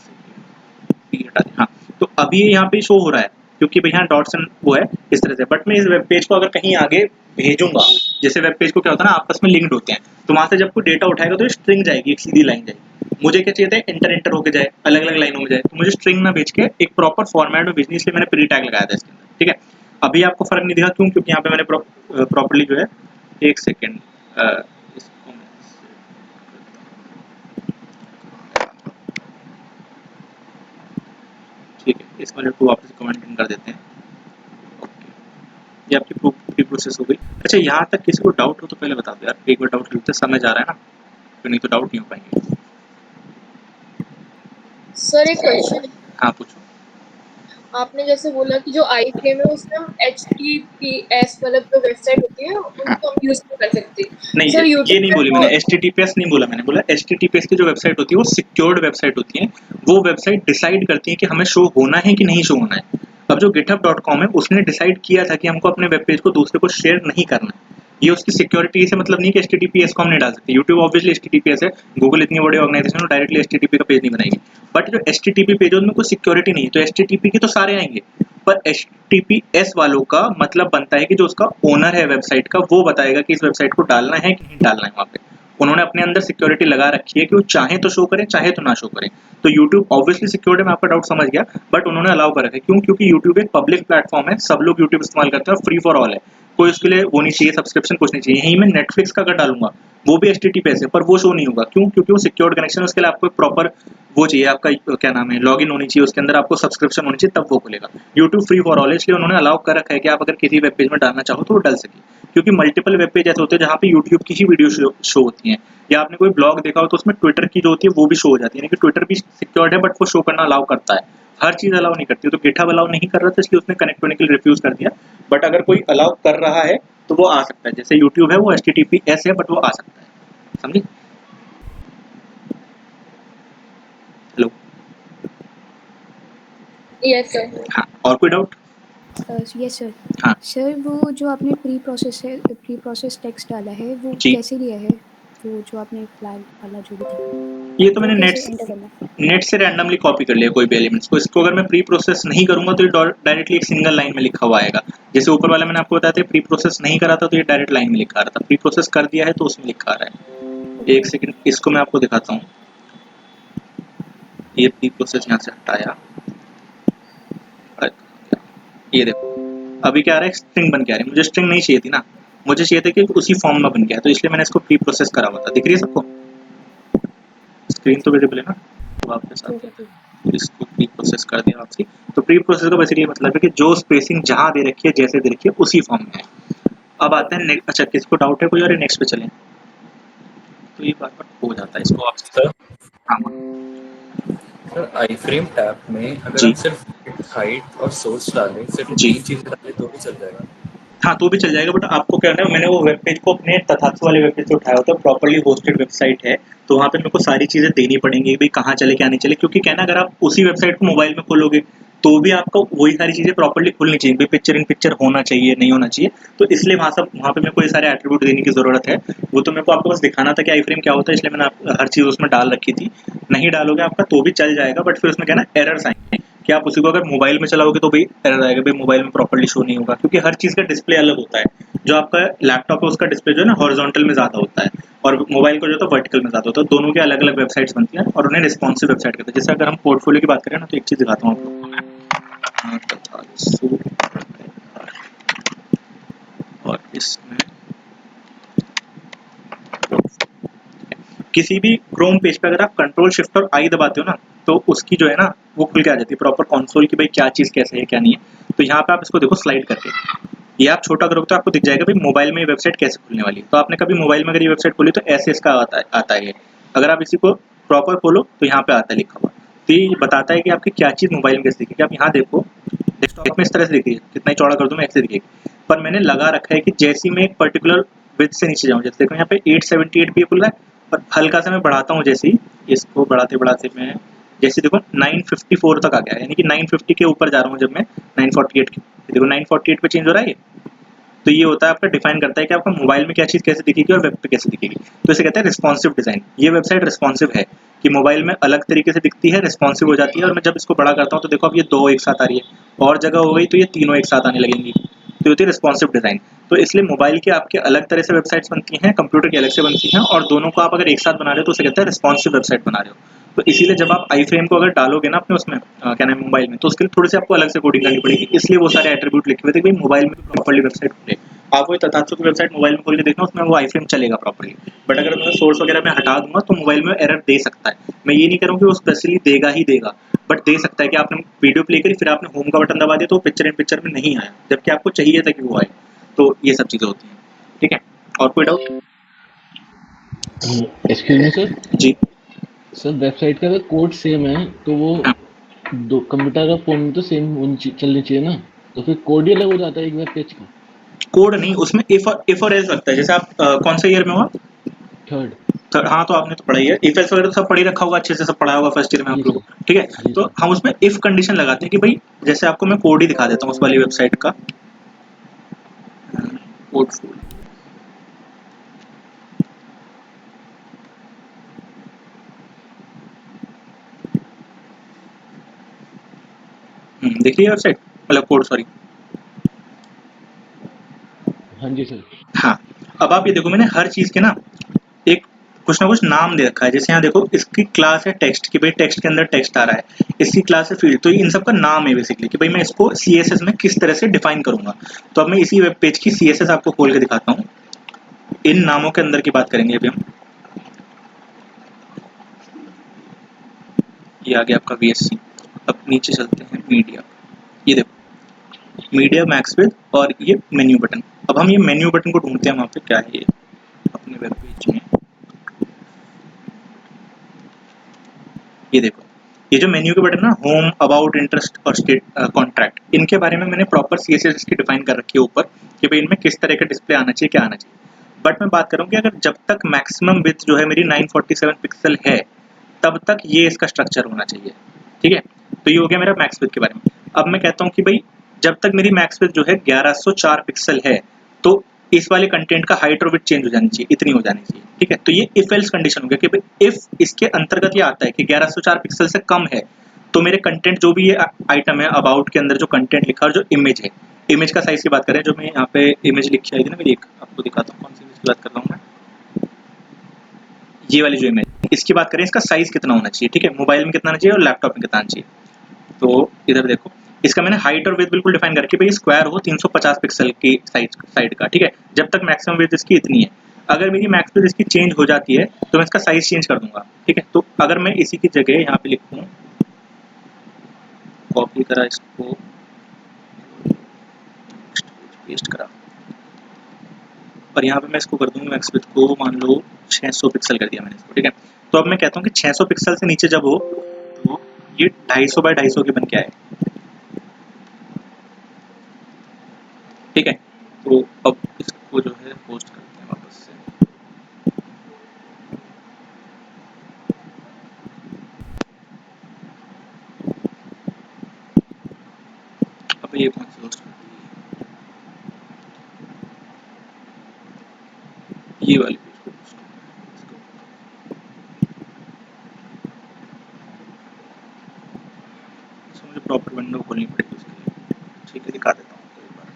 प्री हटा दें, हाँ, तो अभी ये यहाँ पे शो हो रहा है क्योंकि भाई यहाँ डॉट्स एंड वो है इस तरह से। बट मैं इस वेब पेज को अगर कहीं आगे भेजूंगा, जैसे वेब पेज को क्या होता है ना, आपस में लिंक्ड होते हैं, तो वहां से जब कोई डेटा उठाएगा तो स्ट्रिंग जाएगी, एक सीधी लाइन जाएगी। मुझे क्या चाहिए था, इंटर होके जाए, अलग अलग लाइनों में जाए, तो मुझे स्ट्रिंग ना भेज के एक प्रॉपर फॉर्मेट में भेजनी, इसलिए मैंने प्री टैग लगाया था इसके अंदर, ठीक है। अभी आपको फर्क नहीं दिखा, क्यों? क्योंकि यहाँ पे मैंने प्रॉपर्ली जो है, एक सेकेंड, ठीक है, इस वाले को वापस कमेंट कर देते हैं। ओके, ये आपकी प्री प्रोसेस हो गई। अच्छा, यहाँ तक किसी को डाउट हो तो पहले बता दो यार, एक बार डाउट लेते, समय जा रहा है ना, तो नहीं तो डाउट नहीं हो पाएंगे। सर एक क्वेश्चन, हाँ पूछो। आपने जैसे बोला कि जो आई फ्रेम है उसमें हम HTTPS मतलब जो वेबसाइट होती है हाँ, उनको हम यूज नहीं कर सकते। नहीं सर ये नहीं यूट्यूब बोली मैंने, HTTPS नहीं बोला मैंने, बोला HTTPS की जो वेबसाइट होती है वो सिक्योर्ड वेबसाइट होती है। वो वेबसाइट डिसाइड करती है कि हमें शो होना है कि नहीं शो होना है। अब जो github.com है उसने डिसाइड किया था कि हमको अपने वेब पेज को दूसरे को शेयर नहीं करना है। ये उसकी सिक्योरिटी से मतलब नहीं कि HTTPS को हम नहीं डाल सकते। यूट्यूब ऑब्वियसली HTTPS है, गूगल इतनी बड़ी ऑर्गेनाइजेशन है, डायरेक्टली HTTP का पेज नहीं बनाएगी। बट जो HTTP पेज है उनमें कोई सिक्योरिटी नहीं है, तो HTTP की तो सारे आएंगे, पर HTTPS वालों का मतलब बनता है कि जो उसका ओनर है वेबसाइट का, वो बताएगा कि इस वेबसाइट को डालना है कि नहीं डालना है। वहाँ पे उन्होंने अपने अंदर सिक्योरिटी लगा रखी है कि वो चाहे तो शो करें, चाहे तो ना शो करें। तो YouTube ऑब्वियसली सिक्योर्ड है, मैं आपका डाउट समझ गया, बट उन्होंने अलाउ कर रखा है। क्यों? क्योंकि YouTube एक पब्लिक प्लेटफॉर्म है, सब लोग YouTube इस्तेमाल करते हैं और फ्री फॉर ऑल है। कोई उसके लिए वो नहीं चाहिए, सब्सक्रिप्शन कुछ नहीं चाहिए। यहीं मैं नेटफ्लिक्स का अगर डालूंगा वो भी HTTPS है, पर वो शो नहीं होगा। क्यों? क्योंकि वो सिक्योर्ड कनेक्शन है, उसके लिए आपको एक प्रॉपर वो चाहिए, आपका क्या नाम है, लॉगिन होनी चाहिए, उसके अंदर आपको सब्सक्रिप्शन होनी चाहिए, तब वो खुलेगा। यूट्यूब फ्री फॉर ऑल है, इसलिए उन्होंने अलाउ कर रखा है कि आप अगर किसी वेब पेज में डालना चाहो तो वो डाल सके। क्योंकि मल्टीपल वेब पेज ऐसे होते हैं जहाँ पे यूट्यूब की ही वीडियो शो होती हैं, या आपने कोई ब्लॉग देखा हो तो उसमें ट्विटर की जो होती है वो भी शो हो जाती है। यानी कि ट्विटर भी सिक्योर्ड है बट वो शो करना अलाउ करता है, हर चीज़ अलाउ नहीं करती। तो गिटहब अलाउ नहीं कर रहा था, इसलिए उसने कनेक्ट होने के लिए रिफ्यूज़ कर दिया। बट अगर कोई अलाउ कर रहा है तो वो आ सकता है, जैसे यूट्यूब है वो HTTPS है बट वो आ सकता है, समझे? Hello, yes sir. हाँ, और कोई डाउट? Yes sir. हाँ सर वो जो आपने प्री प्रोसेस टेक्स्ट डाला है वो जी, कैसे लिया है? वो जो आपने फ्लैग वाला जो भी था ये तो वो मैंने कैसे एंटर करना है? नेट से रैंडमली कॉपी कर लिया कोई भी एलिमेंट्स को। इसको अगर मैं प्री प्रोसेस नहीं करूंगा तो ये डायरेक्टली एक सिंगल लाइन में लिखा हुआ आएगा। जैसे ऊपर वाला मैंने आपको बताया था, प्री प्रोसेस नहीं करा था तो ये डायरेक्ट लाइन में लिखा आ रहा था, प्री प्रोसेस कर दिया है तो उसमें लिखा आ रहा है। एक सेकंड, इसको मैं आपको दिखाता हूँ। ये प्री प्रोसेस यहाँ से हटाया, ये देखो अभी क्या आ रहा है, स्ट्रिंग बन के आ रही है। मुझे स्ट्रिंग नहीं चाहिए थी ना, मुझे चाहिए था कि उसी फॉर्म में बन गया, तो इसलिए मैंने इसको प्री प्रोसेस करा हुआ था। दिख रही है सबको? स्क्रीन तो विजिबल है ना? तो आपके साथ ठीक है, ठीक। इसको प्री प्रोसेस कर दिया आपसी। तो प्री प्रोसेस का बेसिकली मतलब है कि जो स्पेसिंग जहाँ दे रखी है, जैसे दे रखी है, उसी फॉर्म में है। अब आते हैं अच्छा, किसको डाउट है कोई और? नेक्स्ट पे चलें, तो ये बार बार हो जाता है इसको आप। सर हाँ सर आई फ्रेम टैब में अगर जी हम सिर्फ हाइट और सोर्स डालें, सिर्फ जी, 3 चीजें डालें तो भी चल जाएगा? हाँ तो भी चल जाएगा। बट आपको क्या करना है, मैंने वो वेब पेज को अपने तथात्व वाले वेब पेज से उठाया होता है, प्रॉपर्ली होस्टेड वेबसाइट है, तो वहाँ पे मेरे को सारी चीज़ें देनी पड़ेंगी भाई, कहाँ चले क्या नहीं चले। क्योंकि क्या है ना, अगर आप उसी वेबसाइट को मोबाइल में खोलोगे तो भी आपको वही सारी चीज़ें प्रॉपर्ली खुलनी चाहिए भाई, पिक्चर इन पिक्चर होना चाहिए, नहीं होना चाहिए। तो इसलिए वहाँ पे मेरे को ये सारे एट्रीब्यूट देने की ज़रूरत है। वो तो मेरे को आपको बस दिखाना था कि आई फ्रेम क्या होता है, इसलिए मैंने हर चीज़ उसमें डाल रखी थी। नहीं डालोगे आपका तो भी चल जाएगा, बट फिर उसमें क्या ना एरर्स आएंगे कि आप उसी को अगर मोबाइल में चलाओगे तो भाई एरर आएगा, भाई मोबाइल में प्रॉपर्ली शो नहीं होगा। क्योंकि हर चीज़ का डिस्प्ले अलग होता है। जो आपका लैपटॉप है उसका डिस्प्ले जो है ना हॉरिजॉन्टल में ज़्यादा होता है, और मोबाइल का जो होता है वर्टिकल में ज़्यादा होता है। दोनों के अलग अलग वेबसाइट्स बनती हैं और उन्हें रिस्पॉन्सिव वेबसाइट कहते हैं। जैसे अगर हम पोर्टफोलियो की बात करें ना, तो एक चीज़ दिखाता हूँ आपको मैं, और इसमें किसी भी क्रोम पेज पे अगर आप कंट्रोल शिफ्ट और आई दबाते हो ना, तो उसकी जो है ना वो खुल के आ जाती है प्रॉपर कंसोल की, भाई क्या चीज़ कैसे है क्या नहीं है। तो यहाँ पे आप इसको देखो स्लाइड करके, ये आप छोटा करोगे तो आपको दिख जाएगा भाई मोबाइल में ये वेबसाइट कैसे खुलने वाली है। तो आपने कभी मोबाइल में अगर ये वेबसाइट खोली तो ऐसे इसका आता है ये। अगर आप इसी को प्रॉपर खोलो तो यहाँ पे आता है लिखा हुआ, तो ये बताता है कि आपकी क्या चीज़ मोबाइल में कैसे दिखेगी। आप यहाँ देखो, डेस्कटॉप में इस तरह से दिख रही है, कितना ही चौड़ा कर दूँ मैं ऐसे दिखेगी। पर मैंने लगा रखा है कि जैसी मैं एक पर्टिकुलर विड्थ से नीचे जाऊँ, जैसे देखो यहाँ पे 878 भी खुल रहा है, और हल्का सा मैं बढ़ाता हूँ, जैसे ही इसको बढ़ाते बढ़ाते मैं जैसे देखो 954 तक आ गया, यानी कि 950 के ऊपर जा रहा हूँ जब मैं 948 के, देखो 948 पे चेंज हो रहा है ये। तो ये होता है आपका डिफाइन करता है कि आपका मोबाइल में क्या चीज़ कैसे दिखेगी और वेब पे कैसे दिखेगी। तो इसे कहते हैं रिस्पॉन्सिव डिज़ाइन। ये वेबसाइट रिस्पॉन्सिव है कि मोबाइल में अलग तरीके से दिखती है, रिस्पॉन्सिव हो जाती है। और मैं जब इसको बड़ा करता हूँ तो देखो अब ये दो एक साथ आ रही है, और जगह हो गई तो ये तीनों एक साथ आने लगेंगी। तो होती है रिस्पॉन्सिव डिज़ाइन। तो इसलिए मोबाइल के आपके अलग तरह से वेबसाइट्स बनती हैं, कंप्यूटर की अलग से बनती हैं, और दोनों को आप अगर एक साथ बना रहे हो तो उसे कहते हैं रिस्पॉन्सिव वेबसाइट बना रहे हो। तो इसीलिए जब आप आई फ्रेम को अगर डालोगे ना अपने उसमें क्या नाम है मोबाइल में, तो उसके लिए थोड़ी सी आपको अलग से कोडिंग करनी पड़ेगी। इसलिए वो सारे एट्रीब्यूट लिखे हुए थे कि भाई मोबाइल में प्रॉपर्ली वेबसाइट खुले। आप वही तथात्व की वेबसाइट मोबाइल में खोल के देखना, उसमें वो आई फ्रेम चलेगा प्रॉपर्ली। बट अगर मैं सोर्स वगैरह में हटा दूंगा तो मोबाइल में एरर दे सकता है। मैं ये नहीं करूँ कि वो स्पेशली देगा ही देगा, बट दे सकता है कि आपने वीडियो प्ले करी, फिर आपने होम का बटन दबा दिया तो पिक्चर इन पिक्चर में नहीं आया, जबकि आपको चाहिए था कि वो आए। तो ये सब चीज़ें होती हैं, ठीक है। और कोई डाउट? Excuse me sir. जी सर वेबसाइट का अगर कोड सेम है तो वो हाँ, दो कंप्यूटर का फोन में तो सेम चलनी चाहिए ना, तो फिर कोड ही अलग हो जाता है एक वेब पेज का। कोड नहीं, उसमें इफ और एल्स लगता है। जैसे आप कौन से ईयर में हो आप? थर्ड। हाँ तो आपने तो पढ़ा ही है, इफ एल्स वगैरह तो सब पढ़ ही रखा होगा, अच्छे से सब पढ़ा होगा फर्स्ट ईयर में जी आप लोग, सर। ठीक है। जी तो सर। हम उसमें इफ कंडीशन लगाते हैं कि भाई, जैसे आपको मैं कोड ही दिखा देता हूँ उस वाली वेबसाइट का कोड फुल। देख रही है वेबसाइट, मतलब कोड, सॉरी। हाँ जी सर। हाँ, अब आप ये देखो, मैंने हर चीज़ के ना एक कुछ ना कुछ नाम दे रखा है। जैसे यहाँ देखो इसकी क्लास है टेक्स्ट कि भाई टेक्स्ट के अंदर टेक्स्ट आ रहा है, इसकी क्लास है फील्ड, तो इन सब का नाम है बेसिकली कि भाई मैं इसको CSS में किस तरह से डिफाइन करूंगा। तो अब मैं इसी वेब पेज की CSS आपको खोल के दिखाता हूँ। इन नामों के अंदर की बात करेंगे अभी हम। ये आ गया आपका VSC। अब नीचे चलते हैं मीडिया, ये देखो मीडिया मैक्स विद और ये मेन्यू बटन। अब हम ये मेन्यू बटन को ढूंढते हैं वहाँ पे क्या है ये अपने वेब पेज में। ये देखो ये जो मेन्यू के बटन ना, होम, अबाउट, इंटरेस्ट और स्टेट, कॉन्ट्रैक्ट, इनके बारे में मैंने प्रॉपर CSS इसकी डिफाइन कर रखी है ऊपर कि भाई इनमें किस तरह का डिस्प्ले आना चाहिए, क्या आना चाहिए। बट मैं बात करूँ कि अगर जब तक मैक्सिमम विड्थ जो है मेरी 947 पिक्सल है तब तक ये इसका स्ट्रक्चर होना चाहिए, ठीक है। तो ये हो गया मेरा मैक्स विड्थ के बारे में। अब मैं कहता हूँ कि भाई जब तक मेरी मैक्स विड्थ जो है 1104 पिक्सल है तो इस वाले कंटेंट का हाइट और विड्थ चेंज हो जानी चाहिए, इतनी हो जानी चाहिए, ठीक है। तो ये इफ एल्स कंडीशन हो गया कि भाई इफ इसके अंतर्गत ये आता है कि 1104 पिक्सल से कम है तो मेरे कंटेंट जो भी ये आइटम है अबाउट के अंदर जो कंटेंट लिखा और जो इमेज है, इमेज का साइज की बात करें, जो मैं यहाँ पे इमेज लिखी आई थी ना मेरी, एक आपको दिखाता हूँ कौन सी इमेज की बात कर रहा हूँ मैं, ये वाली जो इमेज, इसकी बात करें इसका साइज कितना होना चाहिए, ठीक है। मोबाइल में कितना आना चाहिए और लैपटॉप में कितना आना चाहिए। तो इधर देखो इसका मैंने हाइट और विड्थ बिल्कुल डिफाइन करके भाई स्क्वायर हो 350 पिक्सल की साइड का, ठीक है। जब तक मैक्सिमम विड्थ इसकी इतनी है, अगर मेरी मैक्स विड्थ इसकी चेंज हो जाती है तो मैं इसका साइज चेंज कर दूंगा, ठीक है। तो अगर मैं इसी की जगह यहाँ पे लिखूँ, कॉपी करा इसको, पेस्ट करा और यहाँ पे मैं इसको कर दूंगा मैक्स विड्थ को मान लो 600 पिक्सल कर दिया मैंने इसको, ठीक है। तो अब मैं कहता हूँ कि 600 पिक्सल से नीचे जब हो तो ये 250 बाय 250 के बन के आए, ठीक है। तो अब इसको जो है पोस्ट करते हैं वापस से। अब ये कौन सी पोस्ट करती है, ये वाली पेज को पोस्ट करते हैं। मुझे प्रॉपर विंडो खोलनी पड़ेगी उसके लिए, ठीक है, दिखा देता हूँ आपको एक बार।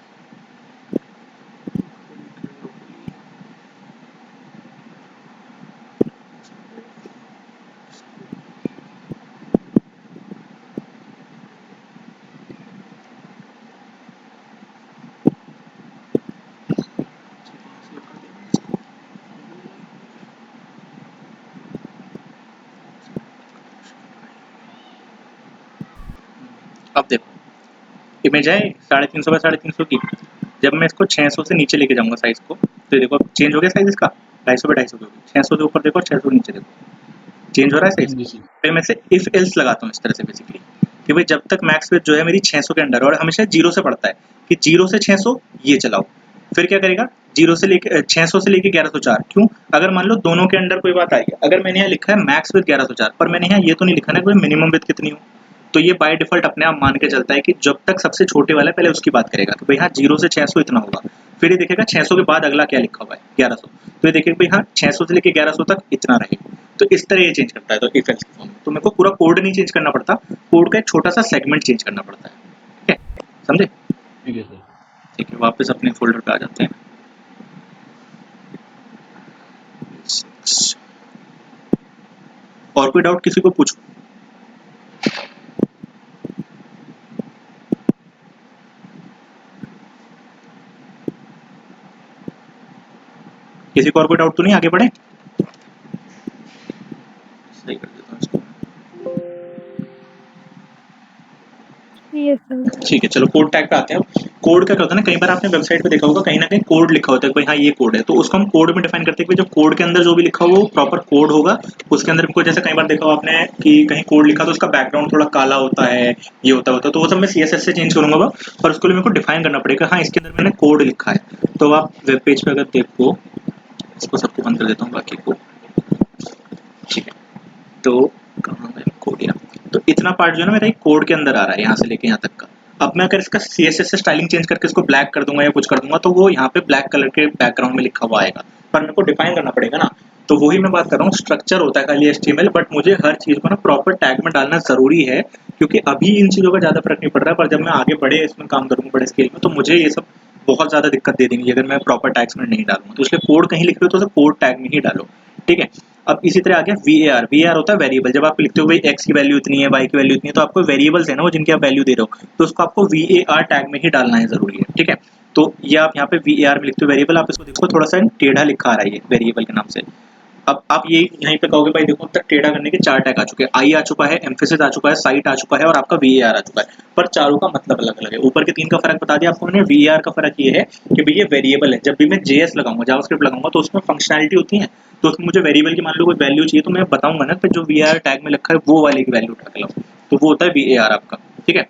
अब देखो इमेज है 350 बाय 350 की, जब मैं इसको 600 से नीचे लेके जाऊंगा साइज को, तो ये देखो अब चेंज हो गया साइज इसका, 250 बाय 250 की, 600 के ऊपर देखो 600 नीचे देखो चेंज हो रहा है साइज। जी सर। फिर मैं से इफ एल्स लगाता हूँ इस तरह से बेसिकली कि भाई जब तक मैक्स विड्थ जो है मेरी 600 के अंडर, और हमेशा 0 से पड़ता है कि 0 से 600 ये चलाओ, फिर क्या करेगा 0 से लेके 600 से लेके 1104, क्यों, अगर मान लो दोनों के अंडर कोई बात आई, अगर मैंने यहाँ लिखा है मैक्स विड्थ 1104 पर मैंने यहाँ ये तो नहीं लिखा ना कोई मिनिमम विड्थ कितनी हो, तो ये बाय डिफॉल्ट अपने आप मान के चलता है कि जब तक सबसे छोटे वाला है पहले उसकी बात करेगा कि भाई हाँ 0 से 600 इतना होगा, फिर ये देखेगा 600 के बाद अगला क्या लिखा हुआ है 1100, तो ये देखेगा भाई हाँ 600 से लेके 1100 तक इतना रहेगा। तो इस तरह ये चेंज करता है तो इफ एल्स के फॉर्म में, तो मेरे को पूरा कोड नहीं चेंज करना पड़ता, कोड का एक छोटा सा सेगमेंट चेंज करना पड़ता है, ठीक है, समझे। ठीक है सर। ठीक है, वापस अपने फोल्डर पे आ जाते हैं। और कोई डाउट किसी को पूछो। किसी को और कोई डाउट तो नहीं, आगे बढ़े। सही कर देता हूँ इसको। Yes sir. ठीक है, चलो कोड टैग पे आते हैं। कोड का क्या होता है ना, कई बार आपने वेबसाइट पे देखा होगा कहीं ना कहीं कोड लिखा होता है कि हाँ ये कोड है, तो उसको हम कोड में डिफाइन करते हैं कि जो कोड के अंदर जो भी लिखा हो वो प्रॉपर कोड होगा। उसके अंदर को जैसे कई बार देखा हो आपने कि कहीं कोड लिखा तो उसका बैकग्राउंड थोड़ा काला होता है, ये होता है, तो वो सब मैं CSS से चेंज करूंगा वो, पर उसके लिए मेरे को डिफाइन करना पड़ेगा हाँ इसके अंदर मैंने कोड लिखा है। तो आप वेब पेज पे अगर देखो, इसको सबको बंद कर देता हूँ बाकी को, ठीक है। तो कहाँ है कोड, यहाँ। तो इतना पार्ट जो है ना मेरा एक कोड के अंदर आ रहा है यहाँ से लेके यहाँ तक का। अब मैं अगर इसका CSS से स्टाइलिंग चेंज करके इसको ब्लैक कर दूंगा या कुछ कर दूंगा तो वो यहाँ पे ब्लैक कलर के बैकग्राउंड में लिखा हुआ आएगा, पर मेरे को डिफाइन करना पड़ेगा ना। तो वही मैं बात कर रहा हूँ, स्ट्रक्चर होता है खाली HTML, बट मुझे हर चीज को ना प्रॉपर टैग में डालना जरूरी है, क्योंकि अभी इन चीजों का ज्यादा फर्क नहीं पड़ रहा है, पर जब मैं आगे बढ़े इसमें काम करूंगा बड़े स्केल में तो मुझे ये सब बहुत ज्यादा दिक्कत दे देंगी अगर मैं प्रॉपर टैग्स में नहीं डालूंगा। तो इसलिए कोड कहीं लिख रहे हो तो कोड टैग में ही डालो, ठीक है। अब इसी तरह आ गया VAR। VAR होता है वेरिएबल। जब आप लिखते हो भाई x की वैल्यू इतनी है, y की वैल्यू इतनी है, तो आपको वेरिएबल्स है ना वो जिनकी आप वैल्यू दे रहे हो, तो उसको आपको VAR टैग में ही डालना है, जरूरी है। ठीक है, तो ये आप यहाँ पे VAR में लिखते हो वेरिएबल। आप इसको देखो थोड़ा सा टेढ़ा लिखा आ रहा है ये वेरिएबल के नाम से। अब आप ये यहीं पे कहोगे भाई देखो अब तक टेढ़ा करने के 4 टैग आ चुके हैं, आई आ चुका है, एम्फेसिस आ चुका है, साइट आ चुका है और आपका VAR आ चुका है, पर चारों का मतलब अलग अलग है। ऊपर के 3 का फर्क बता दिया आपको मैंने। VAR का फर्क ये है कि भाई ये वेरिएबल है। जब भी मैं JS लगाऊंगा, जावास्क्रिप्ट लगाऊंगा, तो उसमें फंक्शनैलिटी होती है, तो उसमें मुझे वेरिएबल की मान लो कोई वैल्यू चाहिए, तो मैं बताऊंगा ना कि जो VAR टैग में लिखा है वो वाले की वैल्यू उठा के लाओ, तो वो होता है VAR आपका। ठीक है,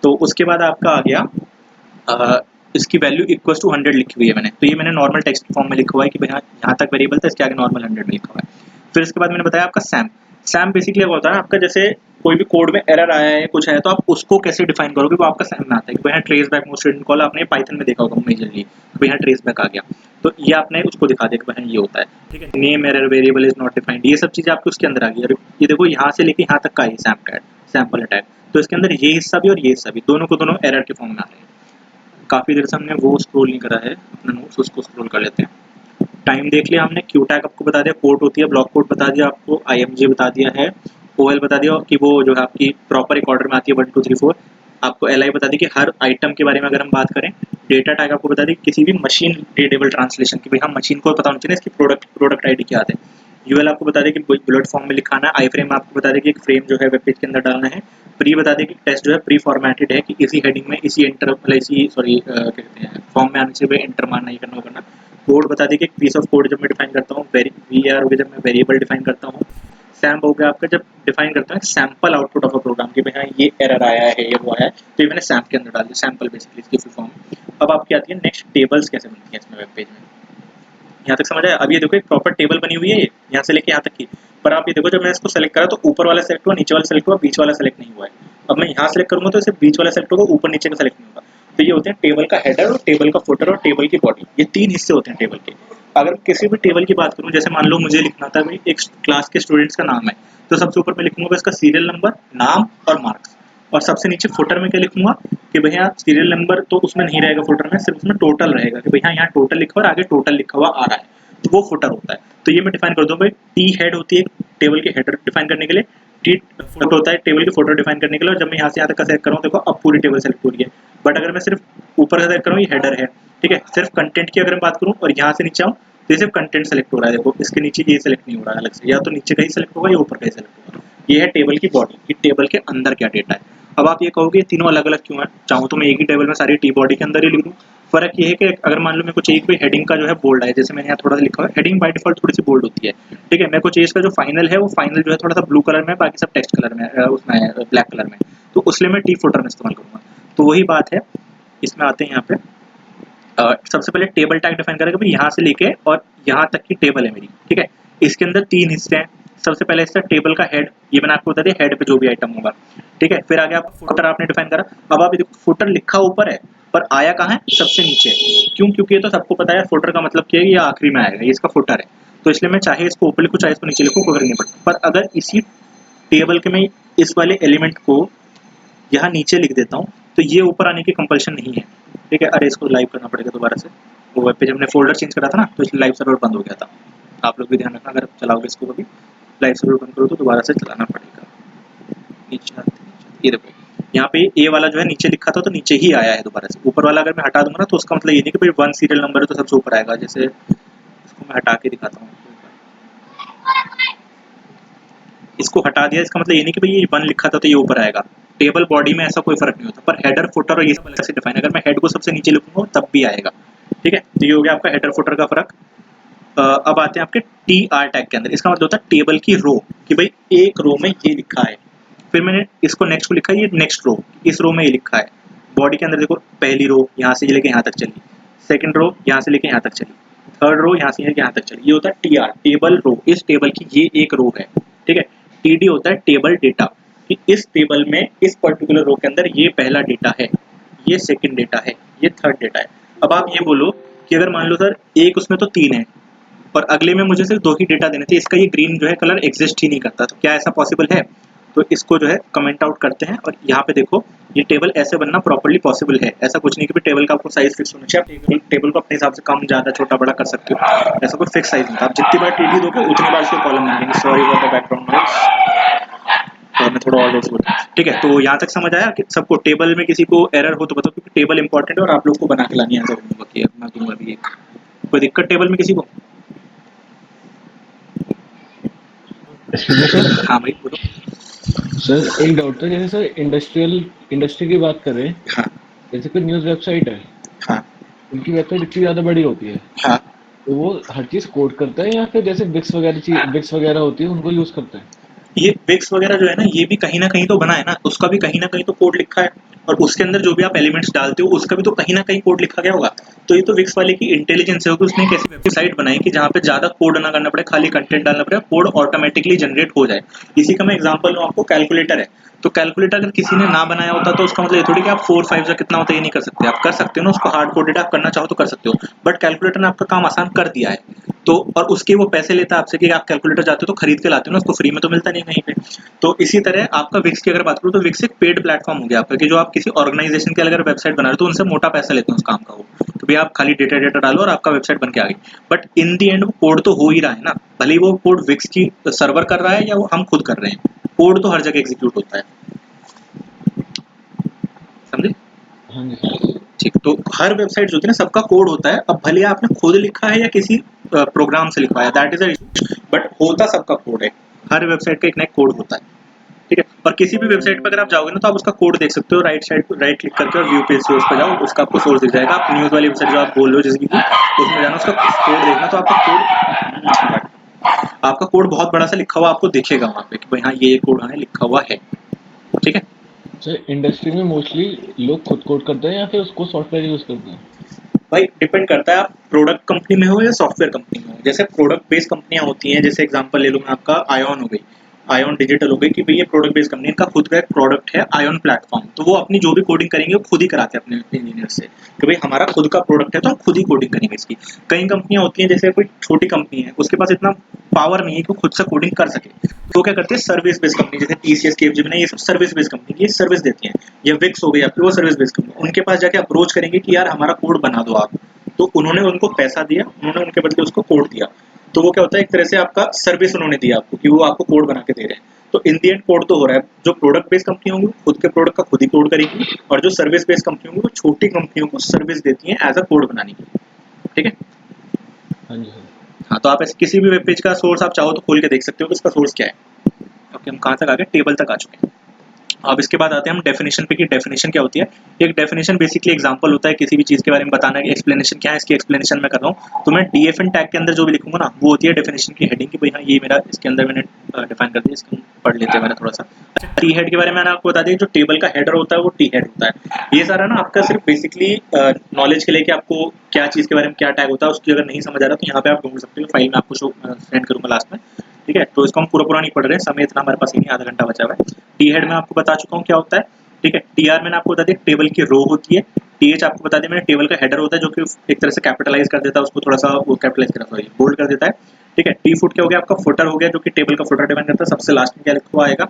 तो उसके बाद आपका आ गया इसकी वैल्यू इक्वल टू 100 लिखी हुई है मैंने, तो ये मैंने नॉर्मल टेक्स्ट फॉर्म में लिखा हुआ है कि भाई यहाँ तक वेरिएबल था, इसके आगे नॉर्मल 100 में लिखा हुआ है। फिर इसके बाद मैंने बताया आपका सैम। सैम बेसिकली क्या होता है आपका, जैसे कोई भी कोड में एरर आया है, कुछ है, तो आप उसको कैसे डिफाइन करोगे, वो आपका सैम में आता है कि भाई trace back most written call आपने पाइथन में देखा होगा मेजरली, कि भाई ट्रेस बैक आ गया, तो ये आपने उसको दिखा दिया कि भाई ये होता है। ठीक है, name error variable is not defined, ये सब चीजें आपके उसके अंदर आ गई। और ये देखो यहाँ से लेके यहाँ तक का है सैम का सैम्पल अटैक, तो इसके अंदर ये हिस्सा भी और ये हिस्सा भी, दोनों को दोनों एरर के फॉर्म में आ रहे हैं। काफी देर से हमने वो स्क्रॉल नहीं करा है अपना नोट्स, उसको स्क्रॉल कर लेते हैं। टाइम देख लिया हमने, क्यू टैग आपको बता दिया, पोर्ट होती है, ब्लॉक पोर्ट बता दिया आपको, IMG बता दिया है, OL बता दिया कि वो जो है आपकी प्रॉपर एक ऑर्डर में आती है 1 2 3 4। आपको LI बता दी कि हर आइटम के बारे में अगर हम बात करें। डेटा टैग आपको बता दी किसी भी मशीन रीडेबल ट्रांसलेशन की, भाई हम मशीन को पता होना चाहिए इसकी प्रोडक्ट ID क्या आते हैं। UL आपको बता दें कि बुलेट फॉर्म में लिखाना है। आई फ्रेम आपको बता दें कि एक फ्रेम जो है वेब पेज के अंदर डालना है। प्री बता दें कि टेक्स्ट जो है प्री फॉर्मेटेड है, कि इसी हेडिंग में इसी एंटर मतलब इसी कहते हैं फॉर्म में आने से एंटर मारना ही करना। कोड बता दें कि एक पीस ऑफ कोड जब मैं डिफाइन करता हूँ, VAR हो गया जब मैं वेरिएबल डिफाइन करता हूँ। सैम्प हो गया आपका जब डिफाइन करता है sample output of a program की भाई ये एरर आया है, ये वो आया है, तो ये मैंने सैम्प के अंदर डाल दिया, सैम्पल बेसिकली इसकी फुल फॉर्म। अब आपकी आती है नेक्स्ट टेबल्स कैसे बनती है इसमें वेब पेज में। यहाँ तक समझ आया। अब ये देखो एक प्रॉपर टेबल बनी हुई है यहाँ से लेके यहाँ तक की, पर आप ये देखो जब मैं इसको सेलेक्ट करा तो ऊपर वाला सेलेक्ट हुआ, नीचे वाला सेलेक्ट हुआ, बीच वाला सेलेक्ट नहीं हुआ है। अब मैं यहाँ सेलेक्ट करूंगा तो सिर्फ बीच वाला सेलेक्ट होगा, ऊपर नीचे का सेलेक्ट नहीं होगा। तो ये होते हैं टेबल का हेडर और टेबल का फुटर और टेबल की बॉडी, ये 3 हिस्से होते हैं टेबल के। अगर किसी भी टेबल की बात करूँ, जैसे मान लो मुझे लिखना था भाई एक क्लास के स्टूडेंट्स का नाम है, तो सबसे ऊपर मैं लिखूंगा इसका सीरियल नंबर, नाम और मार्क्स, और सबसे नीचे फुटर में क्या लिखूंगा कि भैया सीरियल नंबर तो उसमें नहीं रहेगा, फुटर में सिर्फ उसमें टोटल रहेगा कि भैया यहाँ टोटल लिखा और आगे टोटल लिखा हुआ आ रहा है, तो वो फुटर होता है। तो ये मैं डिफाइन कर दूं भाई, टी हेड होती है टेबल के हेडर डिफाइन करने के लिए, टी फुटर होता है टेबल के फुटर डिफाइन करने के लिए। और जब मैं यहाँ से यहाँ तक का सेलेक्ट करूँ, देखो अब पूरी टेबल सेलेक्ट हो रही है। बट अगर मैं सिर्फ ऊपर से सेलेक्ट करूँ, ये हेडर है, ठीक है। सिर्फ कंटेंट की अगर मैं बात करूँ और यहाँ से नीचे आऊँ, तो ये सिर्फ कंटेंट सेलेक्ट हो रहा है। देखो इसके नीचे ये सेलेक्ट नहीं हो रहा है अलग से, या तो नीचे का ही सेलेक्ट होगा या ऊपर का ही सेलेक्ट होगा। ये है टेबल की बॉडी कि टेबल के अंदर क्या डेटा है। अब आप ये कहोगे तीनों अलग अलग क्यों है, चाहूँ तो मैं एक ही टेबल में सारी टी बॉडी के अंदर ही लिख दूँ। फर्क ये है कि अगर मान लो मेरे को चाहिए कि हेडिंग का जो है बोल्ड है, जैसे मैंने यहाँ थोड़ा सा लिखा है, हेडिंग बाय डिफॉल्ट थोड़ी सी बोल्ड होती है, ठीक है। मेरे को चाहिए इसका जो फाइनल है वो फाइनल जो है थोड़ा सा ब्लू कलर में, बाकी सब टेक्स्ट कलर में उसमें ब्लैक कलर में, तो उसलिए मैं टी फुटर में इस्तेमाल करूँगा। तो वही बात है, इसमें आते हैं यहाँ पे सबसे पहले टेबल टैग डिफाइन करेगा भाई यहाँ से लेके और यहाँ तक की टेबल है मेरी, ठीक है। इसके अंदर 3 हिस्से हैं। सबसे पहले हिस्सा टेबल का हेड, ये मैंने आपको बता दिया हेड पे जो भी आइटम होगा, ठीक है। फिर आगे आप फुटर आपने डिफाइन करा। अब आप देखो फुटर लिखा ऊपर है पर आया कहाँ है, सबसे नीचे। क्यों? क्योंकि ये तो सबको पता है फुटर का मतलब क्या है, ये आखिरी में आएगा, ये इसका फुटर है। तो इसलिए मैं चाहे इसको ऊपर लिखूँ चाहे इसको नीचे लिखूँ, कोई फर्क नहीं पड़ता। पर अगर इसी टेबल के मैं इस वाले एलिमेंट को यहाँ नीचे लिख देता हूँ तो ये ऊपर आने की कंपल्शन नहीं है, ठीक है। अरे इसको लाइव करना पड़ेगा दोबारा से, वो वेब पेज हमने फोल्डर चेंज करा था ना, तो इसलिए लाइव सर्वर बंद हो गया था। आप लोग भी ध्यान रखना, अगर चलाओगे इसको कभी लाइव सर्वर बंद करो तो दोबारा से चलाना पड़ेगा। नीचे ये देखो यहाँ पे ए वाला जो है नीचे लिखा था तो नीचे ही आया है दोबारा से। ऊपर वाला अगर मैं हटा दूंगा ना तो उसका मतलब ये नहीं कि भाई 1 सीरियल नंबर है तो सबसे ऊपर आएगा। जैसे इसको मैं हटा के दिखाता हूँ, इसको हटा दिया, इसका मतलब ये नहीं कि भाई ये 1 लिखा था तो ये ऊपर आएगा। टेबल बॉडी में ऐसा कोई फर्क नहीं होता, पर हेडर फुटर और ये सब अलग से डिफाइन। अगर मैं हेड को सबसे नीचे लिखूंगा तब भी आएगा, ठीक है। तो ये हो गया आपका हेडर फुटर का फर्क। अब आते हैं आपके TR टैग के अंदर। इसका मतलब होता है टेबल की रो, कि भाई एक रो में ये लिखा है, फिर मैंने इसको नेक्स्ट को लिखा है, ये नेक्स्ट रो, इस रो में ये लिखा है। बॉडी के अंदर देखो पहली रो यहाँ से लेके यहाँ तक चली, सेकंड रो यहाँ से लेके यहाँ तक चली, थर्ड रो यहाँ से लेके यहाँ तक चली। ये होता है TR टेबल रो, इस टेबल की ये एक रो है, ठीक है। TD होता है टेबल डेटा, कि इस टेबल में इस पर्टिकुलर रो के अंदर ये पहला डेटा है, ये सेकंड डेटा है, ये थर्ड डेटा है। अब आप ये बोलो कि अगर मान लो सर एक उसमें तो 3 है पर अगले में मुझे सिर्फ 2 ही डेटा देने थे, इसका ये ग्रीन जो है कलर एग्जिस्ट ही नहीं करता, तो क्या ऐसा पॉसिबल है? तो इसको जो है कमेंट आउट करते हैं और यहाँ पे देखो ये टेबल ऐसे बनना प्रॉपर्ली पॉसिबल है। ऐसा कुछ नहीं कि टेबल का आपको साइज फिक्स होना चाहिए, आप टेबल को अपने हिसाब से कम ज़्यादा छोटा बड़ा कर सकते हो, ऐसा कोई फिक्स साइज नहीं था। आप जितनी बार टीडी दोगे उतनी बार उसके कॉलम बनेंगे। Sorry for the background noise, और मैं थोड़ा और जोर से बोलता हूँ। ठीक है, तो यहाँ तक समझ आया कि सबको टेबल में किसी को एरर हो तो बताओ, क्योंकि टेबल इंपॉर्टेंट है और आप लोग को बना के लानी है। मैं दूंगा अभी एक, कोई दिक्कत टेबल में किसी को? सर हाँ भाई बोलो। सर एक डाउट था, जैसे सर इंडस्ट्री की बात करें, हाँ जैसे कोई न्यूज़ वेबसाइट है, हाँ उनकी वेबसाइट इतनी ज़्यादा बड़ी होती है, हाँ, तो वो हर चीज़ कोड करता है या फिर जैसे बिक्स वगैरह होती है उनको यूज़ करता है? ये विक्स वगैरह जो है ना, ये भी कहीं ना कहीं तो बना है ना, उसका भी कहीं ना कहीं तो कोड लिखा है, और उसके अंदर जो भी आप एलिमेंट्स डालते हो उसका भी तो कहीं ना कहीं कोड लिखा गया होगा। तो ये तो विक्स वाले की इंटेलिजेंस है कि उसने एक ऐसी वेबसाइट बनाई कि जहाँ पे ज्यादा कोड ना करना पड़े, खाली कंटेंट डालना पड़े, कोड ऑटोमेटिकली जनरेट हो जाए। इसी का मैं एग्जांपल दूं आपको, कैलकुलेटर है। तो कैलकुलेटर अगर किसी ने ना बनाया होता तो उसका मतलब ये थोड़ी कि आप 4 5 या कितना होता है ये नहीं कर सकते। आप कर सकते हो ना, उसको हार्ड कोडेड आप करना चाहो तो कर सकते हो, बट कैलकुलेटर ने आपका काम आसान कर दिया है। तो और उसके वो पैसे लेता है आपसे कि आप कैलकुलेटर जाते हो तो खरीद के लाते हो ना, उसको फ्री में तो मिलता नहीं कहीं पे। तो इसी तरह आपका विक्स की अगर बात करूँ तो विक्स एक पेड प्लेटफॉर्म हो गया आपका, कि जो आप किसी ऑर्गेनाइजेशन के अगर वेबसाइट बना रहे हो तो उनसे मोटा पैसा लेते हैं उस काम का, वो तो भैया आप खाली डेटा डालो और आपका वेबसाइट बन के आ गई। बट इन दी एंड वो कोड तो हो ही रहा है ना, भले ही वो कोड विक्स की सर्वर कर रहा है या वो हम खुद कर रहे हैं, कोड तो हर जगह एग्जीक्यूट होता है। समझे? हाँ जी सर। ठीक, तो हर वेबसाइट जो होती है ना सबका कोड होता है। अब भले आपने खुद लिखा है या किसी प्रोग्राम से लिखवाया, that is a issue, but होता सबका कोड है। हर वेबसाइट का एक ना एक कोड होता है। ठीक है, और किसी भी वेबसाइट पर अगर आप जाओगे ना तो आप उसका कोड देख सकते हो, राइट क्लिक करके और व्यू पेज सोर्स पे जाओ, उसका आपको सोर्स दिख जाएगा। आप न्यूज़ वाली वेबसाइट जो आप बोल रहे हो जिसकी उसमें जाना, उसका कोड देखना, तो आपका कोड बहुत बड़ा सा लिखा हुआ आपको दिखेगा वहाँ पे कि भाई हाँ ये कोड हाँ लिखा हुआ है। ठीक है, सर इंडस्ट्री में मोस्टली लोग खुद कोड करते हैं या फिर उसको सॉफ्टवेयर यूज़ करते हैं? भाई डिपेंड करता है आप प्रोडक्ट कंपनी में हो या सॉफ्टवेयर कंपनी में हो। जैसे प्रोडक्ट बेस्ड कंपनियां होती हैं, जैसे एग्जांपल ले लूँ मैं आपका, आयन हो गई, आयन डिजिटल हो गई, कि भाई ये प्रोडक्ट बेस्ड कंपनी, इनका खुद का एक प्रोडक्ट है आयन प्लेटफॉर्म। तो वो अपनी जो भी कोडिंग करेंगे वो खुद ही कराते हैं अपने इंजीनियर से कि भाई हमारा खुद का प्रोडक्ट है तो हम खुद ही कोडिंग करेंगे इसकी। कई कंपनियां होती हैं, जैसे कोई छोटी कंपनी है उसके पास इतना पावर नहीं है कि वो खुद से कोडिंग कर सके, तो क्या करते हैं सर्विस बेस्ड कंपनी, जैसे टीसीएस केपजेमिनी, ये सब सर्विस बेस्ड कंपनी ये सर्विस देती हैं। ये विक्स हो गई आपकी, वो सर्विस बेस्ड कंपनी, उनके पास जाके अप्रोच करेंगे कि यार हमारा कोड बना दो आप, तो उन्होंने उनको पैसा दिया, उन्होंने उनके बदले उसको कोड दिया। तो वो क्या होता है, एक तरह से आपका सर्विस उन्होंने दिया आपको कि वो आपको कोड बना के दे रहे हैं। तो इन दी एंड कोड तो हो रहा है। जो प्रोडक्ट बेस्ड कंपनी होंगी खुद के प्रोडक्ट का खुद ही कोड करेंगी, और जो सर्विस बेस्ड कंपनी होंगी वो छोटी कंपनियों को सर्विस देती हैं एज अ कोड बनाने की। ठीक है, हाँ जी सर। हाँ, तो आप ऐसे किसी भी वेब पेज का सोर्स आप चाहो तो खोल के देख सकते हो कि इसका सोर्स क्या है। ओके, हम कहाँ तक आ गए, टेबल तक आ चुके हैं। अब इसके बाद आते हैं हम डेफिनेशन पे, कि डेफिनेशन क्या होती है। एक डेफिनेशन बेसिकली एग्जांपल होता है किसी भी चीज़ के बारे में बताना कि एक्सप्लेनेशन क्या है, इसकी एक्सप्लेनेशन मैं कर रहा हूँ, तो मैं डीएफएन टैग के अंदर जो भी लिखूंगा ना वो होती है डेफिनेशन की हेडिंग, कि भाई हाँ ये मेरा इसके अंदर मैंने डिफाइन कर दिया। इसको पढ़ लेते हैं मैंने थोड़ा सा। अच्छा, टी हेड के बारे में मैंने आपको बता दिया, जो टेबल का हेडर होता है वो टी हेड होता है। ये सारा ना आपका सिर्फ बेसिकली नॉलेज के लिए कि आपको क्या चीज़ के बारे में क्या टैग होता है, उसकी अगर नहीं समझ आ रहा तो यहाँ पे आप ढूंढ सकते हो, फाइल में आपको सेंड करूँगा लास्ट में। ठीक है, तो इसको हम पूरा नहीं पढ़ रहे हैं, समय इतना हमारे पास ही नहीं, आधा घंटा बचा हुआ है। टी हेड में आपको बता चुका हूँ क्या होता है। ठीक है, टीआर मैंने आपको बता दिया टेबल की रो होती है। टीएच आपको बता दिया मैंने टेबल का हेडर होता है, जो कि एक तरह से कैपिटलाइज कर देता है उसको, थोड़ा सा वो कैपिटलाइज कर देता है, बोल्ड कर देता है। ठीक है, टी फुट क्या हो गया आपका, फुटर हो गया, जो कि टेबल का फुटर डिफाइन करता है, सबसे लास्ट में क्या लिखा हुआ आएगा।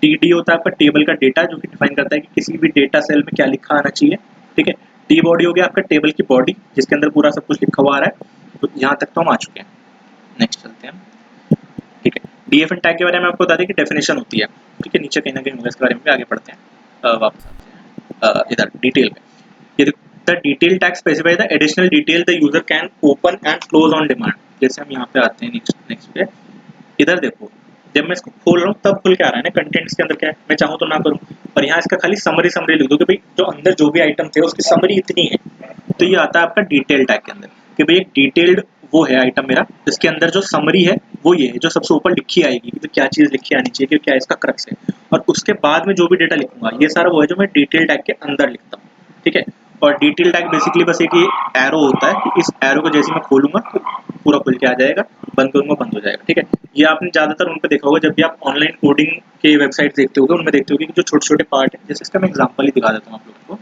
टी होता है आपका टेबल का डेटा, जो कि डिफाइन करता है कि किसी भी डेटा सेल में क्या लिखा आना चाहिए। ठीक है, टी बॉडी हो गया आपका टेबल की बॉडी, जिसके अंदर पूरा सब कुछ लिखा हुआ आ रहा है। तो यहाँ तक तो हम आ चुके हैं, नेक्स्ट चलते हैं। ठीक है, डीएफएन टैग के बारे में आपको बता दें कि डेफिनेशन होती है। ठीक है, नीचे कहीं ना कहीं होगा, इसके बारे में भी आगे पढ़ते हैं। वापस आते हैं इधर डिटेल में। ये the detail tag specify the additional detail the user can open and close on demand. जैसे हम यहाँ पे आते हैं नेक्स्ट पे, इधर देखो, जब मैं इसको खोल रहा हूँ तब खुल के आ रहा है ना कंटेंट्स के अंदर क्या है, मैं चाहूँ तो ना करूँ, और यहाँ इसका खाली समरी लिख दो कि भाई जो अंदर जो भी आइटम थे उसकी समरी इतनी है, तो ये आता है आपका डिटेल टैग के अंदर कि भाई एक डिटेल्ड वो है आइटम मेरा, जिसके अंदर जो समरी है वो ये है, जो सबसे ऊपर लिखी आएगी कि क्या चीज़ लिखी आनी चाहिए, कि क्या इसका क्रक्स है, और उसके बाद में जो भी डेटा लिखूंगा ये सारा वो है जो मैं डिटेल टैग के अंदर लिखता हूँ। ठीक है, और डिटेल टैग बेसिकली बस एक एरो होता है कि इस एरो को जैसे मैं खोलूंगा तो पूरा खुल के आ जाएगा, बंद करूंगा बंद हो जाएगा। ठीक है, ये आपने ज़्यादातर उन पर देखा होगा जब भी आप ऑनलाइन कोडिंग के वेबसाइट देखते होगे, उनमें देखते होगे कि जो छोटे छोटे पार्ट है, जैसे इसका मैं एग्जाम्पल ही दिखा देता हूँ आप लोगों को।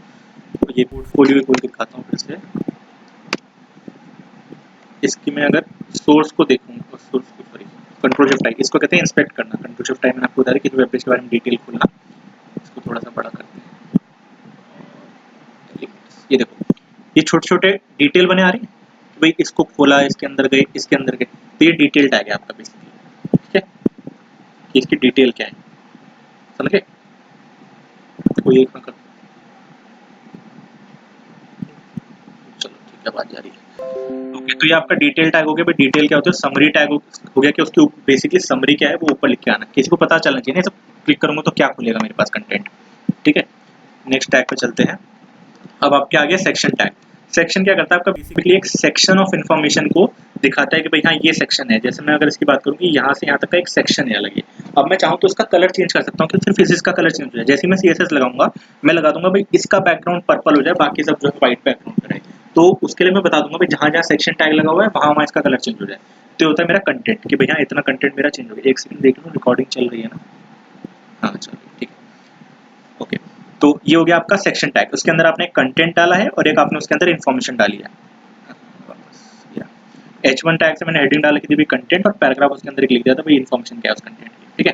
तो ये पोर्टफोलियो खोल दिखाता हूँ फिर से। इसकी मैं अगर सोर्स को देखूँ, सोर्स को कंट्रोल शिफ्ट आई, इसको कहते हैं इंस्पेक्ट करना। कंट्रोल शिफ्ट आई मैंने आपको बताया कि वेब पेज के बारे में डिटेल खोलना। इसको थोड़ा सा बड़ा करते हैं, ये देखो ये छोटे छोटे डिटेल बने आ रही है, भाई इसको खोला, इसके अंदर गए, इसके अंदर गए, तो ये डिटेल टैग है आपका बेसिकली, ठीक है, कि इसकी डिटेल क्या है, समझ गए? कोई एक कर, चलो ठीक है, बात जारी है। ओके, तो ये आपका डिटेल टैग हो गया। भाई डिटेल क्या होता है? समरी टैग हो गया कि उसके बेसिकली समरी क्या है वो ऊपर लिख के आना, किसी को पता चलना चाहिए। नहीं सब क्लिक करूंगा तो क्या खुलेगा मेरे पास कंटेंट, ठीक है। नेक्स्ट टैग पे चलते हैं। अब आपके आ गया सेक्शन टैग। सेक्शन क्या करता है? आपका बेसिकली एक सेक्शन ऑफ इन्फॉर्मेशन को दिखाता है कि भाई हाँ ये सेक्शन है। जैसे मैं अगर इसकी बात करूँ कि यहाँ से यहाँ तक का एक सेक्शन है अलग है, अब मैं चाहूँ तो इसका कलर चेंज कर सकता हूँ कि सिर्फ इसका कलर चेंज हो जाए। जैसे मैं CSS लगाऊंगा, मैं लगा दूंगा भाई इसका बैकग्राउंड पर्पल हो जाए, बाकी सब जो है व्हाइट बैकग्राउंड पे रहे। तो उसके लिए मैं बता दूंगा भाई जहाँ जहाँ सेक्शन टैग लगा हुआ है वहाँ वहाँ इसका कलर चेंज हो जाए। तो होता है मेरा कंटेंट कि भैया इतना कंटेंट मेरा चेंज हो गया। एक सेकंड देख लो, रिकॉर्डिंग चल रही है ना? हाँ चलो ठीक है, ओके। तो ये हो गया आपका सेक्शन टैग। उसके अंदर आपने कंटेंट डाला है और एक आपने उसके अंदर इन्फॉर्मेशन डाली है। H1 टैग से मैंने हेडिंग डाल के दी भी कंटेंट, और पैराग्राफ उसके अंदर एक लिख दिया था भाई इन्फॉर्मेशन क्या है उस कंटेंट की, ठीक है।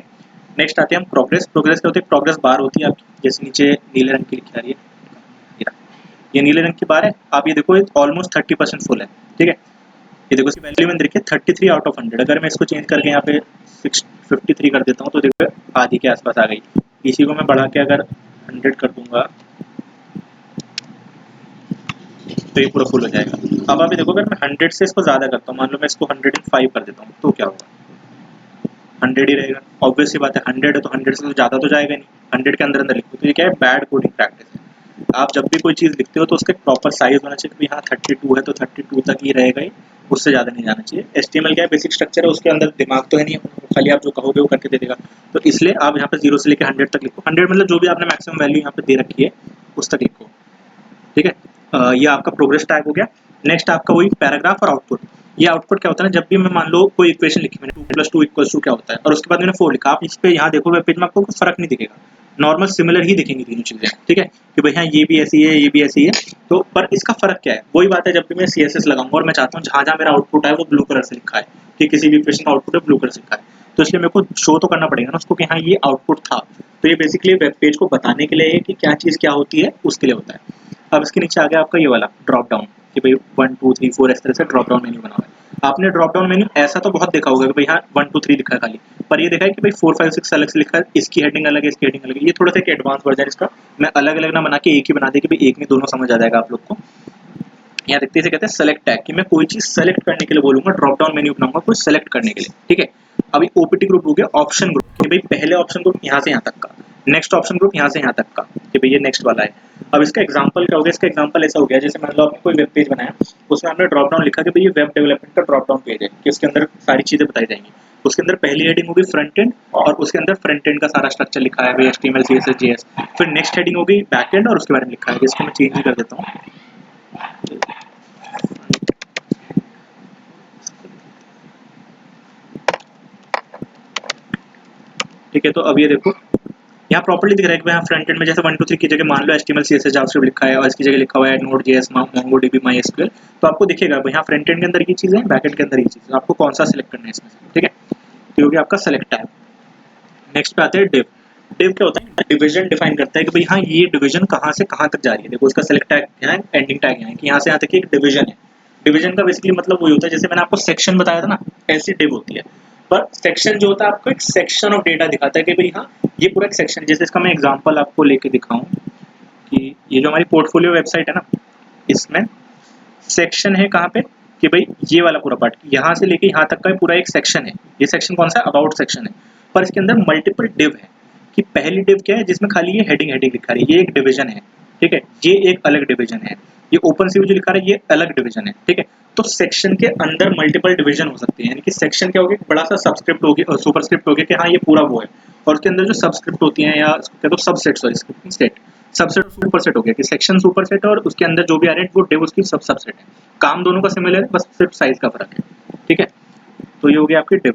नेक्स्ट आते हैं हम प्रोग्रेस। प्रोग्रेस क्या होती है? प्रोग्रेस बार होती है आपकी, जैसे नीचे नीले रंग की लिखी आ रही है, ये नीले रंग की बार है। आप ये देखो ऑलमोस्ट 30% फुल है, ठीक है। ये देखो इसकी वैल्यू मैंने देखिए 33 आउट ऑफ 100। अगर मैं इसको चेंज करके यहाँ पे 53 कर देता हूँ तो देखो आधी के आसपास आ गई। इसी को मैं बढ़ा के अगर 100 कर दूंगा तो ये पूरा फुल हो जाएगा। अब आप ये देखो अगर मैं 100 से इसको ज़्यादा करता हूँ, मान लो मैं इसको 105 कर देता हूँ, तो क्या होगा? 100 ही रहेगा। ऑब्वियस सी बात है, 100 है तो 100 से तो ज़्यादा तो जाएगा नहीं। 100 के अंदर अंदर लिखो, तो ये क्या है? बैड कोडिंग प्रैक्टिस है। आप जब भी कोई चीज़ लिखते हो तो उसका प्रॉपर साइज होना चाहिए कि हाँ 32 है तो 32 तक ही रहेगा ही, उससे ज़्यादा नहीं जाना चाहिए। HTML क्या है? बेसिक स्ट्रक्चर है, उसके अंदर दिमाग तो है नहीं, खाली आप जो कहोगे वो करके दे देगा। तो इसलिए आप यहाँ पे 0 से लेकर 100 तक लिखो। 100 मतलब जो भी आपने मैक्सिमम वैल्यू यहाँ पे दे रखी है उस तक लिखो, ठीक है। ये आपका प्रोग्रेस टैग हो गया। नेक्स्ट आपका वही पैराग्राफ और आउटपुट। ये आउटपुट क्या होता है ना, जब भी मैं मान लो कोई इक्वेशन लिखी मैंने 2 + 2 = क्या होता है, और उसके बाद मैंने 4 लिखा, आप इस पे यहाँ देखो वेब पेज में आपको कोई फर्क नहीं दिखेगा, नॉर्मल सिमिलर ही दिखेंगी तीनों चीजें, ठीक है, कि भाई हाँ ये भी ऐसी है, ये भी ऐसी है। तो पर इसका फर्क क्या है? वही बात है, जब भी मैं CSS लगाऊंगा और मैं चाहता हूँ जहाँ जहाँ मेरा आउटपुट है वो ब्लू कलर से लिखा है, कि किसी भी इक्वेशन का आउटपुट है ब्लू कलर से लिखा है, तो इसलिए मेरे को शो तो करना पड़ेगा ना उसको कि हाँ ये आउटपुट था। तो ये बेसिकली वेब पेज को बताने के लिए है कि क्या चीज़ क्या होती है, उसके लिए होता है। अब इसके नीचे आ गया आपका ये वाला ड्रॉप डाउन, कि भाई 1 2 3 4 इस तरह से ड्रॉप डाउन मेन्यू बना हुआ है। आपने ड्रॉप डाउन मेन्यू ऐसा तो बहुत देखा होगा कि भाई हाँ 1 2 3 लिखा है खाली, पर ये देखा है कि भाई 4 5 6 अलग से लिखा है, इसकी हेडिंग अलग है, इसकी हेडिंग अलग है। ये थोड़ा सा एक एडवांस वर्जन है इसका, मैं अलग अलग ना बना के एक ही बना दे कि भाई एक में दोनों समझ आ जाएगा आप लोग को। यहाँ देखते हैं, कहते हैं सेलेक्ट टैग, कि मैं कोई चीज सेलेक्ट करने के लिए बोलूंगा, ड्रॉप डाउन मेन्यू बनाऊंगा कोई सेलेक्ट करने के लिए, ठीक है। अभी OPT ग्रुप हो गया ऑप्शन ग्रुप, कि भाई पहले ऑप्शन ग्रुप यहाँ से यहाँ तक का, नेक्स्ट ऑप्शन ग्रुप यहाँ से यहाँ तक का, कि भाई ये नेक्स्ट वाला है। अब इसका एग्जांपल क्या हो गया? इसका एग्जांपल ऐसा हो गया जैसे मान लो आपने कोई वेब पेज बनाया, उसमें आपने ड्रॉप डाउन लिखा कि भाई ये वेब डेवलपमेंट का ड्रॉप डाउन पेज है, कि उसके अंदर सारी चीजें बताई जाएंगी। उसके अंदर पहली हेडिंग होगी फ्रंट एंड, और उसके अंदर फ्रंट एंड का सारा स्ट्रक्चर लिखा है, HTML CSS JS। फिर नेक्स्ट हेडिंग होगी बैक एंड, और उसके बारे में लिखा है, जिसको मैं चेंज ही कर देता हूँ। ठीक है, तो अब ये देखो यहाँ प्रॉपर्ली दिख रहा है कि यहाँ फ्रंट एंड में जैसे 1 2 3 की जगह मान लो HTML CSS JavaScript लिखा है, और इसकी जगह लिखा हुआ है Node.js MongoDB MySQL, तो आपको दिखेगा यहाँ फ्रंट एंड के अंदर ये चीज़ है, बैक एंड के अंदर ये चीज़ है, आपको कौन सा सिलेक्ट करना है इसमें से, ठीक है। तो ये हो गया आपका सेलेक्ट टैग। नेक्स्ट पे आते हैं डिव। डिव क्या होता है? डिवीजन डिफाइन करता है कि भाई हाँ ये डिवीजन कहाँ से कहाँ तक जा रही है। देखो उसका सेलेक्ट टैग यहाँ है, एंडिंग टैग यहाँ है, कि यहाँ से यहाँ तक एक डिवीजन है। डिवीजन का बेसिकली मतलब वही होता है, जैसे मैंने आपको सेक्शन बताया था ना, ऐसी डिव होती है। पर सेक्शन जो होता है आपको एक सेक्शन ऑफ डेटा दिखाता है कि भाई हाँ ये पूरा एक सेक्शन। जैसे इसका मैं एग्जांपल आपको लेके दिखाऊं कि ये जो हमारी पोर्टफोलियो वेबसाइट है ना, इसमें सेक्शन है कहाँ पे, कि भाई ये वाला पूरा पार्ट यहाँ से लेके यहाँ तक का पूरा एक सेक्शन है। ये सेक्शन कौन सा है? अबाउट सेक्शन है। पर इसके अंदर मल्टीपल डिव है, कि पहली डिव क्या है जिसमें खाली ये हेडिंग हेडिंग लिखा है, ये एक डिवीजन है, ठीक है, ये एक अलग डिवीजन है। ये ओपन सी जो लिखा है ये अलग डिवीजन है, ठीक है। तो सेक्शन के अंदर मल्टीपल डिवीजन हो सकते हैं, यानी कि सेक्शन क्या होगा? बड़ा सा सबस्क्रिप्ट होगी और सुपरस्क्रिप्ट होगी कि हाँ ये पूरा वो है, और उसके अंदर जो सबस्क्रिप्ट होती हैं या कहते हो subset, sorry scripting set, subset superset हो गया, कि सेक्शन सुपरसेट है और उसके अंदर जो भी आ रहे हैं वो डिव उसकी सबसेट है। काम दोनों का सिमिलर है, बस सिर्फ साइज का फर्क है, ठीक है। तो ये हो गया आपकी डिव।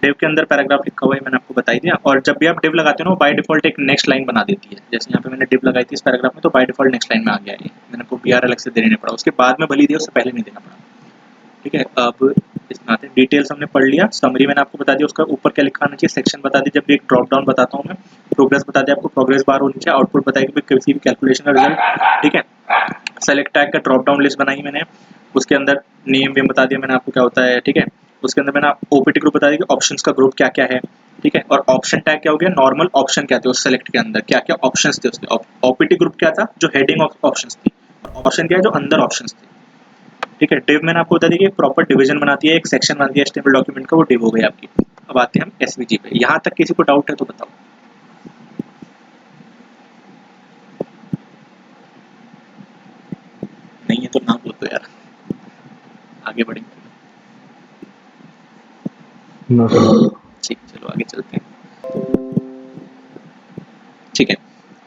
डिव के अंदर पैराग्राफ लिखा हुआ है, मैंने आपको बताई दिया। और जब भी आप डिव लगाते हो ना, बाय डिफॉल्ट एक नेक्स्ट लाइन बना देती है। जैसे यहाँ पे मैंने डिव लगाई थी इस पैराग्राफ में, तो बाय डिफॉल्ट नेक्स्ट लाइन में आ गया है। मैंने आपको BR अलग से देने पड़ा, उसके बाद में भली दिया, उससे पहले नहीं देना पड़ा, ठीक है। अब इसमें आते हैं, डिटेल्स हमने पढ़ लिया, समरी मैंने आपको बता दिया, उसका ऊपर क्या लिखा आना चाहिए, सेक्शन बता दी, जब भी एक ड्रॉप डाउन बताता हूँ मैं, प्रोग्रेस बता दिया आपको, प्रोग्रेस बार होनी चाहिए, आउटपुट बताएगी कि किसी भी कैलकुलेशन का रिजल्ट, ठीक है। सेलेक्ट टैग का ड्रॉप डाउन लिस्ट बनाई मैंने, उसके अंदर नेम वेम बता दिया मैंने आपको क्या होता है, ठीक है। उसके अंदर मैंने ओपीटी ग्रुप बता दिया कि ऑप्शंस का ग्रुप क्या क्या है, ठीक है। और ऑप्शन टैग क्या हो गया, नॉर्मल ऑप्शन क्या थे उस सेलेक्ट के अंदर, क्या क्या ऑप्शंस थे उसके, ओपीटी ग्रुप क्या था, जो हेडिंग ऑप्शंस थी, और ऑप्शन क्या है, जो अंदर ऑप्शंस थे, ठीक है। डिव मैंने आपको बता दिया कि एक प्रॉपर डिवीजन बनाती है, एक सेक्शन बनाती है एचटीएमएल डॉक्यूमेंट का, वो डिव हो गई आपकी। अब आते हैं हम एसवीजी पे, यहाँ तक किसी को डाउट है तो बताओ। नहीं है तो ना बोलो यार, आगे बढ़ेंगे। ठीक, चलो आगे चलते हैं, ठीक है।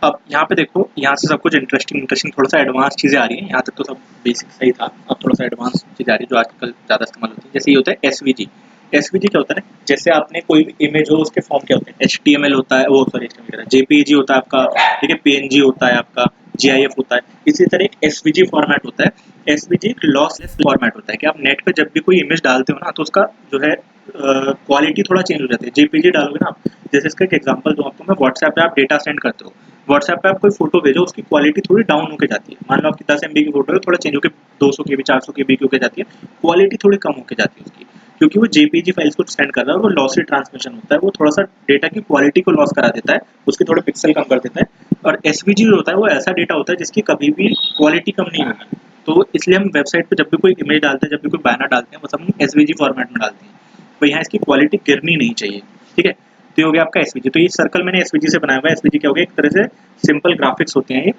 अब यहाँ पे देखो, यहाँ से सब कुछ इंटरेस्टिंग थोड़ा सा एडवांस चीजें आ रही हैं, यहाँ तक तो सब बेसिक सही था, अब थोड़ा सा एडवांस चीज आ रही है जो आजकल ज्यादा इस्तेमाल होती है। जैसे ये होता है एसवीजी, एसवीजी क्या होता है ना, जैसे आपने कोई भी इमेज हो उसके फॉर्म क्या होते हैं, एचटीएमएल होता है, वो सॉरी जेपीईजी होता है आपका, ठीक है, पीएनजी होता है आपका, जीआईएफ होता है, इसी तरह एक एसवीजी फॉर्मेट होता है। एसवीजी एक लॉसलेस फॉर्मेट होता है कि आप नेट पे जब भी कोई इमेज डालते हो ना तो उसका जो है क्वालिटी थोड़ा चेंज हो जाती है। जेपीजी डालोगे ना आप, जैसे इसका एक एग्जांपल दूं आपको मैं, व्हाट्सएप पे आप डेटा सेंड करते हो, व्हाट्सएप पे आप कोई फोटो भेजो, उसकी क्वालिटी थोड़ी डाउन होकर जाती है, मान लो आपकी 10 MB की फोटो है, थोड़ा चेंज होकर 200 KB 400 KB की होकर जाती है, क्वालिटी थोड़ी कम होकर जाती है उसकी, क्योंकि वो जेपीजी फाइल्स को सेंड कर रहा है, वो लॉसी ट्रांसमिशन होता है, वो थोड़ा सा डेटा की क्वालिटी को लॉस करा देता है, उसके थोड़े पिक्सल कम कर देता है। और एसवीजी जो होता है वो ऐसा डेटा होता है जिसकी कभी भी क्वालिटी कम नहीं होगी, तो इसलिए हम वेबसाइट पे जब भी कोई इमेज डालते हैं, जब भी कोई बैनर डालते हैं, वो सब हम एसवीजी फॉर्मेट में डालते हैं, तो यहाँ इसकी क्वालिटी गिरनी नहीं चाहिए, ठीक है। तो ये हो गया आपका एसवीजी। तो ये सर्कल मैंने एसवीजी से बनाया हुआ है। एसवीजी क्या हो गया, एक तरह से सिंपल ग्राफिक्स होते हैं ये।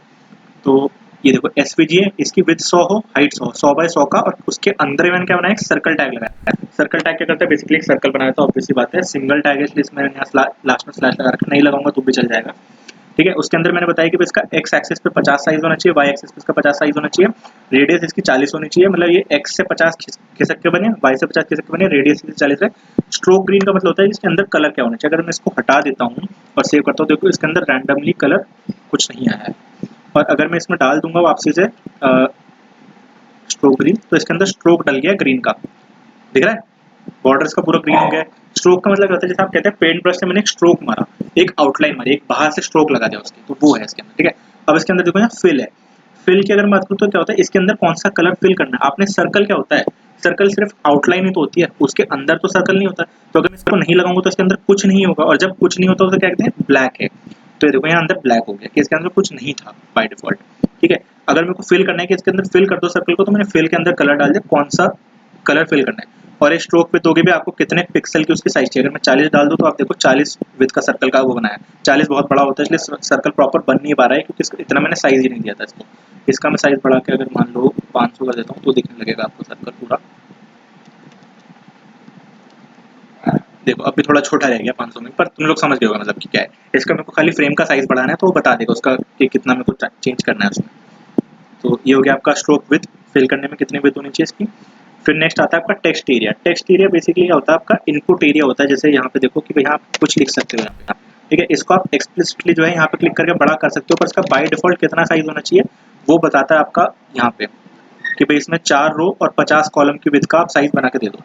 तो ये देखो एसवीजी है, इसकी विड्थ 100 हो, हाइट 100 बाय 100 का, और उसके अंदर मैंने क्या बनाया, एक सर्कल टैग लगाया है। सर्कल टैग क्या करता है, बेसिकली एक सर्कल बनाया था, ऑब्वियस सी बात है, सिंगल टैग है इसलिए इसमें यहाँ लास्ट में स्लैश लगा रखा, नहीं लगाऊंगा तो भी चल जाएगा, ठीक है। उसके अंदर मैंने बताया कि इसका एक्स एक्सिस पे 50 साइज होना चाहिए, वाई एक्सिस पे इसका 50 साइज होना चाहिए, रेडियस इसकी 40 होनी चाहिए, मतलब ये एक्स से 50 खिसक के बने, वाई से 50 खिसक के बने, रेडियस इसकी 40 है। स्ट्रोक ग्रीन का मतलब होता है इसके अंदर कलर क्या होना चाहिए। अगर मैं इसको हटा देता हूँ और सेव करता हूँ, देखो इसके अंदर रैंडमली कलर कुछ नहीं आया है, और अगर मैं इसमें डाल दूंगा वापसी से स्ट्रोक ग्रीन, तो इसके अंदर स्ट्रोक डल गया ग्रीन का, दिख रहा है, बॉर्डर्स का पूरा ग्रीन हो गया। स्ट्रोक का मतलब होता है जैसे आप कहते हैं पेंट ब्रश से मैंने एक स्ट्रोक मारा, एक आउटलाइन मारी, एक बाहर से स्ट्रोक लगा दिया उसकी, तो वो है इसके अंदर, ठीक है। अब इसके अंदर देखो यहाँ फिल है, फिल की अगर बात करूँ तो क्या होता है, इसके अंदर कौन सा कलर फिल करना है आपने। सर्कल क्या होता है, सर्कल सिर्फ आउटलाइन ही तो होती है, उसके अंदर तो सर्कल नहीं होता, तो अगर मैं इसको नहीं लगाऊंगा तो इसके अंदर कुछ नहीं होगा, और जब कुछ नहीं होता तो क्या कहते हैं, ब्लैक है। तो ये देखो यहाँ अंदर ब्लैक हो गया कि इसके अंदर कुछ नहीं था बाय डिफॉल्ट, ठीक है। अगर मेरे को फिल करना है कि इसके अंदर फिल कर दो सर्कल को, तो मैंने फिल के अंदर कलर डाल दिया, कौन सा कलर फिल करना है, और एक स्ट्रोक पे दोगे भी आपको कितने पिक्सल की उसकी साइज चाहिए। अगर मैं 40 डाल दूं तो आप देखो 40 विड्थ का सर्कल का वो बनाया, 40 बहुत बड़ा होता है इसलिए सर्कल प्रॉपर बन नहीं पा रहा है, क्योंकि इतना मैंने साइज ही नहीं दिया था इसको। इसका मैं साइज बढ़ा के अगर मान लो 500 कर देता हूँ तो दिखने लगेगा आपको सर्कल पूरा, देखो अब भी थोड़ा छोटा रह गया 500 में, पर तुम लोग समझ गए होगा मतलब कि क्या है। इसका मेरे को खाली फ्रेम का साइज बढ़ाना है तो वो बता देगा उसका कि कितना मेरे को चेंज करना है उसमें। तो ये हो गया आपका स्ट्रोक विड्थ, फिल करने में कितनी विड्थ होनी चाहिए इसकी। फिर नेक्स्ट आता है आपका text area. Text area basically क्या होता है, आपका इनपुट एरिया होता है, जैसे यहाँ पे देखो कि भाई यहाँ आप कुछ लिख सकते हो यहाँ पे, ठीक है। इसको आप एक्सप्लिसिटली जो है यहाँ पे क्लिक करके बड़ा कर सकते हो, पर इसका बाय डिफॉल्ट कितना साइज होना चाहिए वो बताता है आपका यहाँ पे, कि भाई इसमें 4 रो और 50 कॉलम की विड्थ का आप साइज बना के दे दो।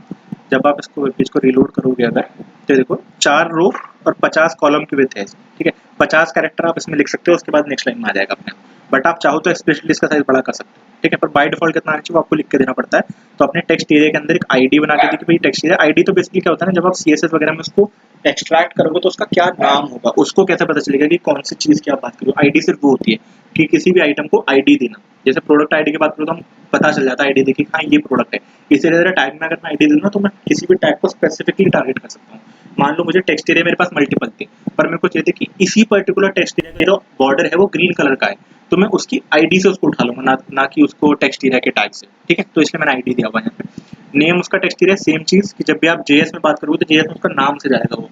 जब आप इसको वेब पेज को रीलोड करोगे अगर, तो देखो 4 रो और 50 कॉलम की विड्थ है, ठीक है। 50 कैरेक्टर आप इसमें लिख सकते हो, उसके बाद नेक्स्ट लाइन में आ जाएगा अपने, बट आप चाहो तो एक्सप्लिसिटली इसका साइज बड़ा कर सकते हो, ठीक है। पर बाय डिफॉल्ट कितना आना चाहिए वो आपको लिख के देना पड़ता है। तो अपने टेक्स्ट एरिया के अंदर एक आईडी बना के दी कि भाई टेक्स्ट एरिया, आईडी तो बेसिकली क्या होता है ना, जब आप सीएसएस वगैरह में उसको एक्सट्रैक्ट करोगे तो उसका क्या नाम होगा, उसको कैसे पता चलेगा कि कौन सी चीज की आप बात करो। आईडी सिर्फ वो होती है कि किसी भी आइटम को आईडी देना, जैसे प्रोडक्ट आईडी की बात करूँ तो हम पता चल जाता है आईडी देखिए हाँ ये प्रोडक्ट है। इसी तरह टैग में अगर मैं आईडी दूँ ना तो मैं किसी भी टैग को स्पेसिफिकली टारगेट कर सकता हूँ। मान लो मुझे टेक्स्ट एरिया मेरे पास मल्टीपल थे, पर मेरे को चाहिए कि इसी पर्टिकुलर टेक्स्ट एरिया का जो बॉर्डर है वो ग्रीन कलर का है, तो मैं उसकी आईडी से उसको उठा लूंगा, ना कि उसको टेक्स्ट एरिया के टैग से, ठीक है। तो इसलिए मैंने आईडी दिया हुआ है यहाँ पे। नेम उसका टेक्स्ट एरिया सेम चीज कि जब भी आप जेएस में बात करोगे तो जेएस में उसका नाम से जाएगा वो,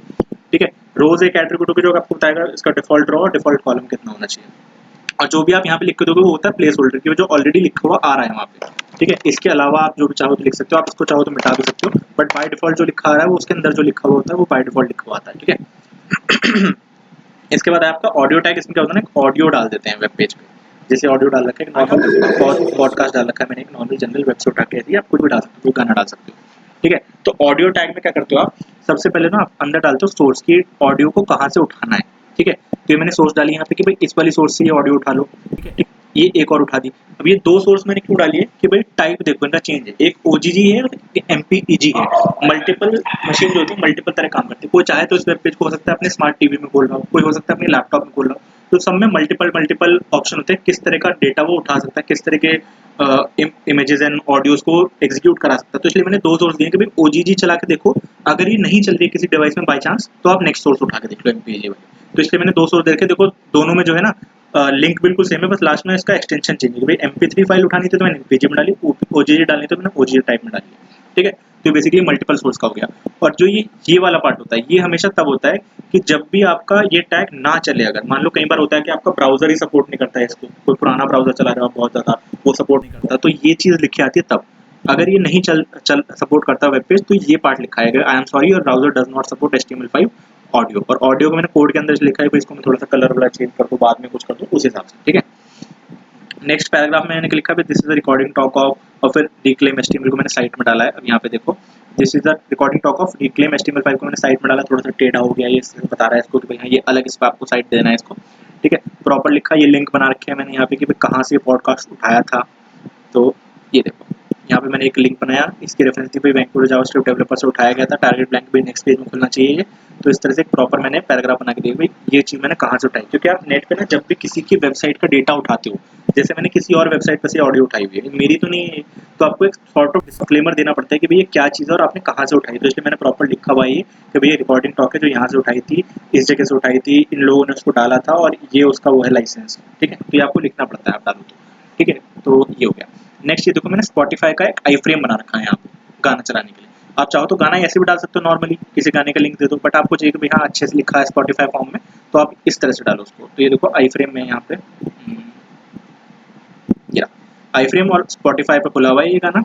ठीक है। रोज एक एट्रीब्यूट होगा जो आपको बताएगा इसका डिफॉल्ट रो और डिफॉल्ट कॉलम कितना होना चाहिए, और जो भी आप यहाँ पे लिख के दोगे वो होता है प्लेस होल्डर की, जो ऑलरेडी लिखा हुआ आ रहा है वहाँ पे, ठीक है। इसके अलावा आप जो भी चाहो तो लिख सकते हो, आप इसको चाहो तो मिटा भी सकते हो, बट बाय डिफॉल्ट जो लिखा आ रहा है वो उसके अंदर जो लिखा हुआ होता है वो बाय डिफॉल्ट लिखा हुआ आता है, ठीक है। इसके बाद आपका ऑडियो टैग, इसमें क्या होता है ना, ऑडियो डाल देते हैं वेब पेज पे, जैसे ऑडियो डाल रखा है नॉर्मल पॉडकास्ट डाल रखा है मैंने, एक नॉर्मल जनरल वेब से उठा के दिया, आप कुछ भी डाल सकते हो, गाना डाल सकते हो, ठीक है। तो ऑडियो टैग में क्या करते हो आप, सबसे पहले ना आप अंदर डालते हो सोर्स की ऑडियो को कहाँ से उठाना है, ठीक है। तो ये मैंने सोर्स डाली यहाँ पे कि भाई इस वाली सोर्स से ये ऑडियो उठा लो, ठीक है। ये एक और उठा दी। अब ये दो सोर्स मैंने क्यों डाली है कि भाई टाइप देखो इनका चेंज है, एक OGG है और एक MPEG है। मल्टीपल मशीन जो होती है मल्टीपल तरह काम करती है। कोई चाहे तो इस वेब पेज को हो सकता है अपने स्मार्ट टीवी में खोल रहा हो, कोई हो सकता है अपने लैपटॉप में खोल रहा हो, तो सब में मल्टीपल ऑप्शन होते हैं किस तरह का डेटा वो उठा सकता है, किस तरह के इमेजेस एंड ऑडियोज को एग्जीक्यूट करा सकता है। तो इसलिए मैंने दो सोर्स दिए कि भाई OGG चला के देखो, अगर ये नहीं चल रही है किसी डिवाइस में बाई चांस तो आप नेक्स्ट सोर्स उठा के देख लो MPEG वाले। तो इसलिए मैंने दो सोर्स देखे, देखो दोनों में जो है ना लिंक बिल्कुल सेम है, बस लास्ट में इसका एक्सटेंशन चेंज है। भाई MP3 फाइल उठानी थी तो मैंने MPG में डाली, OGG डालनी थी तो मैंने OGG टाइप में डाली, ठीक है। तो बेसिकली मल्टीपल सोर्स का हो गया। और जो ये वाला पार्ट होता है ये हमेशा तब होता है कि जब भी आपका ये टैग ना चले। अगर मान लो कई बार होता है कि आपका ब्राउजर ही सपोर्ट नहीं करता है इसको, कोई पुराना ब्राउजर चला रहे हो आप बहुत ज़्यादा, वो सपोर्ट नहीं करता, तो ये चीज़ लिखी आती है तब। अगर ये नहीं चल सपोर्ट करता वेब पेज तो ये पार्ट लिखा है, I am sorry your browser does not support HTML5 audio. और ऑडियो को मैंने कोड के अंदर लिखा है, इसको मैं थोड़ा सा कलर वाला चेंज कर दूँ, बाद में कुछ कर दूँ उस हिसाब से, ठीक है। नेक्स्ट पैराग्राफ में मैंने लिखा है this is the recording talk of और फिर रिक्लेम HTML को मैंने साइट में डाला है। अब यहाँ पे देखो this is the recording talk of reclaim HTML5 को मैंने साइट में डाला, थोड़ा सा टेढ़ा हो गया, ये बता रहा है इसको कि भाई ये अलग इस पर आपको साइट देना है इसको, ठीक है। प्रॉपर लिखा, ये लिंक बना रखे है मैंने यहाँ पे कि भाई कहाँ से पॉडकास्ट उठाया था। तो ये देखो यहाँ पे मैंने एक लिंक बनाया, इसकी रेफरेंस थी भाई वैंकूवर जावास्क्रिप्ट डेवलपर से उठाया गया था, टारगेट ब्लैंक भी नेक्स्ट पेज में खुलना चाहिए। तो इस तरह से प्रॉपर मैंने पैराग्राफ बना के दिया भाई ये चीज़ मैंने कहाँ से उठाई, क्योंकि आप नेट पे ना जब भी किसी की वेबसाइट का डेटा उठाते हो, जैसे मैंने किसी और वेबसाइट पर से ऑडियो उठाई हुई है, मेरी तो नहीं है, तो आपको एक सॉर्ट ऑफ डिस्क्लेमर देना पड़ता है कि भाई ये क्या चीज़ है और आपने कहाँ से उठाई। तो इसलिए मैंने प्रॉपर लिखा हुआ है कि भाई ये रिकॉर्डिंग टॉक है जो यहाँ से उठाई थी, इस जगह से उठाई थी, इन लोगों ने उसको डाला था और ये उसका वो है लाइसेंस, ठीक है। तो ये आपको लिखना पड़ता है आप डालो तो, ठीक है। तो ये हो गया। नेक्स्ट ये देखो मैंने स्पॉटिफाई का एक आई फ्रेम बना रखा है यहाँ पे गाना चलाने के लिए। आप चाहो तो गाना ऐसे भी डाल सकते हो नॉर्मली, किसी गाने का लिंक दे दो, बट आपको चाहिए कि भाई हाँ अच्छे से लिखा है स्पॉटिफाई फॉर्म में, तो आप इस तरह से डालो उसको। तो ये देखो आई फ्रेम में यहाँ पे आई फ्रेम और स्पॉटिफाई पे खुला हुआ है ये गाना,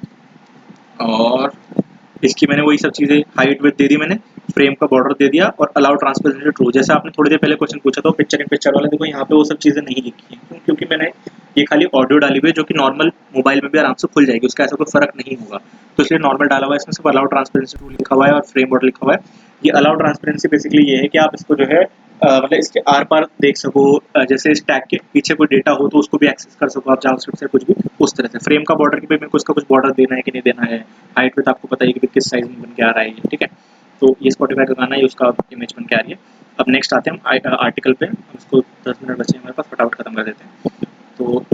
और इसकी मैंने वही सब चीज़ें हाइट विड्थ दे दी मैंने, फ्रेम का बॉर्डर दे दिया और अलाउ ट्रांसपेरेंसी ट्रू। जैसे आपने थोड़ी देर पहले क्वेश्चन पूछा था पिक्चर इन पिक्चर वाला, देखो यहाँ पे वो सब चीज़ें नहीं लिखी हैं क्योंकि मैंने ये खाली ऑडियो डाली हुई है जो कि नॉर्मल मोबाइल में भी आराम से खुल जाएगी, उसका ऐसा कोई फर्क नहीं होगा, तो इसलिए नॉर्मल डाला हुआ है। इसमें सिर्फ अलाउ ट्रांसपेरेंसी ट्रू लिखा हुआ है और फ्रेम बॉर्डर लिखा हुआ है। ये अलाउ ट्रांसपेरेंसी बेसिकली ये है कि आप इसको जो है मतलब इसके आर पार देख सको, जैसे इस टैग के पीछे कोई डेटा हो तो उसको भी एक्सेस कर सको आप जावास्क्रिप्ट से कुछ भी उस तरह से। फ्रेम का बॉर्डर की भी मेरे को उसका कुछ बॉर्डर देना है कि नहीं देना है, हाइट विड्थ आपको पता है कि किस साइज में बन के आ रहा है ये, ठीक है। तो ये स्पॉटिफाई का गाना है, उसका इमेज बन के आ रही है। अब नेक्स्ट आते हैं हम आर्टिकल पे, हम इसको 10 मिनट बचे हमारे पास, फटाफट खत्म कर देते हैं। तो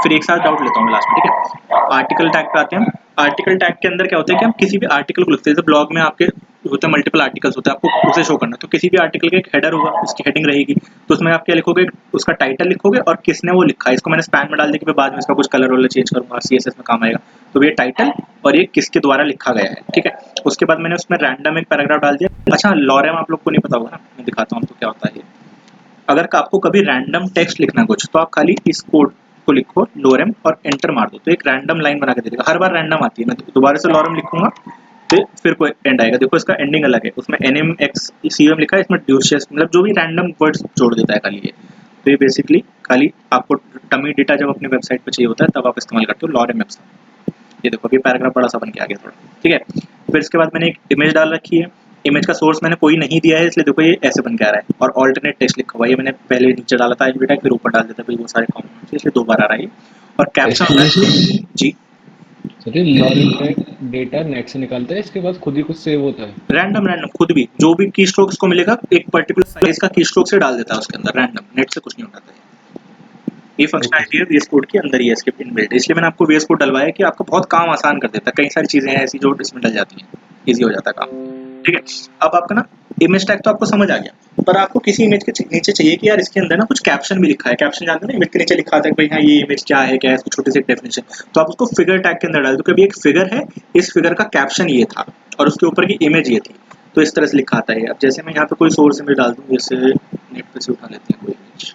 फिर एक साथ डाउट लेता हूँ लास्ट में, ठीक है। आर्टिकल टैग पे आते हैं। आर्टिकल टैग के अंदर क्या होता है कि हम किसी भी आर्टिकल को लिखते हैं, जैसे ब्लॉग में आपके होते हैं मल्टीपल आर्टिकल्स होते हैं, आपको उसे शो करना है, तो किसी भी आर्टिकल का एक हेडर होगा, उसकी हेडिंग रहेगी, तो उसमें आप क्या लिखोगे, उसका टाइटल लिखोगे और किसने वो लिखा है। इसको मैंने स्पैन में डाल दिया कि मैं बाद में इसका कुछ कलर वलर चेंज करूंगा, CSS में काम आएगा। तो ये टाइटल और ये किसके द्वारा लिखा गया है, ठीक है। उसके बाद मैंने उसमें रैंडम एक पैराग्राफ डाल दिया। अच्छा लॉरेम आप लोग को नहीं पता होगा ना, मैं दिखाता हूँ आपको क्या होता है। अगर आपको कभी रैंडम टेक्स्ट लिखना कुछ, तो आप खाली इस कोड को लिखो लोरेम और एंटर मार दो, तो एक रैंडम लाइन बना के दे देगा। हर बार रैंडम आती है, मैं दोबारा से लोरेम लिखूंगा तो फिर कोई एंड आएगा। देखो इसका एंडिंग अलग है, उसमें NMXCM लिखा है, इसमें ड्यूशियस मतलब जो भी रैंडम वर्ड्स जोड़ देता है खाली ये। तो ये बेसिकली खाली आपको डमी डेटा जब अपनी वेबसाइट पर चाहिए होता है तब आप इस्तेमाल करते हो लॉरेम एप्स। ये देखो अभी पैराग्राफ बड़ा सा बन के आ गया थोड़ा, ठीक है। फिर इसके बाद मैंने एक इमेज डाल रखी है, इमेज का सोर्स मैंने कोई नहीं दिया है, इसलिए देखो ये ऐसे बन के आ रहा है। और ऑल्टरनेट टेक्स्ट लिखा हुआ है, ये मैंने पहले नीचे डाला था एनवी टैग, फिर ऊपर डाल देता भाई वो सारे कॉमन, इसलिए दो बार आ रहा है। और कैप्शन जी sir lorem tag data net से निकालता है, इसके बाद खुद ही कुछ सेव होता है रैंडम खुद भी जो भी की स्ट्रोक्स को मिलेगा एक पर्टिकुलर साइज का की स्ट्रोक से डाल देता है उसके अंदर, रैंडम नेट से कुछ नहीं उठाता है। ये फंक्शनलिटी है VS कोड के अंदर ही है, इसके इनबिल्ट, इसलिए मैंने आपको VS कोड डलवाया कि आपका बहुत काम आसान कर देता है। कई सारी चीजें हैं ऐसी जो इसमें डल जाती हैं, इजी हो जाता है काम, ठीक है। अब आपका ना इमेज टैग तो आपको समझ आ गया, पर आपको किसी इमेज के नीचे चाहिए कि यार इसके अंदर ना कुछ कैप्शन भी लिखा है। कैप्शन जानते हैं ना, इमेज के नीचे लिखा था कि भाई हाँ ये इमेज क्या है, क्या है, इसको छोटी सी डेफिनेशन, तो आप उसको फिगर टैग के अंदर डाल दो। कभी एक फिगर है, इस फिगर का कैप्शन ये था और उसके ऊपर की इमेज ये थी, तो इस तरह से लिखा आता है। अब जैसे मैं यहाँ पे कोई सोर्स इमेज डाल दूँ, जैसे नेट पे से उठा लेते हैं कोई इमेज,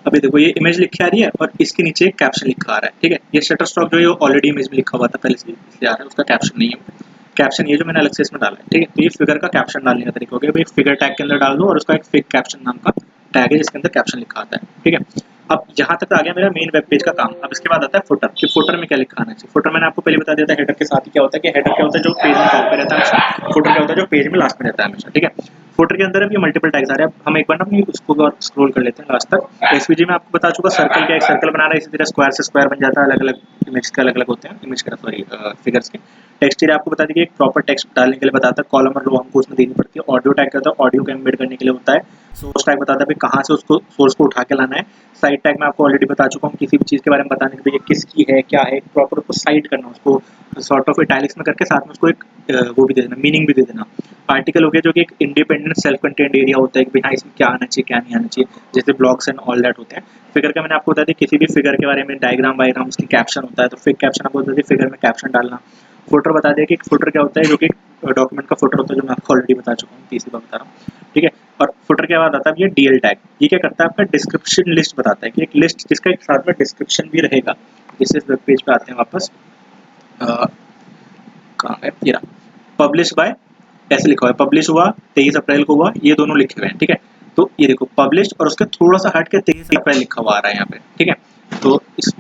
अब अब ये देखो ये इमेज लिखी आ रही है और इसके नीचे एक कैप्शन लिखा आ रहा है, ठीक है। ये शटरस्टॉक जो है ऑलरेडी इमेज में लिखा हुआ था पहले से, इसलिए आ रहा है, उसका कैप्शन नहीं है। कैप्शन ये जो मैंने अलग से इसमें डाला है, ठीक है। तो ये फिगर का कैप्शन डालने का तरीका हो गया, भाई फिगर टैग के अंदर डाल दो और उसका एक फिग कैप्शन नाम का टैग है जिसके अंदर कैप्शन लिखा आता है, ठीक है। अब यहाँ तक आ गया मेरा मेन वेब पेज का काम। अब इसके बाद आता है फुटर, कि फुटर में क्या लिखा आना चाहिए। फुटर मैंने आपको पहले बता दिया था हेडर के साथ ही क्या होता है, कि हेडर क्या होता है जो पेज में टॉप पे रहता है हमेशा, फुटर क्या होता है जो पेज में लास्ट में रहता है हमेशा, ठीक है। फुटर के अंदर अब ये मल्टीपल टैग्स आ रहे हैं। अब हम एक बार ना अपनी उसको और स्क्रॉल कर लेते हैं लास्ट तक। एसवीजी में आपको बता चुका सर्कल क्या, एक सर्कल बना रहा है, इसी तरह स्क्वायर से स्क्वायर बन जाता है, अलग अलग इमेज के अलग अलग होते हैं, इमेज का सॉरी फिगर्स के। टेक्स्ट एरिया आपको बता दी कि एक प्रॉपर टेक्स्ट डालने के लिए बताता है, कॉलम और रो हमको उसमें देनी पड़ती है। ऑडियो टैग करता है, ऑडियो को एम्बेड करने के लिए होता है। सोर्स टैग बताता है कहाँ से उसको सोर्स को उठा के लाना है। साइड टैग मैं आपको ऑलरेडी बता चुका हूँ, किसी भी चीज़ के बारे में बताने के लिए किसकी है क्या है, प्रॉपर उसको साइड करना, उसको सॉर्ट ऑफ इटैलिक्स में करके साथ में उसको एक वो भी दे देना, मीनिंग भी दे देना। आर्टिकल हो गया जो कि एक इंडिपेंडेंट सेल्फ कंटेंट एरिया होता है कि हाँ इसमें क्या आना चाहिए क्या नहीं आना चाहिए, जैसे ब्लॉग्स एंड ऑल दैट होते हैं। फिगर का मैंने आपको बता दिया, किसी भी फिगर के बारे में डायग्राम वायग्राम उसकी कैप्शन होता है, तो फिग कैप्शन आपको बता दिया, फिगर में कैप्शन डालना। फुटर बता दिया कि फुटर क्या होता है, जो कि डॉक्यूमेंट का फुटर होता है, जो मैं आपको ऑलरेडी बता चुका हूँ, तीसरी बार बता रहा हूँ, ठीक है। और फुटर के बाद आता है ये डीएल टैग। ये क्या करता है, आपका डिस्क्रिप्शन लिस्ट बताता है कि एक लिस्ट जिसका एक साथ में डिस्क्रिप्शन भी रहेगा। इस वेब पेज पे आते हैं वापस, कहाँ है ये रहा, पब्लिश बाय ऐसे लिखा हुआ है, पब्लिश हुआ 23 अप्रैल को हुआ, ये दोनों लिखे हुए हैं, ठीक है। तो ये देखो पब्लिश और उसके थोड़ा सा हट के 23 अप्रैल लिखा हुआ आ रहा है यहाँ पे, ठीक है। तो इस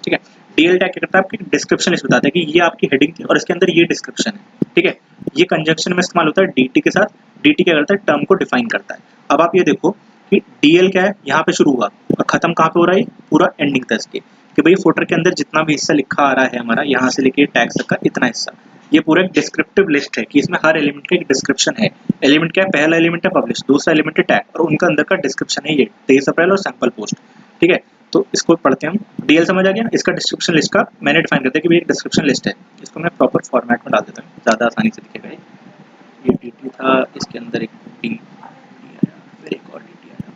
ठीक है। डीएल टैग क्या करता है, आपकी डिस्क्रिप्शन लिस्ट बताता है कि ये आपकी हेडिंग थी और इसके अंदर ये डिस्क्रिप्शन है, ठीक है। ये कंजंक्शन में इस्तेमाल होता है डीटी के साथ। डीटी क्या करता है, टर्म को डिफाइन करता है। अब आप ये देखो कि डीएल क्या है, यहाँ पे शुरू हुआ और खत्म कहाँ पे हो रहा है, पूरा एंडिंग तक के, कि भाई फुटर के अंदर जितना भी हिस्सा लिखा आ रहा है हमारा, यहाँ से लेके टैग तक का इतना हिस्सा, ये पूरा एक डिस्क्रिप्टिव लिस्ट है कि इसमें हर एलिमेंट का एक डिस्क्रिप्शन है। एलिमेंट क्या है, पहला एलिमेंट है पब्लिश, दूसरा एलिमेंट है टैग और उनका अंदर का डिस्क्रिप्शन है ये 23 अप्रैल और सैंपल पोस्ट, ठीक है। तो इसको पढ़ते हैं हम। डीएल समझ आ गया, इसका डिस्क्रिप्शन लिस्ट का मैंने डिफाइन करता है कि ये एक डिस्क्रिप्शन लिस्ट है। इसको मैं प्रॉपर फॉर्मेट में डाल देता हूँ, ज़्यादा आसानी से दिखेगा। ये डीटी था, इसके अंदर एक डी आया, फिर एक और डीटी आया।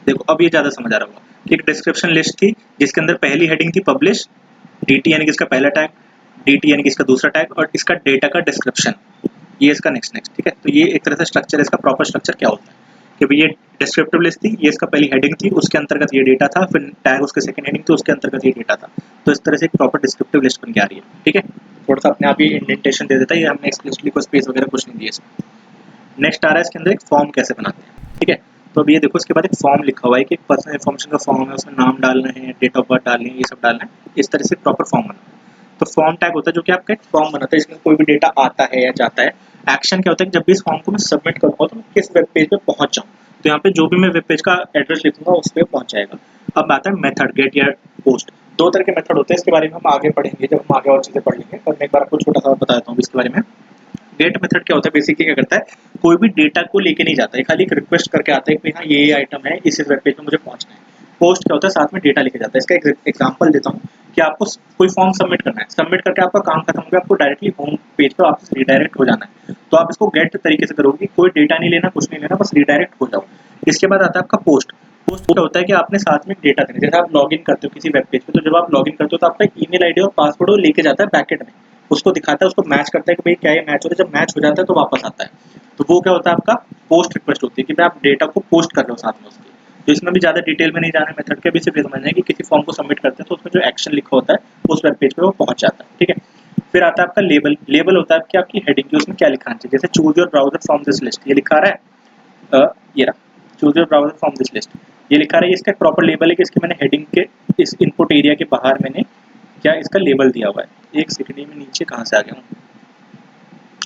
देखो अब ये ज़्यादा समझ आ रहा होगा कि एक डिस्क्रिप्शन लिस्ट थी जिसके अंदर पहली हेडिंग थी पब्लिश, डीटी यानी कि इसका पहला टैग, डीटी यानी कि इसका दूसरा टैग और इसका डेटा का डिस्क्रिप्शन, ये इसका नेक्स्ट, ठीक है। तो ये एक तरह से स्ट्रक्चर है, इसका प्रॉपर स्ट्रक्चर क्या होता है कि भाई ये डिस्क्रिप्टिव लिस्ट थी, ये इसका पहली हेडिंग थी, उसके अंतर्गत ये डेटा था, फिर टैग उसके सेकंड हेडिंग थी, उसके अंतर्गत ये डेटा था। तो इस तरह से एक प्रॉपर डिस्क्रिप्टिव लिस्ट बन के आ रही है, ठीक है। थोड़ा सा अपने आप ही इंडेंटेशन दे देता है, ये हमने एक्सप्लिसिटली कोई स्पेस वगैरह कुछ नहीं दिया इसमें। नेक्स्ट आ रहा है इसके अंदर एक फॉर्म कैसे बनाते हैं, ठीक है। तो अब ये देखो इसके बाद एक फॉर्म लिखा हुआ है कि एक पर्सनल इन्फॉर्मेशन का फॉर्म है, उसमें नाम डालना है, डेट ऑफ बर्थ डालनी है, ये सब डालना है। इस तरह से प्रॉपर फॉर्म बनाना है। तो फॉर्म टैग होता है जो कि आपका एक फॉर्म बनाता है, इसमें कोई भी डेटा आता है या जाता है। एक्शन क्या होता है कि जब भी इस फॉर्म को मैं सबमिट करूँगा तो मैं किस वेब पेज पे पहुंच जाऊँ, तो यहाँ पे जो भी मैं वेब पेज का एड्रेस लिखूंगा उस पर पहुंच जाएगा। अब आता है मेथड, गेट या पोस्ट। दो तरह के मेथड होते हैं, इसके बारे में हम आगे पढ़ेंगे जब हम आगे और चीज़ें पढ़ लेंगे, पर मैं एक बार आपको छोटा सा बता देता हूँ इसके बारे में। गेट मेथड क्या होता है, बेसिकली क्या करता है, कोई भी डेटा को लेके नहीं जाता है, खाली एक रिक्वेस्ट करके आता है कि हाँ ये आइटम है, इस वेब पेज में मुझे पहुंचना है। पोस्ट क्या होता है, साथ में डेटा लेके जाता है। इसका एक एग्जांपल देता हूँ कि आपको कोई फॉर्म सबमिट करना है, सबमिट करके आपका काम खत्म हो गया, आपको डायरेक्टली होम पेज पर वापस रिडायरेक्ट हो जाना है, तो आप इसको गेट तरीके से करोगे, कोई डेटा नहीं लेना, कुछ नहीं लेना, बस रिडायरेक्ट हो जाओ। इसके बाद आता है आपका पोस्ट। पोस्ट क्या होता है कि आपने साथ में डेटा देना, जैसे आप लॉगिन करते हो किसी वेब पेज पे, तो जब आप लॉगिन करते हो तो आपका ईमेल आईडी और पासवर्ड वो लेके जाता है बैकेंड में, उसको दिखाता है, उसको मैच करता है कि भाई क्या ये मैच हो रहा है। जब मैच हो जाता है तो वापस आता है, तो वो क्या होता है, आपका पोस्ट रिक्वेस्ट होती है कि भाई आप डेटा को पोस्ट कर रहे हो साथ में उसके। तो इसमें भी ज़्यादा डिटेल में नहीं जाना है, मेथड के भी सिर्फ समझना है कि किसी फॉर्म को सबमिट करते हैं तो उसमें जो एक्शन लिखा होता है उस वेब पेज पे वो पहुंच जाता है, ठीक है। फिर आता है आपका लेबल। लेबल होता है कि आपकी हेडिंग की उसमें क्या लिखाना चाहिए, जैसे choose your browser from this list, ये लिखा रहा है, ये रहा, choose your browser from this list, ये लिखा रहा है। इसका प्रॉपर लेबल है कि इसके मैंने हेडिंग के इस इनपुट एरिया के बाहर मैंने क्या इसका लेबल दिया हुआ है। एक सेकंड में नीचे कहाँ से आ गया हूँ,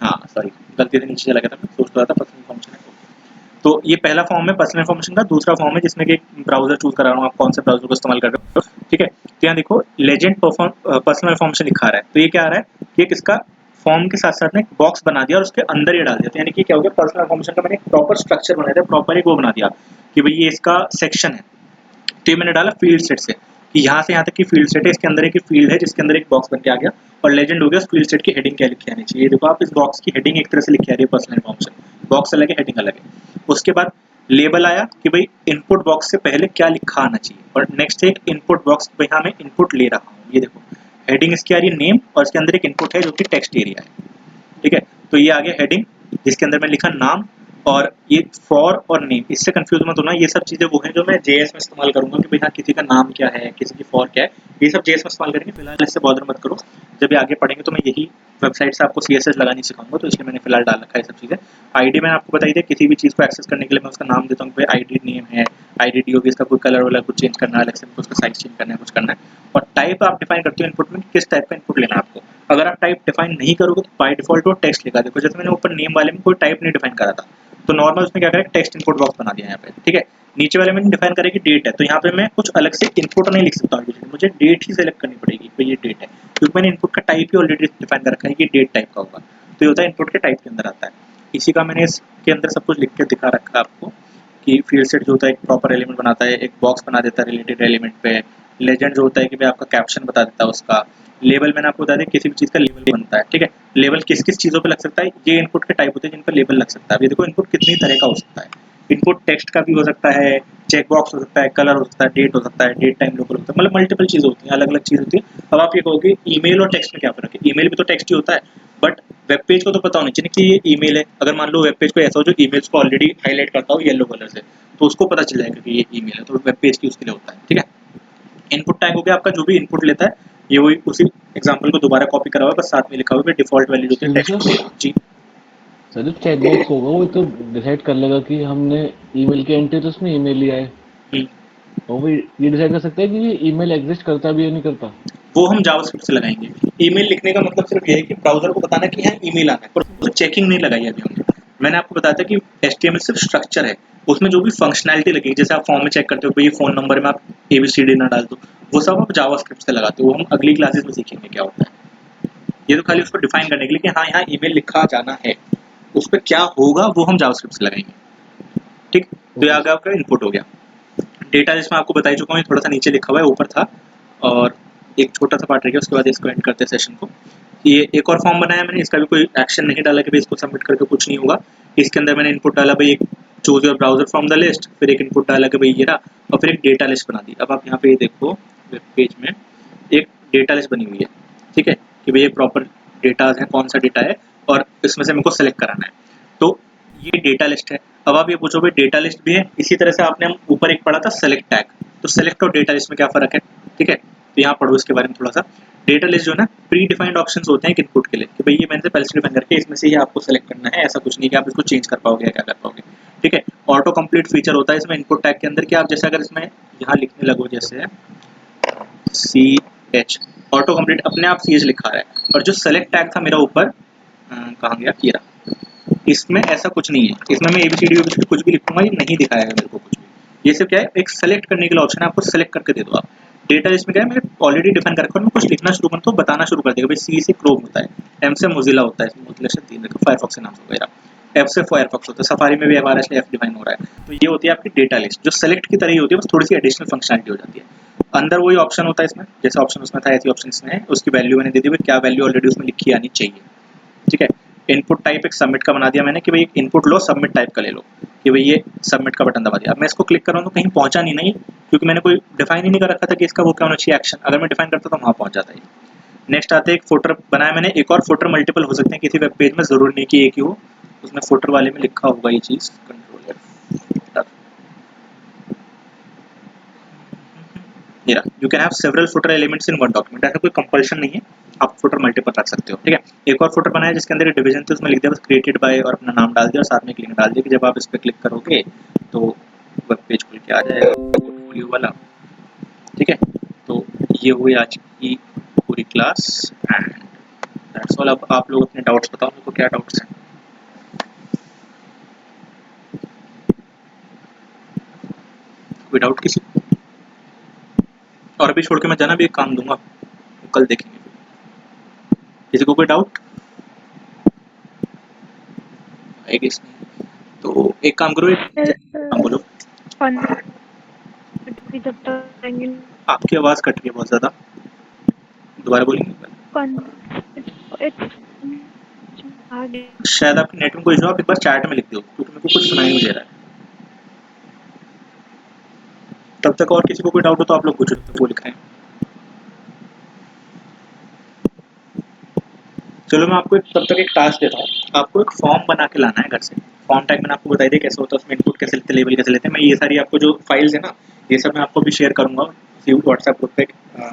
हाँ सॉरी गलती से नीचे चला गया था, मैं सोच रहा था पर्सनल इन्फॉर्मेशन है। तो ये पहला फॉर्म है पर्सनल इन्फॉर्मेशन का। दूसरा फॉर्म है जिसमें कि ब्राउजर चूज करा रहा हूँ, आप कौन से ब्राउजर को इस्तेमाल कर रहे हो, ठीक है। तो यहाँ देखो लेजेंड पर्सनल इन्फॉर्मेशन लिखा रहा है, तो ये क्या आ रहा है कि किसका फॉर्म के साथ साथ में एक बॉक्स बना दिया और उसके अंदर ये डाल दिया। तो यानी कि क्या हो गया, पर्सनल इन्फॉर्मेशन का मैंने एक प्रॉपर स्ट्रक्चर बना दिया, प्रॉपर एक वो बना दिया कि भाई ये इसका सेक्शन है। तो ये मैंने डाला फील्ड सेट से यहाँ से यहाँ तक की फील्ड सेट है, इसके अंदर एक फील्ड है जिसके अंदर एक बॉक्स बन के आ गया, और लेजेंड हो गया उस फील्ड सेट की हेडिंग क्या लिखी आनी चाहिए। देखो आप इस बॉक्स की हेडिंग एक तरह से लिखी आ रही है पर्सनल इन्फॉर्मेशन, बॉक्स अलग है हेडिंग अलग है। उसके बाद लेबल आया कि भाई इनपुट बॉक्स से पहले क्या लिखा आना चाहिए, और नेक्स्ट एक इनपुट बॉक्स, भाई हाँ मैं इनपुट ले रहा हूँ, ये देखो हेडिंग इसकी आ रही है नेम, और इसके अंदर एक इनपुट है जो कि टेक्स्ट एरिया है, ठीक है। तो ये आ गया हेडिंग जिसके अंदर मैं लिखा नाम, और ये फॉर और नेम, इससे कंफ्यूज मत होना, ये सब चीजें वो हैं जो मैं जेएस में इस्तेमाल करूंगा कि भाई हाँ किसी का नाम क्या है, किसी की फॉर क्या है, ये सब जेएस में इस्तेमाल करेंगे। फिलहाल इससे बॉदर मत करो, जब ये आगे पढ़ेंगे तो मैं यही वेबसाइट से आपको सीएसएस लगानी सिखाऊंगा, तो इसलिए मैंने फिलहाल डाल रखा है सब चीजें। आईडी मैंने आपको बताई थी, किसी भी चीज को एक्सेस करने के लिए मैं उसका नाम देता हूँ, भाई आईडी नेम है, आईडी डी होगी, इसका कोई कलर वाला कुछ चेंज करना है, अलग से उसका साइज चेंज करना है, कुछ करना है। और टाइप आप डिफाइन करते हो इनपुट में, किस टाइप का इनपुट लेना है आपको। अगर आप टाइप डिफाइन नहीं करोगे तो बाय डिफॉल्ट वो टेक्स्ट लिखा, देखो जैसे मैंने ऊपर नेम वाले में कोई टाइप नहीं डिफाइन करा था, तो नॉर्मल उसमें क्या करें टेक्स्ट इनपुट बॉक्स बना दिया यहाँ पे, ठीक है। नीचे वाले मैंने डिफाइन करें कि डेट है, तो यहाँ पे मैं कुछ अलग से इनपुट नहीं लिख सकता हूँ, मुझे डेट ही सेलेक्ट करनी पड़ेगी, तो ये डेट है, क्योंकि मैंने इनपुट का टाइप ही ऑलरेडी डिफाइन कर रखा है, ये डेट टाइप का होगा, तो ये होता है इनपुट के टाइप के अंदर आता है। इसी का मैंने इसके अंदर सब कुछ लिख के दिखा रखा है आपको कि फील्ड सेट जो होता है एक प्रॉपर एलिमेंट बनाता है, एक बॉक्स बना देता है रिलेटेड एलिमेंट पे, लेजेंड जो होता है कि भाई आपका कैप्शन बता देता है उसका, लेबल मैंने आपको बता दिया किसी भी चीज़ का लेबल बनता है, ठीक है। लेबल किस किस चीज़ों पे लग सकता है, ये इनपुट के टाइप होते हैं जिन पर लेबल लग सकता है। ये देखो इनपुट कितनी तरह का हो सकता है, इनपुट टेक्स्ट का भी हो सकता है, चेक बॉक्स हो सकता है, कलर हो सकता है, डेट हो सकता है, डेट टाइम लोकल होता है, मतलब मल्टीपल चीज़ होती हैं, अलग अलग चीज़ होती है। अब आप ये कहोगे ईमेल और टेक्स्ट में क्या फर्क है, ईमेल भी तो टेक्स्ट ही होता है, बट वेब पेज को तो पता होना चाहिए कि ये ईमेल है। अगर मान लो वेब पेज को ऐसा हो जो ईमेल्स को ऑलरेडी हाईलाइट करता हो येलो कलर से, तो उसको पता चल जाएगा कि ये ईमेल है, तो वेब पेज की उसके लिए होता है, ठीक है। इनपुट टैग हो गया आपका जो भी इनपुट लेता है, ये वही उसी एग्जांपल को दोबारा कॉपी करा हुआ है, बस साथ में लिखा हुआ है डिफॉल्ट वैल्यू जो है टेक्स्ट जी। सर जो चेक बॉक्स होगा वो तो डिसाइड कर लेगा कि हमने ईमेल की एंट्री तो उसमें ईमेल लिया है, और वो ये डिसाइड कर सकता है कि ये ईमेल एग्जिस्ट करता भी या नहीं करता। वो हम जावास्क्रिप्ट से लगाएंगे। ईमेल लिखने का मतलब सिर्फ ये है कि ब्राउजर को बताना कि यहाँ ईमेल आना है, पर उसको चेकिंग नहीं लगाई अभी हमने। मैंने आपको बताया था कि HTML सिर्फ स्ट्रक्चर है, उसमें जो भी फंक्शनैलिटी लगेगी, जैसे आप फॉर्म में चेक करते हो कि ये फोन नंबर में आप ABCD ना डाल दो, वो सब आप जावास्क्रिप्ट से लगाते हो, वो हम अगली क्लासेस में सीखेंगे क्या होता है। ये तो खाली उसको डिफाइन करने के लिए कि हाँ यहाँ ईमेल लिखा जाना है, उस पर क्या होगा वो हम जावास्क्रिप्ट से लगाएंगे, ठीक। तो ये आगे आपका इनपुट हो गया। डेटा जिसमें आपको बता ही चुका हूँ, थोड़ा सा नीचे लिखा हुआ है, ऊपर था, और एक छोटा सा पार्ट रह गया, उसके बाद इसको एंड करते हैं सेशन को। ये एक और फॉर्म बनाया मैंने, इसका भी कोई एक्शन नहीं डाला कि भाई इसको सबमिट करके कुछ नहीं होगा। इसके अंदर मैंने इनपुट डाला भाई एक choose your browser from the list, फिर एक इनपुट डाला कि भाई ये रहा, और फिर एक डेटा लिस्ट बना दी। अब आप यहाँ पे ये देखो वेब पेज में एक डेटा लिस्ट बनी हुई है, ठीक है, कि भाई ये प्रॉपर डेटा है, कौन सा डेटा है, और इसमें से मेरे को सेलेक्ट कराना है, तो ये डेटा लिस्ट है। अब आप ये पूछो भाई डेटा लिस्ट भी है, इसी तरह से आपने हम ऊपर एक पढ़ा था सेलेक्ट टैग, तो सेलेक्ट और डेटा लिस्ट में क्या फर्क है, ठीक है, तो यहाँ पढ़ो इसके बारे में थोड़ा सा। डेटा लिस्ट जो है ना, प्री डिफाइंड ऑप्शंस होते हैं इनपुट के लिए कि भाई ये मैंने पहले से डिफाइन करके इसमें से ही आपको सेलेक्ट करना है, ऐसा कुछ नहीं कि आप इसको चेंज कर पाओगे या क्या कर पाओगे, ठीक है। ऑटो कंप्लीट फीचर होता है इसमें इनपुट टैग के अंदर कि आप जैसे अगर इसमें यहाँ लिखने लगो जैसे CH, ऑटो कंप्लीट अपने आप CH लिखा रहा है, और जो सेलेक्ट टैग था मेरा ऊपर कहाँ गया, ये रहा, इसमें ऐसा कुछ नहीं है, इसमें मैं ABCD कुछ भी लिखूंगा ये नहीं दिखाएगा मेरे को कुछ भी। ये सिर्फ क्या है, एक सेलेक्ट करने के लिए ऑप्शन है, आपको सेलेक्ट करके दे दो आप। डेटा इसमें क्या है, मैंने ऑलरेडी डिफाइन कर रखा है, मैं कुछ लिखना शुरू करता हूँ बताना शुरू कर देगा भाई। C से क्रोम होता है, M से मोजिला होता है, मोजिला से 3 रखा, फायरफॉक्स से नाम वगैरह, F से फायरफॉक्स होता है, सफारी में भी हमारा F डिफाइन हो रहा है। तो ये होती है आपकी डेटा लिस्ट, जो सेलेक्ट की तरह ही होती है, बस थोड़ी सी एडिशनल फंक्शनलिटी हो जाती है। अंदर वही ऑप्शन होता है इसमें, जैसे ऑप्शन उसमें था ऐसी ऑप्शन इसमें है, उसकी वैल्यू मैंने दे दी, क्या वैल्यू ऑलरेडी उसमें लिखी आनी चाहिए, ठीक है। इनपुट टाइप एक सबमिट का बना दिया मैंने कि भाई इनपुट लो सबमिट टाइप का ले लो, कि भाई ये सबमिट का बटन दबा दिया। अब मैं इसको क्लिक कर रहा हूँ तो कहीं पहुंचा नहीं, क्योंकि मैंने कोई डिफाइन ही नहीं कर रखा था कि इसका वो क्या होना चाहिए एक्शन, अगर मैं डिफाइन करता तो वहाँ पहुंच जाता है। नेक्स्ट आते हैं एक फुटर बनाया मैंने, एक और फुटर मल्टीपल हो सकते हैं किसी वेब पेज में, जरूर नहीं कि एक ही हो, उसमें फुटर वाले में लिखा होगा ये चीज, control you can have several footer elements in one document, ऐसा कोई कंपल्शन नहीं है, आप फुटर मल्टीपल रख सकते हो, ठीक है। एक और फुटर बनाया जिसके अंदर डिवीजन थे, उसमें लिख दिया बस क्रिएटेड बाय और अपना नाम डाल दिया, और साथ में एक लिंक डाल दिया कि जब आप इस पर क्लिक करोगे तो वेब पेज खुल के आ जाएगा पोर्टफोलियो वाला, ठीक है। तो ये हुई आज की पूरी क्लास एंड दैट्स ऑल। अब आप लोग अपने डाउट्स बताओ मेरे को, क्या डाउट्स हैं? कोई डाउट किसी? और अभी छोड़ के मैं जाना भी एक काम दूंगा, कल देखेंगे। किसी को कोई डाउट? तो एक काम करो, एक काम बोलो। जब तक आपकी आवाज़ कट रही है बहुत ज़्यादा, दोबारा बोलेंगे? शायद आपके नेटवर्क को इशू, आप एक बार चैट में लिख दो क्योंकि मेरे को कुछ सुनाई नहीं दे रहा है। तब तक और किसी को कोई डाउट हो तो आप लोग पूछो, वो लिखाएं। चलो मैं आपको तब तक एक टास्क देता हूँ। आपको एक फॉर्म बना के लाना है घर से। फॉर्म टैग मैंने आपको बताई दिया कैसे होता है, उसमें इनपुट कैसे लेते, लेबल कैसे लेते हैं। मैं ये सारी आपको जो फाइल्स है ना, ये सब मैं आपको भी शेयर करूँगा व्हाट्सएप ग्रुप पे,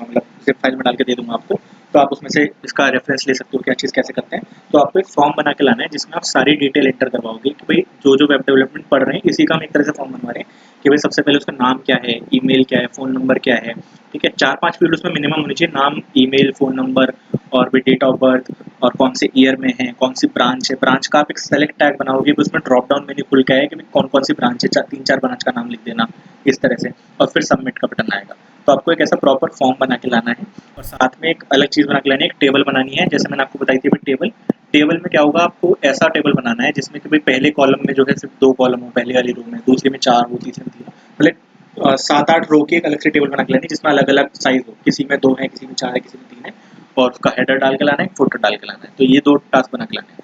मतलब जिप फाइल में डाल के दे दूँगा आपको। तो आप उसमें से इसका रेफरेंस ले सकते हो, क्या चीज़ कैसे करते हैं। तो आपको एक फॉर्म बना के लाना है जिसमें आप सारी डिटेल एंटर करवाओगे कि भाई जो जो वेब डेवलपमेंट पढ़ रहे हैं इसी का हम एक तरह से फॉर्म बनवा रहे हैं कि भाई सबसे पहले उसका नाम क्या है, ईमेल क्या है, फ़ोन नंबर क्या है, ठीक है। 4-5 फील्ड उसमें मिनिमम होनी चाहिए, नाम, ईमेल, फ़ोन नंबर और भी डेट ऑफ बर्थ और कौन से ईयर में है, कौन सी ब्रांच है। ब्रांच का आप एक सेलेक्ट टैग बनाओगे, उसमें ड्रॉप डाउन मेन्यू खुल के आएगा कि भाई कौन-कौन सी ब्रांच है, 3-4 ब्रांच का नाम लिख देना इस तरह से, और फिर सबमिट का बटन आएगा। तो आपको एक ऐसा प्रॉपर फॉर्म बना के लाना है और साथ में एक अलग चीज़ बना के लानी है, एक टेबल बनानी है। जैसे मैंने आपको बताई थी अभी टेबल में क्या होगा, आपको ऐसा टेबल बनाना है जिसमें कि भाई पहले कॉलम में जो है सिर्फ 2 कॉलम हो, पहले वाली रो में, दूसरे में 4 हो, तीसरे में 3 हो, मतलब 7-8 रो की एक अलग से टेबल बना के लानी है जिसमें अलग-अलग साइज़ हो, किसी में 2 है, किसी में 4 है, किसी में 3 है, और उसका हेडर डाल के लाना है, फुटर डाल के लाना है। तो ये 2 टास्क बना के लाने हैं।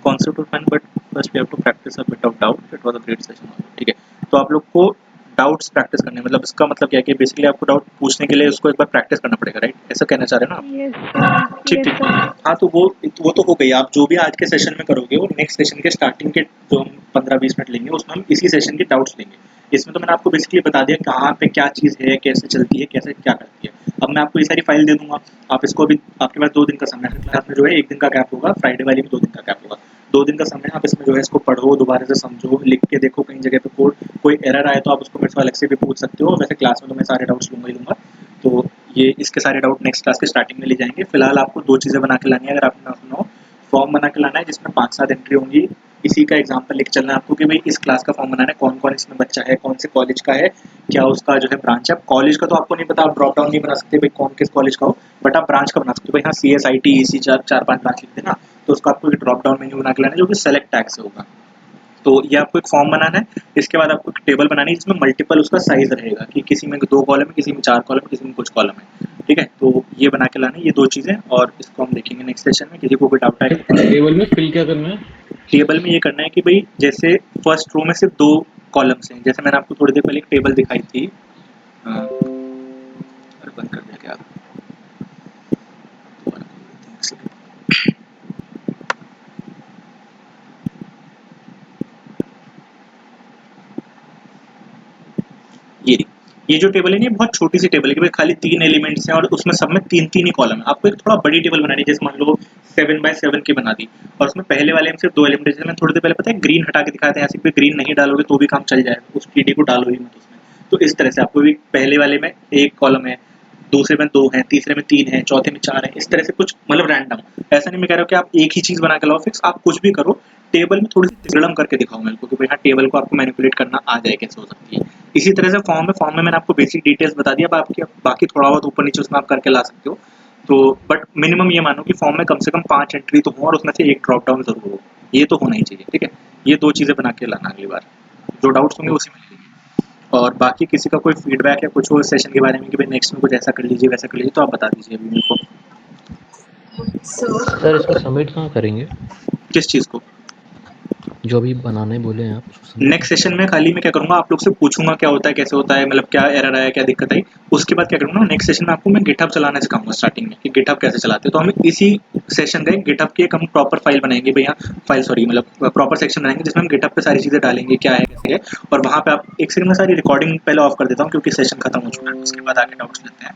Concept of fun, but first we have to practise a bit of doubt. It was a great session, ठीक है। तो आप लोग को डाउट्स प्रैक्टिस करने, मतलब इसका मतलब क्या है कि बेसिकली आपको डाउट पूछने के लिए उसको एक बार प्रैक्टिस करना पड़ेगा, राइट? ऐसा कहना चाह रहे हैं ना आप? यस ठीक ठीक। हाँ, तो वो तो हो गई। आप जो भी आज के सेशन में करोगे वो नेक्स्ट सेशन के स्टार्टिंग के जो हम 15-20 मिनट लेंगे उसमें हम इसी सेशन के डाउट्स लेंगे। इसमें तो मैंने आपको बेसिकली बता दिया कहाँ पे क्या चीज़ है, कैसे चलती है, कैसे क्या करती है। अब मैं आपको ये सारी फाइल दे दूंगा, आप इसको अभी, आपके पास 2 दिन का समय है, क्लास में जो है 1 दिन का गैप होगा, फ्राइडे वाली में 2 दिन का गैप होगा। 2 दिन का समय आप इसमें जो है इसको पढ़ो, दोबारा से समझो, लिख के देखो कहीं जगह पे कोड, कोई एरर आए तो आप उसको मेरे से अलग से भी पूछ सकते हो। वैसे क्लास में तो मैं सारे डाउट्स लूँगा ही लूँगा, तो ये इसके सारे डाउट नेक्स्ट क्लास के स्टार्टिंग में ले जाएंगे। फिलहाल आपको 2 चीज़ें बना के लानी है, अगर आपने ना सुना हो। फॉर्म बना के लाना है जिसमें 5-7 एंट्री होंगी, इसी का एग्जाम्पल लिख चलना है आपको कि भाई इस क्लास का फॉर्म बनाना है, कौन कौन इसमें बच्चा है, कौन से कॉलेज का है, क्या उसका जो है ब्रांच है। कॉलेज का तो आपको नहीं पता, आप ड्रॉप डाउन नहीं बना सकते भाई कौन किस कॉलेज का हो, बट आप ब्रांच का बना सकते हो। भाई हाँ, CSIT EC 4-5 ब्रांच लिख देना, तो उसका आपको एक ड्रॉप डाउन मेन्यू बना के लाना है जो कि सेलेक्ट टैग से होगा। तो ये आपको एक फॉर्म बनाना है। इसके बाद आपको एक टेबल बनानी है जिसमें मल्टीपल उसका साइज रहेगा कि किसी में 2 कॉलम है, किसी में 4 कॉलम, किसी में कुछ कॉलम है, ठीक है। तो ये बना के लाना है, ये 2 चीज़ें, और इसको हम देखेंगे नेक्स्ट सेशन में। किसी को कोई डाउट आए टेबल में फिल क्या करना है? टेबल में ये करना है कि भाई जैसे फर्स्ट रो में सिर्फ 2 कॉलम्स हैं, जैसे मैंने आपको थोड़ी देर पहले एक टेबल दिखाई थी, बंद कर दिया क्या? ये जो टेबल है ये बहुत छोटी सी टेबल है कि भाई खाली 3 एलिमेंट्स हैं और उसमें सब में 3-3 ही कॉलम है। आपको एक थोड़ा बड़ी टेबल बनानी है, जैसे मान लो 7x7 की बना दी और उसमें पहले वाले में सिर्फ 2 एलिमेंट, जैसे मैंने थोड़ी देर पहले पता है ग्रीन हटा के दिखाया था, ऐसे भी ग्रीन नहीं डालोगे तो भी काम चल जाएगा, उस टीडी को डालो ही मत उसमें। तो इस तरह से आपको भी पहले वाले में 1 कॉलम है, दूसरे में 2 हैं, तीसरे में 3 हैं, चौथे में 4 हैं, इस तरह से कुछ मतलब रैंडम। ऐसा नहीं मैं कह रहा हूँ कि आप एक ही चीज़ बना के लाओ फिक्स, आप कुछ भी करो, टेबल में थोड़ी सी तिगड़म करके दिखाओ मेरे को कि भाई हाँ टेबल को आपको मैनिपुलेट करना आ जाए कैसे हो सकती है। इसी तरह से फॉर्म में मैंने आपको बेसिक डिटेल्स बता दिया, बाकी थोड़ा बहुत ऊपर नीचे उसमें आप करके ला सकते हो। तो बट मिनिमम ये मानो कि फॉर्म में कम से कम 5 एंट्री तो हो और उसमें से एक ड्रॉप डाउन जरूर हो, ये तो होना ही चाहिए, ठीक है। ये 2 चीज़ें बना के लाना अगली बार, जो डाउट्स होंगे उसी में ले लेंगे। और बाकी किसी का कोई फीडबैक या कुछ हो सेशन के बारे में कि भाई नेक्स्ट में कुछ ऐसा कर लीजिए वैसा कर लीजिए, तो आप बता दीजिए अभी मेरे को। सर इसको सबमिट कहाँ करेंगे? किस चीज़ को? जो अभी बनाने बोले हैं आप? नेक्स्ट सेशन में खाली मैं क्या करूंगा, आप लोग से पूछूंगा क्या होता है, कैसे होता है, मतलब क्या एरर आया, क्या दिक्कत आई। उसके बाद क्या करूंगा, नेक्स्ट सेशन में आपको मैं गिटहब चलाना सिखाऊंगा स्टार्टिंग में कि गिटहब कैसे चलाते हैं। तो हम इसी सेशन का गिटहब की एक हम प्रॉपर फाइल बनाएंगे भैया, मतलब प्रॉपर सेक्शन बनाएंगे जिसमें हम गिटहब पे सारी चीज़ें डालेंगे क्या है कैसे है। और वहाँ पे आप एक सेकंड में सारी रिकॉर्डिंग पहले ऑफ कर देता हूँ क्योंकि सेशन खत्म हो चुका है, उसके बाद आगे डाउट्स लेते हैं।